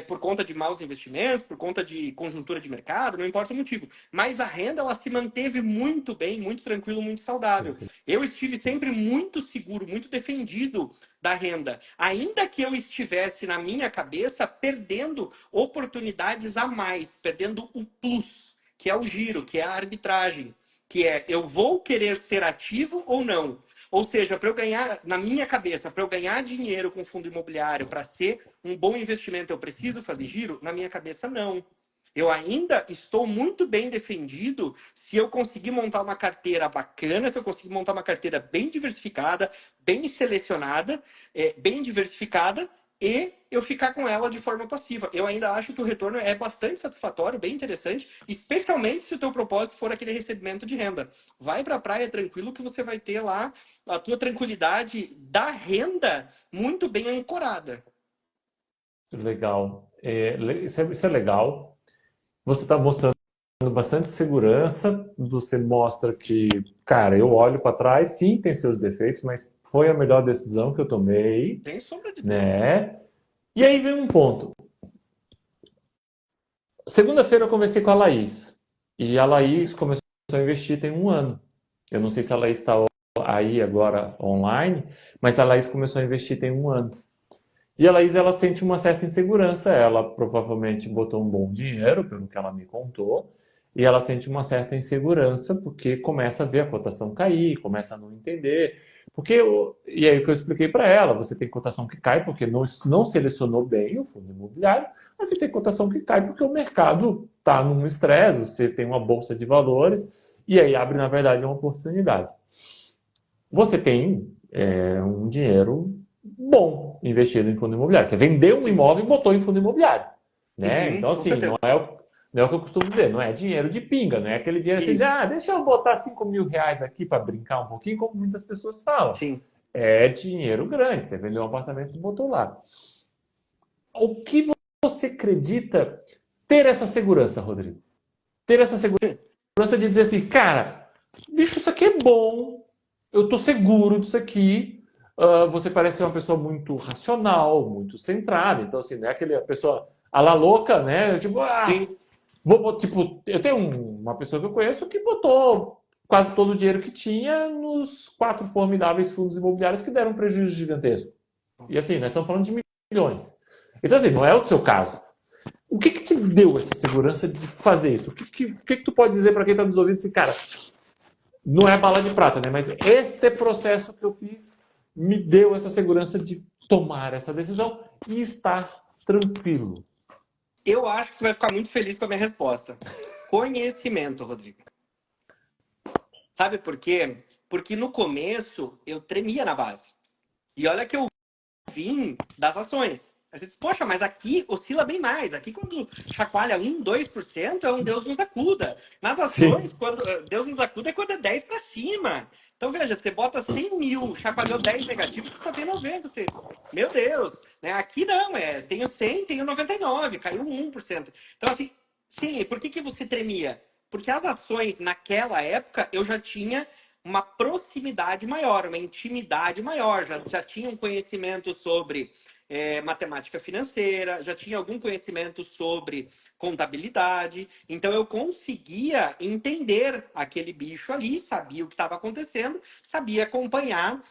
Por conta de maus investimentos, por conta de conjuntura de mercado, não importa o motivo. Mas a renda ela se manteve muito bem, muito tranquilo, muito saudável. Perfeito. Eu estive sempre muito seguro, muito defendido da renda, ainda que eu estivesse na minha cabeça perdendo oportunidades a mais, perdendo o plus, que é o giro, que é a arbitragem, que é eu vou querer ser ativo ou não. Ou seja, para eu ganhar, na minha cabeça, para eu ganhar dinheiro com fundo imobiliário, para ser um bom investimento, eu preciso fazer giro? Na minha cabeça, não. Eu ainda estou muito bem defendido se eu conseguir montar uma carteira bacana, se eu conseguir montar uma carteira bem diversificada, bem selecionada, bem diversificada, e eu ficar com ela de forma passiva. Eu ainda acho que o retorno é bastante satisfatório, bem interessante, especialmente se o teu propósito for aquele recebimento de renda. Vai para a praia tranquilo que você vai ter lá a tua tranquilidade da renda muito bem ancorada. Legal. Isso é legal. Você está mostrando bastante segurança. Você mostra que, cara, eu olho para trás, sim, tem seus defeitos, mas foi a melhor decisão que eu tomei, Sem sombra de dúvidas. né? E aí vem um ponto. Segunda-feira eu conversei com a Laís. E a Laís começou a investir tem um ano. Eu não sei se a Laís está aí agora online, mas a Laís começou a investir tem um ano. E a Laís, ela sente uma certa insegurança. Ela provavelmente botou um bom dinheiro, pelo que ela me contou, e ela sente uma certa insegurança porque começa a ver a cotação cair, começa a não entender. E aí o que eu expliquei para ela, você tem cotação que cai porque não selecionou bem o fundo imobiliário, mas você tem cotação que cai porque o mercado está num estresse, você tem uma bolsa de valores, e aí abre, na verdade, uma oportunidade. Você tem um dinheiro bom investido em fundo imobiliário. Você vendeu um Sim. imóvel e botou em fundo imobiliário. Né? Uhum, Então, com assim, certeza. não é o que eu costumo dizer, não é dinheiro de pinga, não é aquele dinheiro assim, de, Isso. deixa eu botar 5.000 reais aqui para brincar um pouquinho, como muitas pessoas falam. Sim. É dinheiro grande, você vendeu um apartamento e botou lá. O que você acredita ter essa segurança, Rodrigo? Ter essa segurança de dizer assim, cara, bicho, isso aqui é bom, eu tô seguro disso aqui. Você parece ser uma pessoa muito racional, muito centrada. Então, assim, não é aquela pessoa a la louca, né? Tipo, Sim. tipo, eu tenho uma pessoa que eu conheço que botou quase todo o dinheiro que tinha nos 4 formidáveis fundos imobiliários que deram um prejuízo gigantesco. E assim, nós estamos falando de milhões. Então, assim, não é o seu caso. O que te deu essa segurança de fazer isso? O que tu pode dizer para quem está nos ouvindo assim, cara, não é bala de prata, né? Mas este processo que eu fiz me deu essa segurança de tomar essa decisão e estar tranquilo. Eu acho que tu vai ficar muito feliz com a minha resposta. Conhecimento, Rodrigo. Sabe por quê? Porque no começo eu tremia na base. E olha que eu vim das ações. Aí você diz, poxa, mas aqui oscila bem mais. Aqui, quando chacoalha 1, 2%, é um Deus nos acuda. Nas Sim. ações, quando Deus nos acuda é quando é 10 para cima. Então, veja, você bota 100 mil, chacoalhou 10 negativos, você só tem 90. Você... Meu Deus! Né? Aqui não, tenho 100, tenho 99, caiu 1%. Então, assim, sim, e por que você tremia? Porque as ações, naquela época, eu já tinha uma proximidade maior, uma intimidade maior, já tinha um conhecimento sobre matemática financeira, já tinha algum conhecimento sobre contabilidade, então eu conseguia entender aquele bicho ali, sabia o que estava acontecendo, sabia acompanhar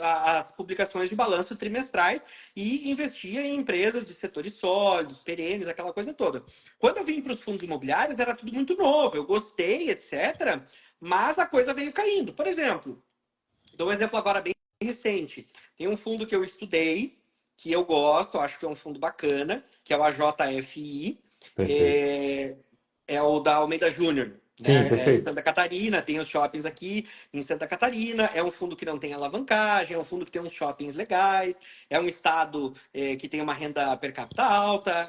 as publicações de balanço trimestrais e investia em empresas de setores sólidos, perenes, aquela coisa toda. Quando eu vim para os fundos imobiliários, era tudo muito novo, eu gostei, etc., mas a coisa veio caindo. Por exemplo, dou um exemplo agora bem recente. Tem um fundo que eu estudei, que eu gosto, acho que é um fundo bacana, que é o AJFI, Perfeito. é, é o da Almeida Júnior, Sim, né? É de perfeito. Santa Catarina, tem os shoppings aqui em Santa Catarina, é um fundo que não tem alavancagem, é um fundo que tem uns shoppings legais, é um estado que tem uma renda per capita alta,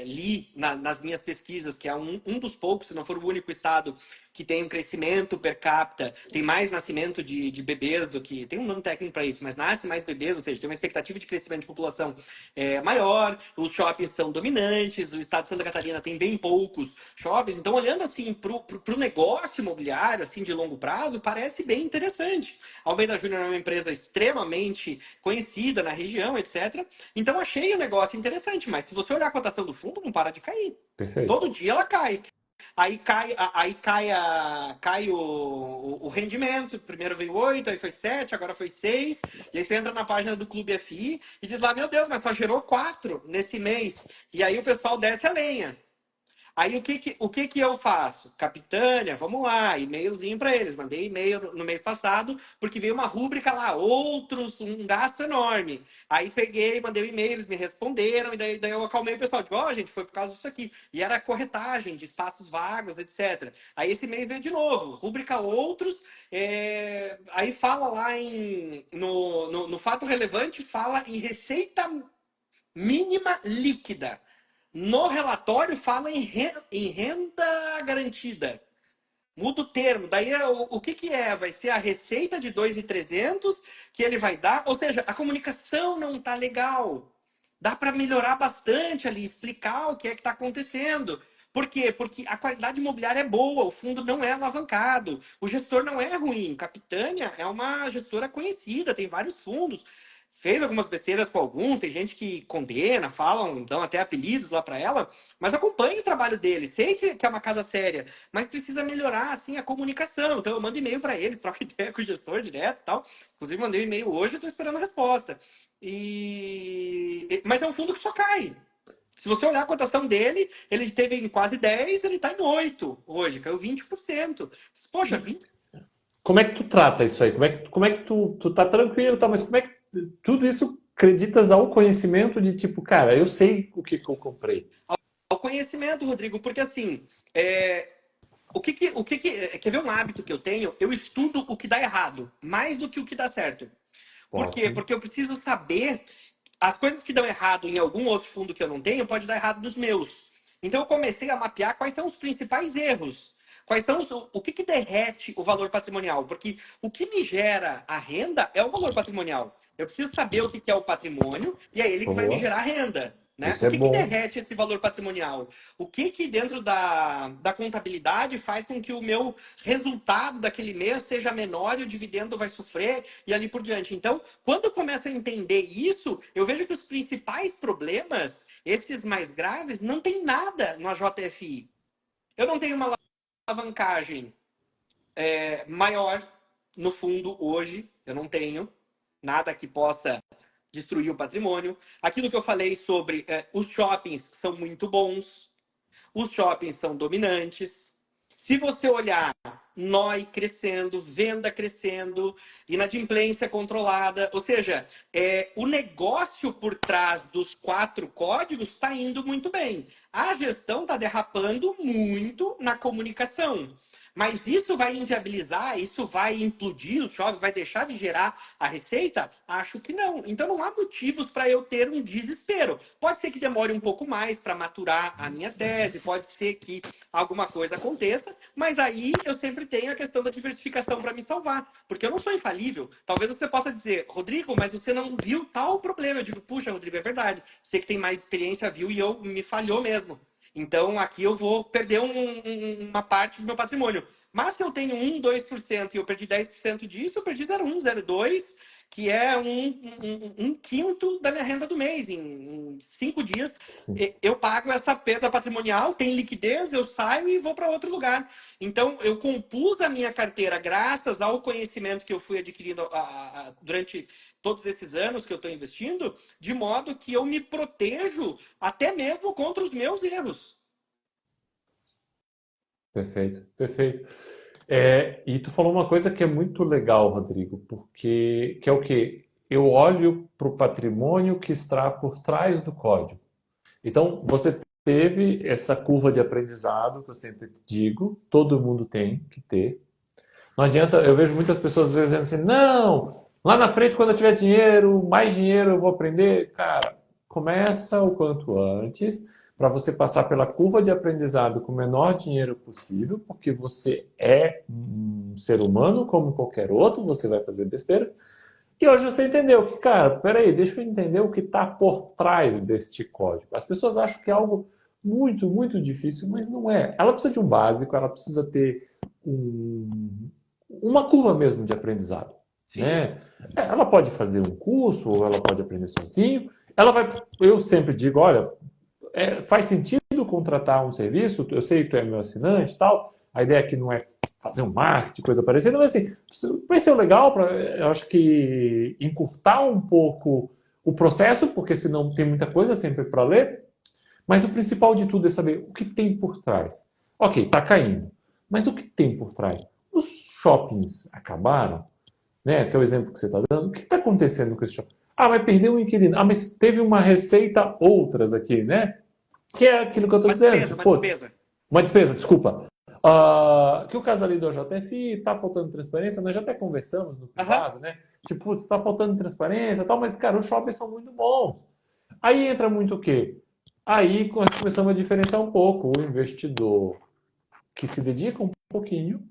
li nas minhas pesquisas que é um dos poucos, se não for o único estado que tem um crescimento per capita, tem mais nascimento de bebês do que. Tem um nome técnico para isso, mas nasce mais bebês, ou seja, tem uma expectativa de crescimento de população maior, os shoppings são dominantes, o estado de Santa Catarina tem bem poucos shoppings, então olhando assim para o negócio imobiliário, assim, de longo prazo, parece bem interessante. A Almeida Júnior é uma empresa extremamente conhecida na região, etc. Então achei o negócio interessante, mas se você olhar a cotação do fundo, não para de cair. Perfeito. Todo dia ela cai. Cai o rendimento. Primeiro veio 8, aí foi 7, agora foi 6. E aí você entra na página do Clube FI e diz lá, meu Deus, mas só gerou 4 nesse mês. E aí o pessoal desce a lenha. Aí o que que eu faço? Capitânia, vamos lá, e-mailzinho para eles. Mandei e-mail no mês passado, porque veio uma rúbrica lá, outros, um gasto enorme. Aí peguei, mandei o e-mail, eles me responderam, e daí eu acalmei o pessoal. Digo, ó, gente, foi por causa disso aqui. E era corretagem de espaços vagos, etc. Aí esse mês veio de novo, rúbrica outros, aí fala lá no fato relevante, fala em receita mínima líquida. No relatório fala em renda garantida. Muda o termo. Daí o que, que é? Vai ser a receita de 2.300 que ele vai dar? Ou seja, a comunicação não está legal. Dá para melhorar bastante ali, explicar o que é que está acontecendo. Por quê? Porque a qualidade imobiliária é boa, o fundo não é alavancado, o gestor não é ruim. Capitânia é uma gestora conhecida, tem vários fundos. Fez algumas besteiras com alguns, tem gente que condena, falam, dão até apelidos lá para ela, mas acompanho o trabalho dele, sei que é uma casa séria, mas precisa melhorar assim a comunicação. Então eu mando e-mail para eles, troco ideia com o gestor direto e tal. Inclusive mandei um e-mail hoje, estou esperando a resposta. Mas é um fundo que só cai. Se você olhar a cotação dele, ele teve em quase 10, ele está em 8 hoje, caiu 20%. Poxa, 20. Como é que tu trata isso aí? Como é que tu tá tranquilo, tá? Mas como é que tudo isso acreditas ao conhecimento de tipo, cara, eu sei o que eu comprei. Ao conhecimento, Rodrigo, porque assim, quer ver um hábito que eu tenho? Eu estudo o que dá errado, mais do que o que dá certo. Por quê? Ótimo. Porque eu preciso saber as coisas que dão errado em algum outro fundo que eu não tenho, pode dar errado nos meus. Então eu comecei a mapear quais são os principais erros. Quais são o que derrete o valor patrimonial? Porque o que me gera a renda é o valor patrimonial. Eu preciso saber o que é o patrimônio e é ele que vai me Boa. gerar renda. Né? Isso O é que bom. derrete esse valor patrimonial? O que dentro da contabilidade faz com que o meu resultado daquele mês seja menor e o dividendo vai sofrer e ali por diante? Então, quando eu começo a entender isso, eu vejo que os principais problemas, esses mais graves, não tem nada no JFI. Eu não tenho uma alavancagem maior no fundo hoje, eu não tenho nada que possa destruir o patrimônio. Aquilo que eu falei sobre os shoppings são muito bons, os shoppings são dominantes. Se você olhar NOI crescendo, venda crescendo, inadimplência controlada, ou seja, o negócio por trás dos 4 códigos está indo muito bem. A gestão está derrapando muito na comunicação. Mas isso vai inviabilizar, isso vai implodir os shoppings, vai deixar de gerar a receita? Acho que não. Então não há motivos para eu ter um desespero. Pode ser que demore um pouco mais para maturar a minha tese, pode ser que alguma coisa aconteça, mas aí eu sempre tenho a questão da diversificação para me salvar, porque eu não sou infalível. Talvez você possa dizer, Rodrigo, mas você não viu tal problema. Eu digo, puxa, Rodrigo, é verdade. Você que tem mais experiência viu e eu me falhou mesmo. Então aqui eu vou perder uma parte do meu patrimônio. Mas se eu tenho 2% e eu perdi 10% disso, eu perdi 0,1, 0,2, que é um quinto da minha renda do mês. Em 5 dias Sim. eu pago essa perda patrimonial, tem liquidez, eu saio e vou para outro lugar. Então eu compus a minha carteira graças ao conhecimento que eu fui adquirindo durante todos esses anos que eu estou investindo, de modo que eu me protejo até mesmo contra os meus erros. Perfeito, perfeito. E tu falou uma coisa que é muito legal, Rodrigo, porque que é o quê? Eu olho para o patrimônio que está por trás do código. Então, você teve essa curva de aprendizado, que eu sempre digo, todo mundo tem que ter. Não adianta, eu vejo muitas pessoas às vezes dizendo assim, não, lá na frente, quando eu tiver dinheiro, mais dinheiro eu vou aprender. Cara, começa o quanto antes, para você passar pela curva de aprendizado com o menor dinheiro possível, porque você é um ser humano como qualquer outro, você vai fazer besteira. E hoje você entendeu que, cara, peraí, deixa eu entender o que está por trás deste código. As pessoas acham que é algo muito, muito difícil, mas não é. Ela precisa de um básico, ela precisa ter uma curva mesmo de aprendizado, Sim. né? Ela pode fazer um curso, ou ela pode aprender sozinho. Ela vai, eu sempre digo, olha, faz sentido contratar um serviço, eu sei que tu é meu assinante e tal, a ideia aqui não é fazer um marketing, coisa parecida, mas assim, vai ser legal para, eu acho que encurtar um pouco o processo, porque senão tem muita coisa sempre para ler, mas o principal de tudo é saber o que tem por trás. Ok, está caindo, mas o que tem por trás? Os shoppings acabaram, né? Que é o exemplo que você está dando. O que está acontecendo com esse shopping? Ah, vai perder um inquilino. Ah, mas teve uma receita outras aqui, né? Que é aquilo que eu estou dizendo. Tipo, Uma pô, despesa. uma despesa, desculpa. Que o caso ali do JFI está faltando transparência, nós já até conversamos no Aham. privado, né? Tipo, putz, está faltando transparência e tal, mas, cara, os shoppings são muito bons. Aí entra muito o quê? Aí nós começamos a diferenciar um pouco o investidor que se dedica um pouquinho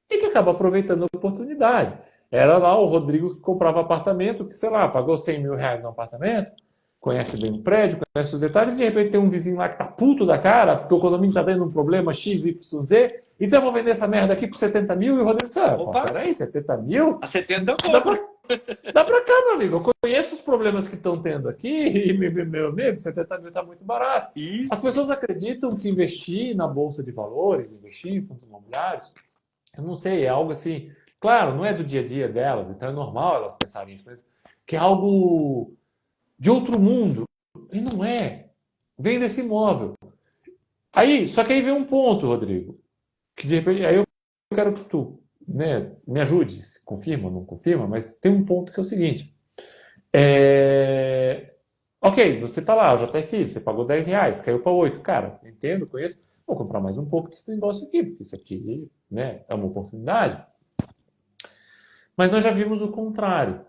e que acaba aproveitando a oportunidade. Era lá o Rodrigo que comprava apartamento, que, sei lá, pagou 100 mil reais no apartamento, conhece bem o prédio, conhece os detalhes, e de repente tem um vizinho lá que tá puto da cara, porque o condomínio tá dando um problema XYZ, e diz, eu vou vender essa merda aqui por 70 mil, e o Rodrigo disse, pô, Opa, peraí, 70 mil? a 70 eu Dá compro. pra, dá pra cá, meu amigo, eu conheço os problemas que estão tendo aqui, e meu amigo, 70 mil tá muito barato. As Isso. pessoas acreditam que investir na bolsa de valores, investir em fundos imobiliários, eu não sei, é algo assim, claro, não é do dia a dia delas, então é normal elas pensarem isso, mas que é algo de outro mundo. E não é. Vem desse imóvel. Aí, só que aí vem um ponto, Rodrigo, que de repente, aí eu quero que tu, né, me ajude, se confirma ou não confirma, mas tem um ponto que é o seguinte. Ok, você tá lá, o JFI, você pagou 10 reais, caiu para 8. Cara, entendo, conheço. Vou comprar mais um pouco desse negócio aqui, porque isso aqui, né, é uma oportunidade. Mas nós já vimos o contrário.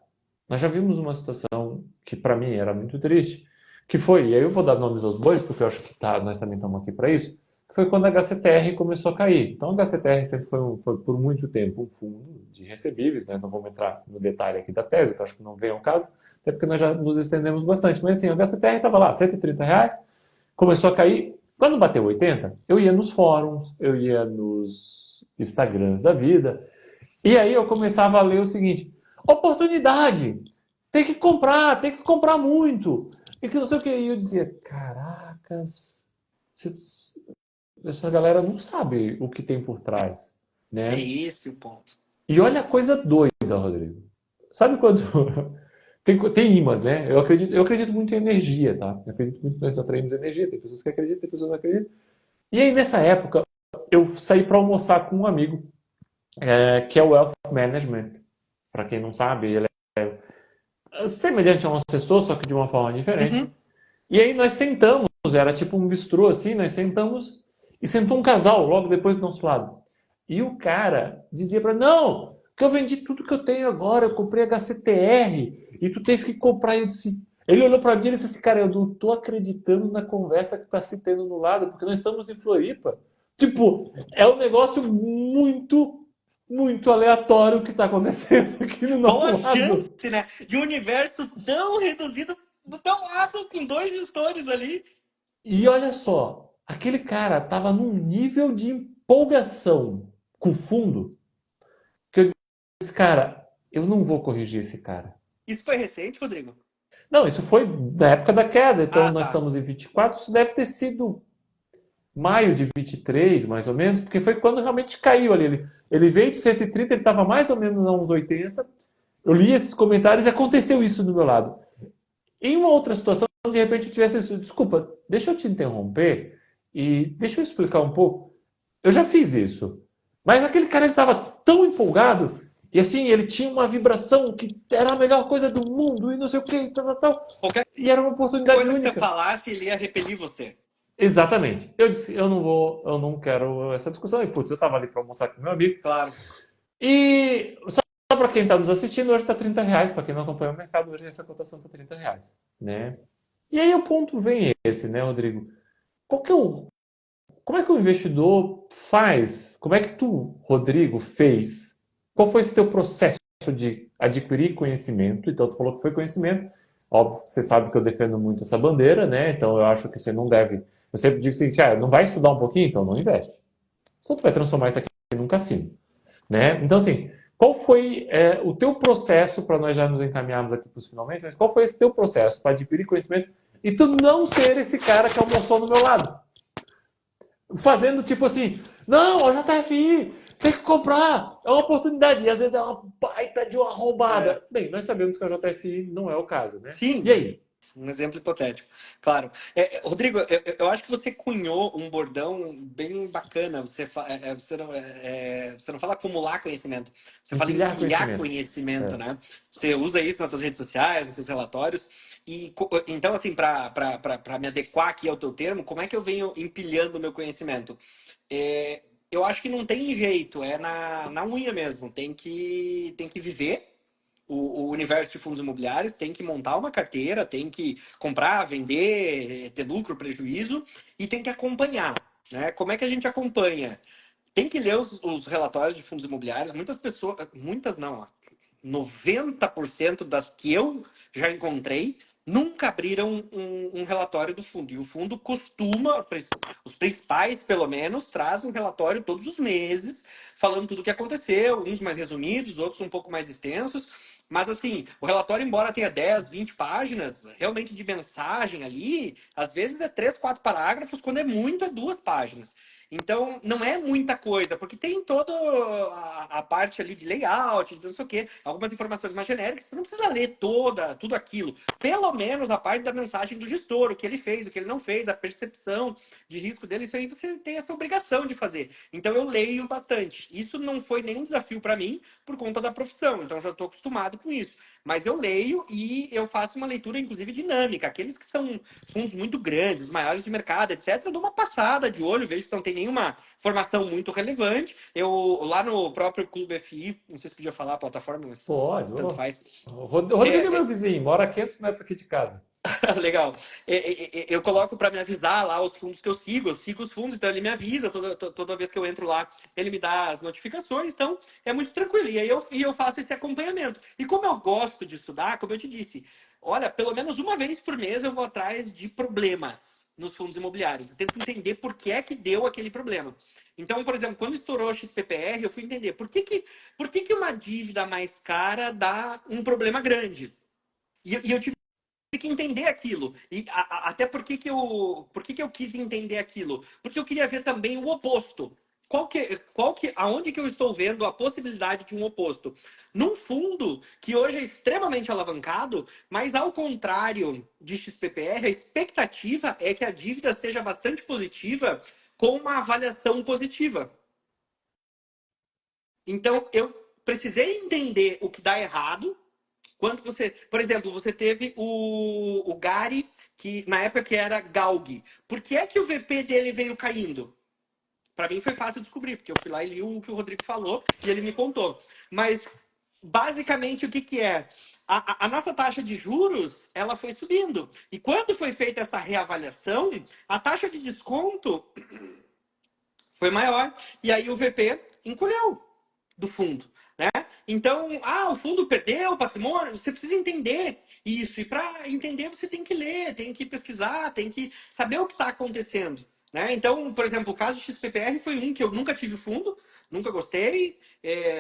Nós já vimos uma situação que para mim era muito triste, que foi, e aí eu vou dar nomes aos bois, porque eu acho que nós também estamos aqui para isso, que foi quando a HCTR começou a cair. Então a HCTR sempre foi por muito tempo um fundo de recebíveis, né? Não vamos entrar no detalhe aqui da tese, que eu acho que não vem ao caso, até porque nós já nos estendemos bastante. Mas assim, a HCTR estava lá, 130 reais, começou a cair. Quando bateu 80, eu ia nos fóruns, eu ia nos Instagrams da vida, e aí eu começava a ler o seguinte: oportunidade, tem que comprar muito. E que não sei o que. E eu dizia: caracas, essa galera não sabe o que tem por trás, É né? esse o ponto. E olha a coisa doida, Rodrigo. Sabe quando. Tem imãs, né? Eu acredito muito em energia, tá? Eu acredito muito que nós atraímos energia. Tem pessoas que acreditam, tem pessoas que não acreditam. E aí, nessa época, eu saí para almoçar com um amigo que é o Wealth Management. Para quem não sabe, ele é semelhante a um assessor, só que de uma forma diferente. Uhum. E aí nós sentamos, era tipo um bistrô assim, nós sentamos e sentou um casal logo depois do nosso lado. E o cara dizia para não, que eu vendi tudo que eu tenho agora, eu comprei HCTR e tu tens que comprar. Eu disse, ele olhou para mim e disse assim, cara, eu não tô acreditando na conversa que tá se tendo no lado, porque nós estamos em Floripa. Tipo, é um negócio muito, muito aleatório que está acontecendo aqui no Qual nosso a lado. chance, né? De um universo tão reduzido do teu lado, com dois gestores ali. E olha só, aquele cara estava num nível de empolgação com o fundo que eu disse, cara, eu não vou corrigir esse cara. Isso foi recente, Rodrigo? Não, isso foi na época da queda, então Ah, nós tá. estamos em 24, isso deve ter sido maio de 23, mais ou menos, porque foi quando realmente caiu ali. Ele veio de 130, ele estava mais ou menos a uns 80. Eu li esses comentários e aconteceu isso do meu lado. Em uma outra situação, de repente eu tivesse isso, desculpa, deixa eu te interromper e deixa eu explicar um pouco. Eu já fiz isso. Mas aquele cara, ele tava tão empolgado, e assim, ele tinha uma vibração que era a melhor coisa do mundo, e não sei o que, tal, tal, tal. Qualquer E era uma oportunidade coisa que você única. falasse, ele ia repelir você. Exatamente. Eu disse, eu não quero essa discussão. E, putz, eu tava ali para almoçar com meu amigo. Claro. E só para quem está nos assistindo, hoje está R$ 30. Para quem não acompanha o mercado, hoje essa cotação está R$ 30. Né? E aí o ponto vem esse, né, Rodrigo? Qual que é o, como é que o investidor faz? Como é que tu, Rodrigo, fez? Qual foi esse teu processo de adquirir conhecimento? Então, tu falou que foi conhecimento. Óbvio, você sabe que eu defendo muito essa bandeira, né? Então, eu acho que você não deve. Eu sempre digo o seguinte: não vai estudar um pouquinho? Então, não investe. Senão, tu vai transformar isso aqui num cassino, né? Então, assim, qual foi o teu processo, para nós já nos encaminharmos aqui para os finalmente, mas qual foi esse teu processo para adquirir conhecimento e tu não ser esse cara que almoçou do meu lado? Fazendo tipo assim, não, a JFI, tem que comprar, é uma oportunidade. E às vezes é uma baita de uma É, roubada. Bem, nós sabemos que a JFI não é o caso, né? sim, E mas aí? um exemplo hipotético. Claro. Rodrigo, eu acho que você cunhou um bordão bem bacana. Você não fala acumular conhecimento, você fala Empilhar empilhar conhecimento. conhecimento, É. né? Você usa isso nas suas redes sociais, nos seus relatórios. Então, assim, para me adequar aqui ao teu termo, como é que eu venho empilhando o meu conhecimento? Eu acho que não tem jeito, é na unha mesmo. Tem que viver o universo de fundos imobiliários, tem que montar uma carteira, tem que comprar, vender, ter lucro, prejuízo, e tem que acompanhar. Né? Como é que a gente acompanha? Tem que ler os relatórios de fundos imobiliários. Muitas pessoas, muitas não, ó, 90% das que eu já encontrei nunca abriram um relatório do fundo. E o fundo costuma, os principais pelo menos, trazem um relatório todos os meses, falando tudo o que aconteceu, uns mais resumidos, outros um pouco mais extensos. Mas assim, o relatório, embora tenha 10, 20 páginas, realmente de mensagem ali, às vezes é 3, 4 parágrafos, quando é muito, é 2 páginas. Então, não é muita coisa, porque tem toda a parte ali de layout, de não sei o quê, algumas informações mais genéricas, você não precisa ler tudo aquilo. Pelo menos a parte da mensagem do gestor, o que ele fez, o que ele não fez, a percepção de risco dele, isso aí você tem essa obrigação de fazer. Então, eu leio bastante. Isso não foi nenhum desafio para mim, por conta da profissão, então já estou acostumado com isso. Mas eu leio e eu faço uma leitura, inclusive, dinâmica. Aqueles que são fundos muito grandes, os maiores de mercado, etc., eu dou uma passada de olho, vejo que não tem nenhuma formação muito relevante. Eu, lá no próprio Clube FI, não sei se podia falar a plataforma, mas Pode. tanto faz. O Rodrigo é É, meu vizinho, mora a 500 metros aqui de casa. legal. Eu coloco para me avisar lá os fundos que eu sigo os fundos, então ele me avisa toda vez que eu entro lá, ele me dá as notificações, então é muito tranquilo. E eu faço esse acompanhamento. E como eu gosto de estudar, como eu te disse, olha, pelo menos uma vez por mês eu vou atrás de problemas nos fundos imobiliários. Eu tento entender por que é que deu aquele problema. Então, por exemplo, quando estourou o XPPR, eu fui entender por que uma dívida mais cara dá um problema grande. E eu tive que entender aquilo. E até por que eu quis entender aquilo? Porque eu queria ver também o oposto. Aonde que eu estou vendo a possibilidade de um oposto? Num fundo que hoje é extremamente alavancado, mas ao contrário de XPPR, a expectativa é que a dívida seja bastante positiva com uma avaliação positiva. Então, eu precisei entender o que dá errado quando você, por exemplo, você teve o Gary, que na época que era Galg. Por que é que o VP dele veio caindo? Para mim foi fácil descobrir, porque eu fui lá e li o que o Rodrigo falou e ele me contou. Mas basicamente o que que é? A nossa taxa de juros ela foi subindo. E quando foi feita essa reavaliação, a taxa de desconto foi maior. E aí o VP encolheu do fundo, né? Então, o fundo perdeu o patrimônio, você precisa entender isso. E para entender, você tem que ler, tem que pesquisar, tem que saber o que está acontecendo. Né? Então, por exemplo, o caso de XPPR foi um que eu nunca tive fundo, nunca gostei,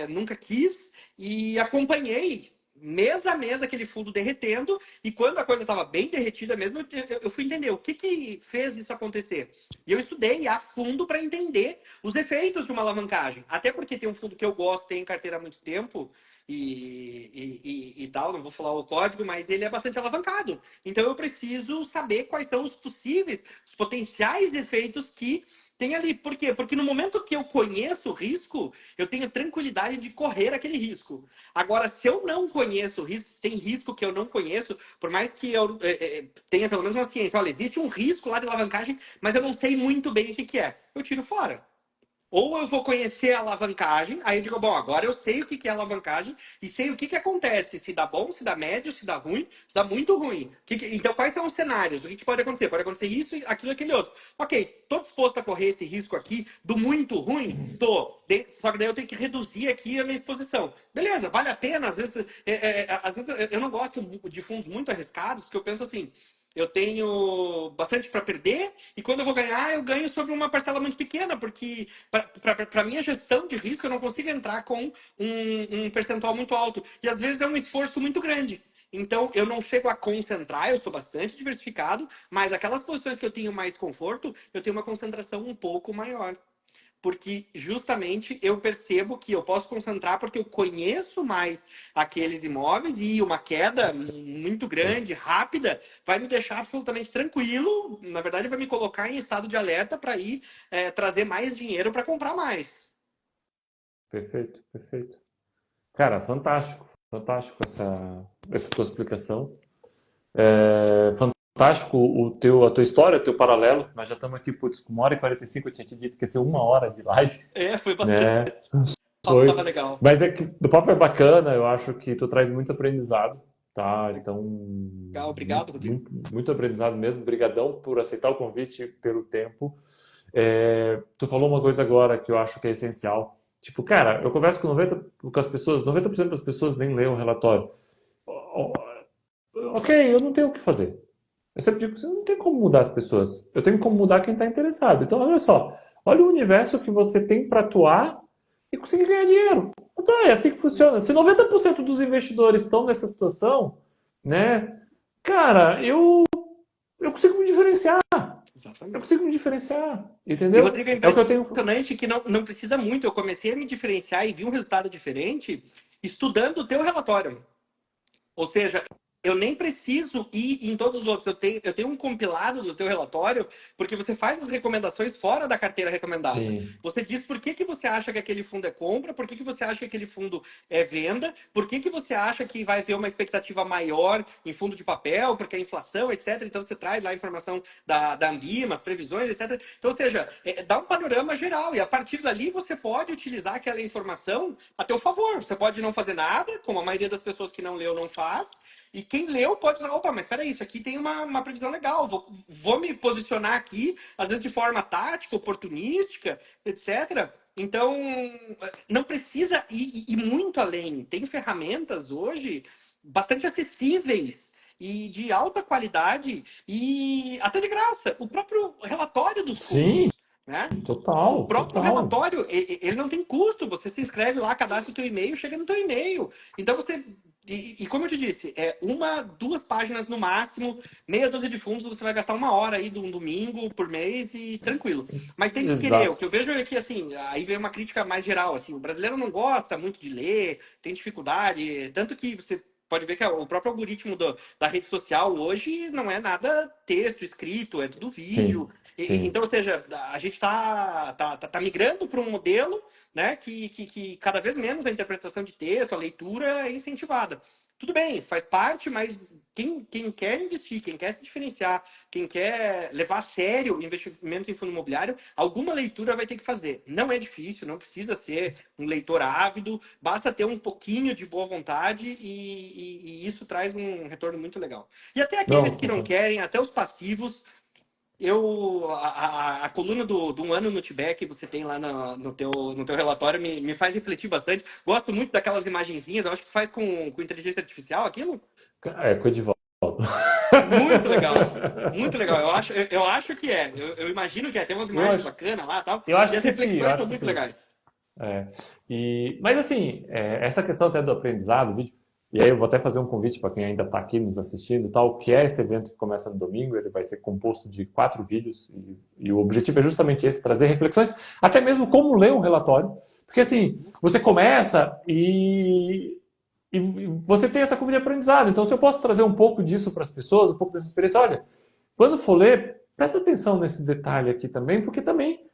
nunca quis, e acompanhei mês a mês aquele fundo derretendo, e quando a coisa estava bem derretida mesmo, eu fui entender o que fez isso acontecer. E eu estudei a fundo para entender os efeitos de uma alavancagem. Até porque tem um fundo que eu gosto, tem em carteira há muito tempo e tal, não vou falar o código, mas ele é bastante alavancado. Então eu preciso saber quais são os possíveis, os potenciais efeitos que tem ali. Por quê? Porque no momento que eu conheço o risco, eu tenho tranquilidade de correr aquele risco. Agora, se eu não conheço o risco, se tem risco que eu não conheço, por mais que eu tenha pelo menos uma ciência, olha, existe um risco lá de alavancagem, mas eu não sei muito bem o que é. Eu tiro fora. Ou eu vou conhecer a alavancagem, aí eu digo, bom, agora eu sei o que é alavancagem e sei o que acontece, se dá bom, se dá médio, se dá ruim, se dá muito ruim. Então, quais são os cenários? O que pode acontecer? Pode acontecer isso, aquilo, aquele outro. Ok, tô disposto a correr esse risco aqui do muito ruim? Tô. Só que daí eu tenho que reduzir aqui a minha exposição. Beleza, vale a pena? Às vezes eu não gosto de fundos muito arriscados, porque eu penso assim, eu tenho bastante para perder e quando eu vou ganhar, eu ganho sobre uma parcela muito pequena, porque para minha gestão de risco eu não consigo entrar com um percentual muito alto. E às vezes é um esforço muito grande. Então eu não chego a concentrar, eu sou bastante diversificado, mas aquelas posições que eu tenho mais conforto, eu tenho uma concentração um pouco maior porque justamente eu percebo que eu posso concentrar porque eu conheço mais aqueles imóveis e uma queda muito grande, rápida, vai me deixar absolutamente tranquilo. Na verdade, vai me colocar em estado de alerta para ir trazer mais dinheiro para comprar mais. Perfeito, perfeito. Cara, fantástico, fantástico essa tua explicação. Fantástico a tua história, o teu paralelo. Nós já estamos aqui, putz, com 1h45, eu tinha te dito que ia ser 1 hora de live, Foi bastante. né? O papo Foi. tava legal. Mas é que o papo é bacana, eu acho que tu traz muito aprendizado, tá? Então, Legal, obrigado, muito, Rodrigo. muito, muito aprendizado mesmo. Obrigadão por aceitar o convite, pelo tempo. Tu falou uma coisa agora que eu acho que é essencial. Tipo, cara, eu converso com as pessoas, 90% das pessoas nem lêem o relatório. Ok, eu não tenho o que fazer. Eu sempre digo, você não tem como mudar as pessoas. Eu tenho como mudar quem está interessado. Então, olha só. Olha o universo que você tem para atuar e conseguir ganhar dinheiro. Mas é assim que funciona. Se 90% dos investidores estão nessa situação, né? Cara, eu consigo me diferenciar. Eu Exatamente. consigo me diferenciar. E, Entendeu? Rodrigo, é É o que eu tenho. impressionante que não precisa muito. Eu comecei a me diferenciar e vi um resultado diferente estudando o teu relatório. Ou seja, eu nem preciso ir em todos os outros. Eu tenho um compilado do teu relatório, porque você faz as recomendações fora da carteira recomendada. Sim, Você diz por que você acha que aquele fundo é compra, por que você acha que aquele fundo é venda, por que você acha que vai ter uma expectativa maior em fundo de papel, porque a inflação, etc. Então você traz lá a informação da Ambima, as previsões, etc. Então, ou seja, dá um panorama geral. E a partir dali você pode utilizar aquela informação a teu favor. Você pode não fazer nada, como a maioria das pessoas que não leu não faz. E quem leu pode dizer, opa, mas peraí, isso aqui tem uma previsão legal, vou me posicionar aqui, às vezes de forma tática, oportunística, etc. Então, não precisa ir muito além. Tem ferramentas hoje bastante acessíveis e de alta qualidade e até de graça. O próprio relatório dos sim, fundos, né? O total, próprio total. relatório, ele não tem custo. Você se inscreve lá, cadastra o teu e-mail, chega no teu e-mail. Então você e como eu te disse, uma, duas páginas no máximo, meia dúzia de fundos, você vai gastar 1 hora aí de um domingo por mês e tranquilo. Mas tem que querer. O Exato. que eu vejo é que, assim, aí vem uma crítica mais geral, assim, o brasileiro não gosta muito de ler, tem dificuldade, tanto que você pode ver que o próprio algoritmo da rede social hoje não é nada texto escrito, é tudo vídeo. Sim, sim. Então, ou seja, a gente tá migrando para um modelo, né, que cada vez menos a interpretação de texto, a leitura é incentivada. Tudo bem, faz parte, mas quem quer investir, quem quer se diferenciar, quem quer levar a sério o investimento em fundo imobiliário, alguma leitura vai ter que fazer. Não é difícil, não precisa ser um leitor ávido, basta ter um pouquinho de boa vontade e isso traz um retorno muito legal. E até aqueles Não, que não querem, até os passivos, a coluna do Um Ano no Tibete que você tem lá no teu relatório me faz refletir bastante. Gosto muito daquelas imagenzinhas, eu acho que faz com inteligência artificial aquilo. com o Edivaldo. Muito legal. Muito legal. Eu acho que é. Eu imagino que é. Tem umas Eu imagens acho, bacanas lá e tal. eu E acho as que sim, eu reflexões são acho que muito sim. legais. É. Mas assim, essa questão até do aprendizado, vídeo, e aí eu vou até fazer um convite para quem ainda está aqui nos assistindo, e tal, que é esse evento que começa no domingo, ele vai ser composto de 4 vídeos, e o objetivo é justamente esse, trazer reflexões, até mesmo como ler um relatório, porque assim, você começa e você tem essa curva de aprendizado, então se eu posso trazer um pouco disso para as pessoas, um pouco dessa experiência, olha, quando for ler, presta atenção nesse detalhe aqui também, porque também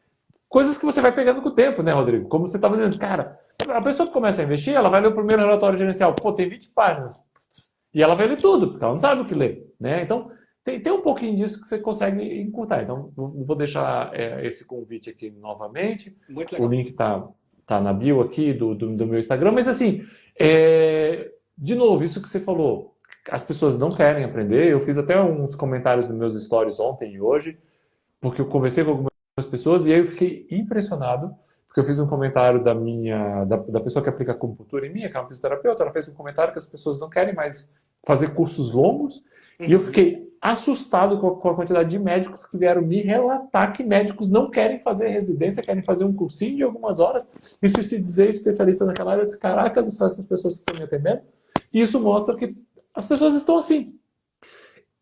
coisas que você vai pegando com o tempo, né, Rodrigo? Como você estava dizendo, cara, a pessoa que começa a investir, ela vai ler o primeiro relatório gerencial, pô, tem 20 páginas, e ela vai ler tudo, porque ela não sabe o que ler, né? Então, tem um pouquinho disso que você consegue encurtar. Então, vou deixar esse convite aqui novamente, Muito o legal. link tá na bio aqui do meu Instagram, mas assim, de novo, isso que você falou, as pessoas não querem aprender, eu fiz até uns comentários nos meus stories ontem e hoje, porque eu conversei com algumas pessoas e aí eu fiquei impressionado, porque eu fiz um comentário da pessoa que aplica acupuntura em mim, que é uma fisioterapeuta, ela fez um comentário que as pessoas não querem mais fazer cursos longos, e eu Uhum. fiquei assustado com a quantidade de médicos que vieram me relatar que médicos não querem fazer residência, querem fazer um cursinho de algumas horas, e se dizer especialista naquela área, eu disse, caracas, são essas pessoas que estão me atendendo, e isso mostra que as pessoas estão assim.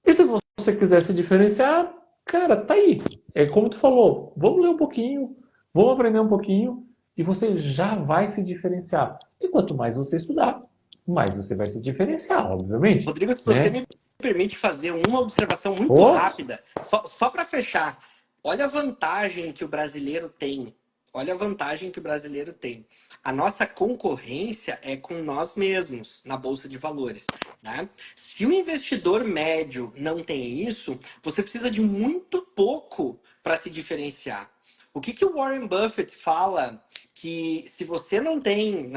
E se você quiser se diferenciar, cara, tá aí. É como tu falou, vamos ler um pouquinho, vamos aprender um pouquinho e você já vai se diferenciar. E quanto mais você estudar, mais você vai se diferenciar, obviamente, Rodrigo, se você né? me permite fazer uma observação muito Oh, rápida, só para fechar, olha a vantagem que o brasileiro tem. Olha a vantagem que o brasileiro tem. A nossa concorrência é com nós mesmos na Bolsa de Valores. Né? Se o investidor médio não tem isso, você precisa de muito pouco para se diferenciar. O que o Warren Buffett fala que se você não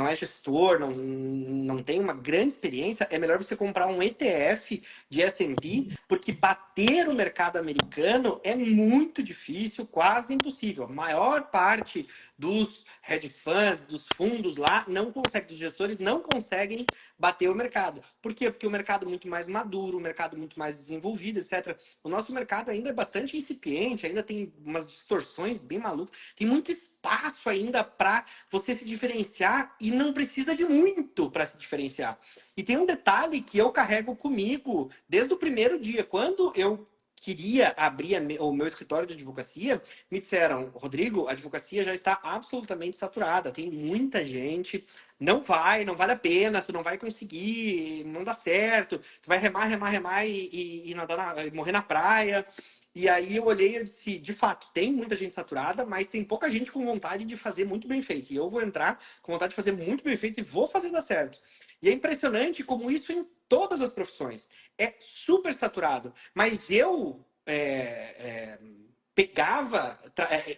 é gestor, não tem uma grande experiência, é melhor você comprar um ETF de S&P, porque bater o mercado americano é muito difícil, quase impossível. A maior parte dos hedge funds, dos fundos lá, não consegue, dos gestores não conseguem bater o mercado. Por quê? Porque o mercado é muito mais maduro, o mercado é muito mais desenvolvido, etc. O nosso mercado ainda é bastante incipiente, ainda tem umas distorções bem malucas, tem muito espaço ainda para você se diferenciar e não precisa de muito para se diferenciar. E tem um detalhe que eu carrego comigo desde o primeiro dia. Quando eu queria abrir o meu escritório de advocacia, me disseram, Rodrigo, a advocacia já está absolutamente saturada, tem muita gente, não vale a pena, tu não vai conseguir, não dá certo, tu vai remar, remar, remar e nadar e morrer na praia. E aí eu olhei e disse, de fato, tem muita gente saturada, mas tem pouca gente com vontade de fazer muito bem feito. E eu vou entrar com vontade de fazer muito bem feito e vou fazer dar certo. E é impressionante como isso em todas as profissões. É super saturado. Mas eu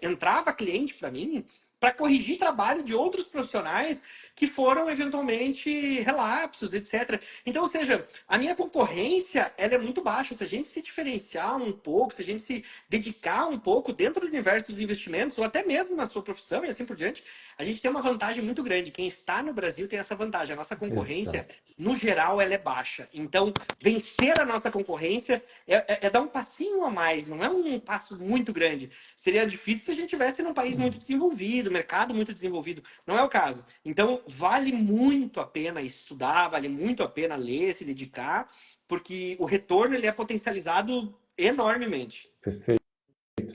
entrava cliente para mim para corrigir trabalho de outros profissionais que foram eventualmente relapsos, etc. Então, ou seja, a minha concorrência ela é muito baixa. Se a gente se diferenciar um pouco, se a gente se dedicar um pouco dentro do universo dos investimentos, ou até mesmo na sua profissão e assim por diante, a gente tem uma vantagem muito grande. Quem está no Brasil tem essa vantagem. A nossa concorrência, exato. no geral, ela é baixa. Então, vencer a nossa concorrência é dar um passinho a mais, não é um passo muito grande. Seria difícil se a gente estivesse num país muito desenvolvido, mercado muito desenvolvido. Não é o caso. Então, vale muito a pena estudar, vale muito a pena ler, se dedicar, porque o retorno ele é potencializado enormemente. Perfeito.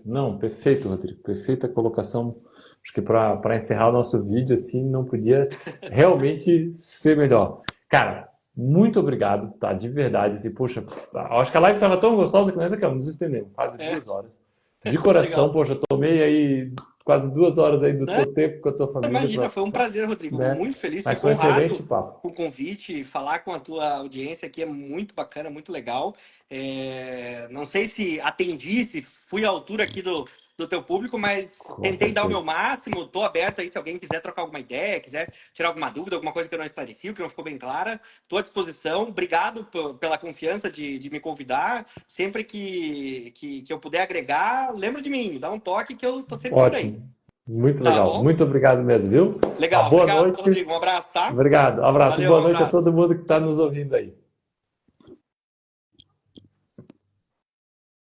Não, perfeito, Rodrigo. Perfeita colocação. Acho que para encerrar o nosso vídeo, assim, não podia realmente ser melhor. Cara, muito obrigado, tá? De verdade. Assim, poxa, acho que a live estava tão gostosa que nós aqui, ó, nos estendemos quase É, 2 horas. De coração, legal. poxa, tomei aí quase 2 horas aí do teu tempo com a tua família, Imagina, foi um prazer, Rodrigo. né? Muito feliz, Mas fico foi um excelente honrado papo. com o convite. Falar com a tua audiência aqui é muito bacana, muito legal. Não sei se atendi, se fui à altura aqui do teu público, mas Com tentei dar o meu certeza. máximo. Estou aberto aí se alguém quiser trocar alguma ideia, quiser tirar alguma dúvida, alguma coisa que eu não esclareci, que não ficou bem clara. Estou à disposição. Obrigado pela confiança de me convidar. Sempre que eu puder agregar, lembra de mim, dá um toque que eu estou sempre por aí. Ótimo. Muito Tá legal. bom? Muito obrigado mesmo, viu? Uma Legal, boa obrigado, noite. Rodrigo. Um abraço, tá? Obrigado. Abraço e Valeu, boa um noite a abraço. todo mundo que está nos ouvindo aí.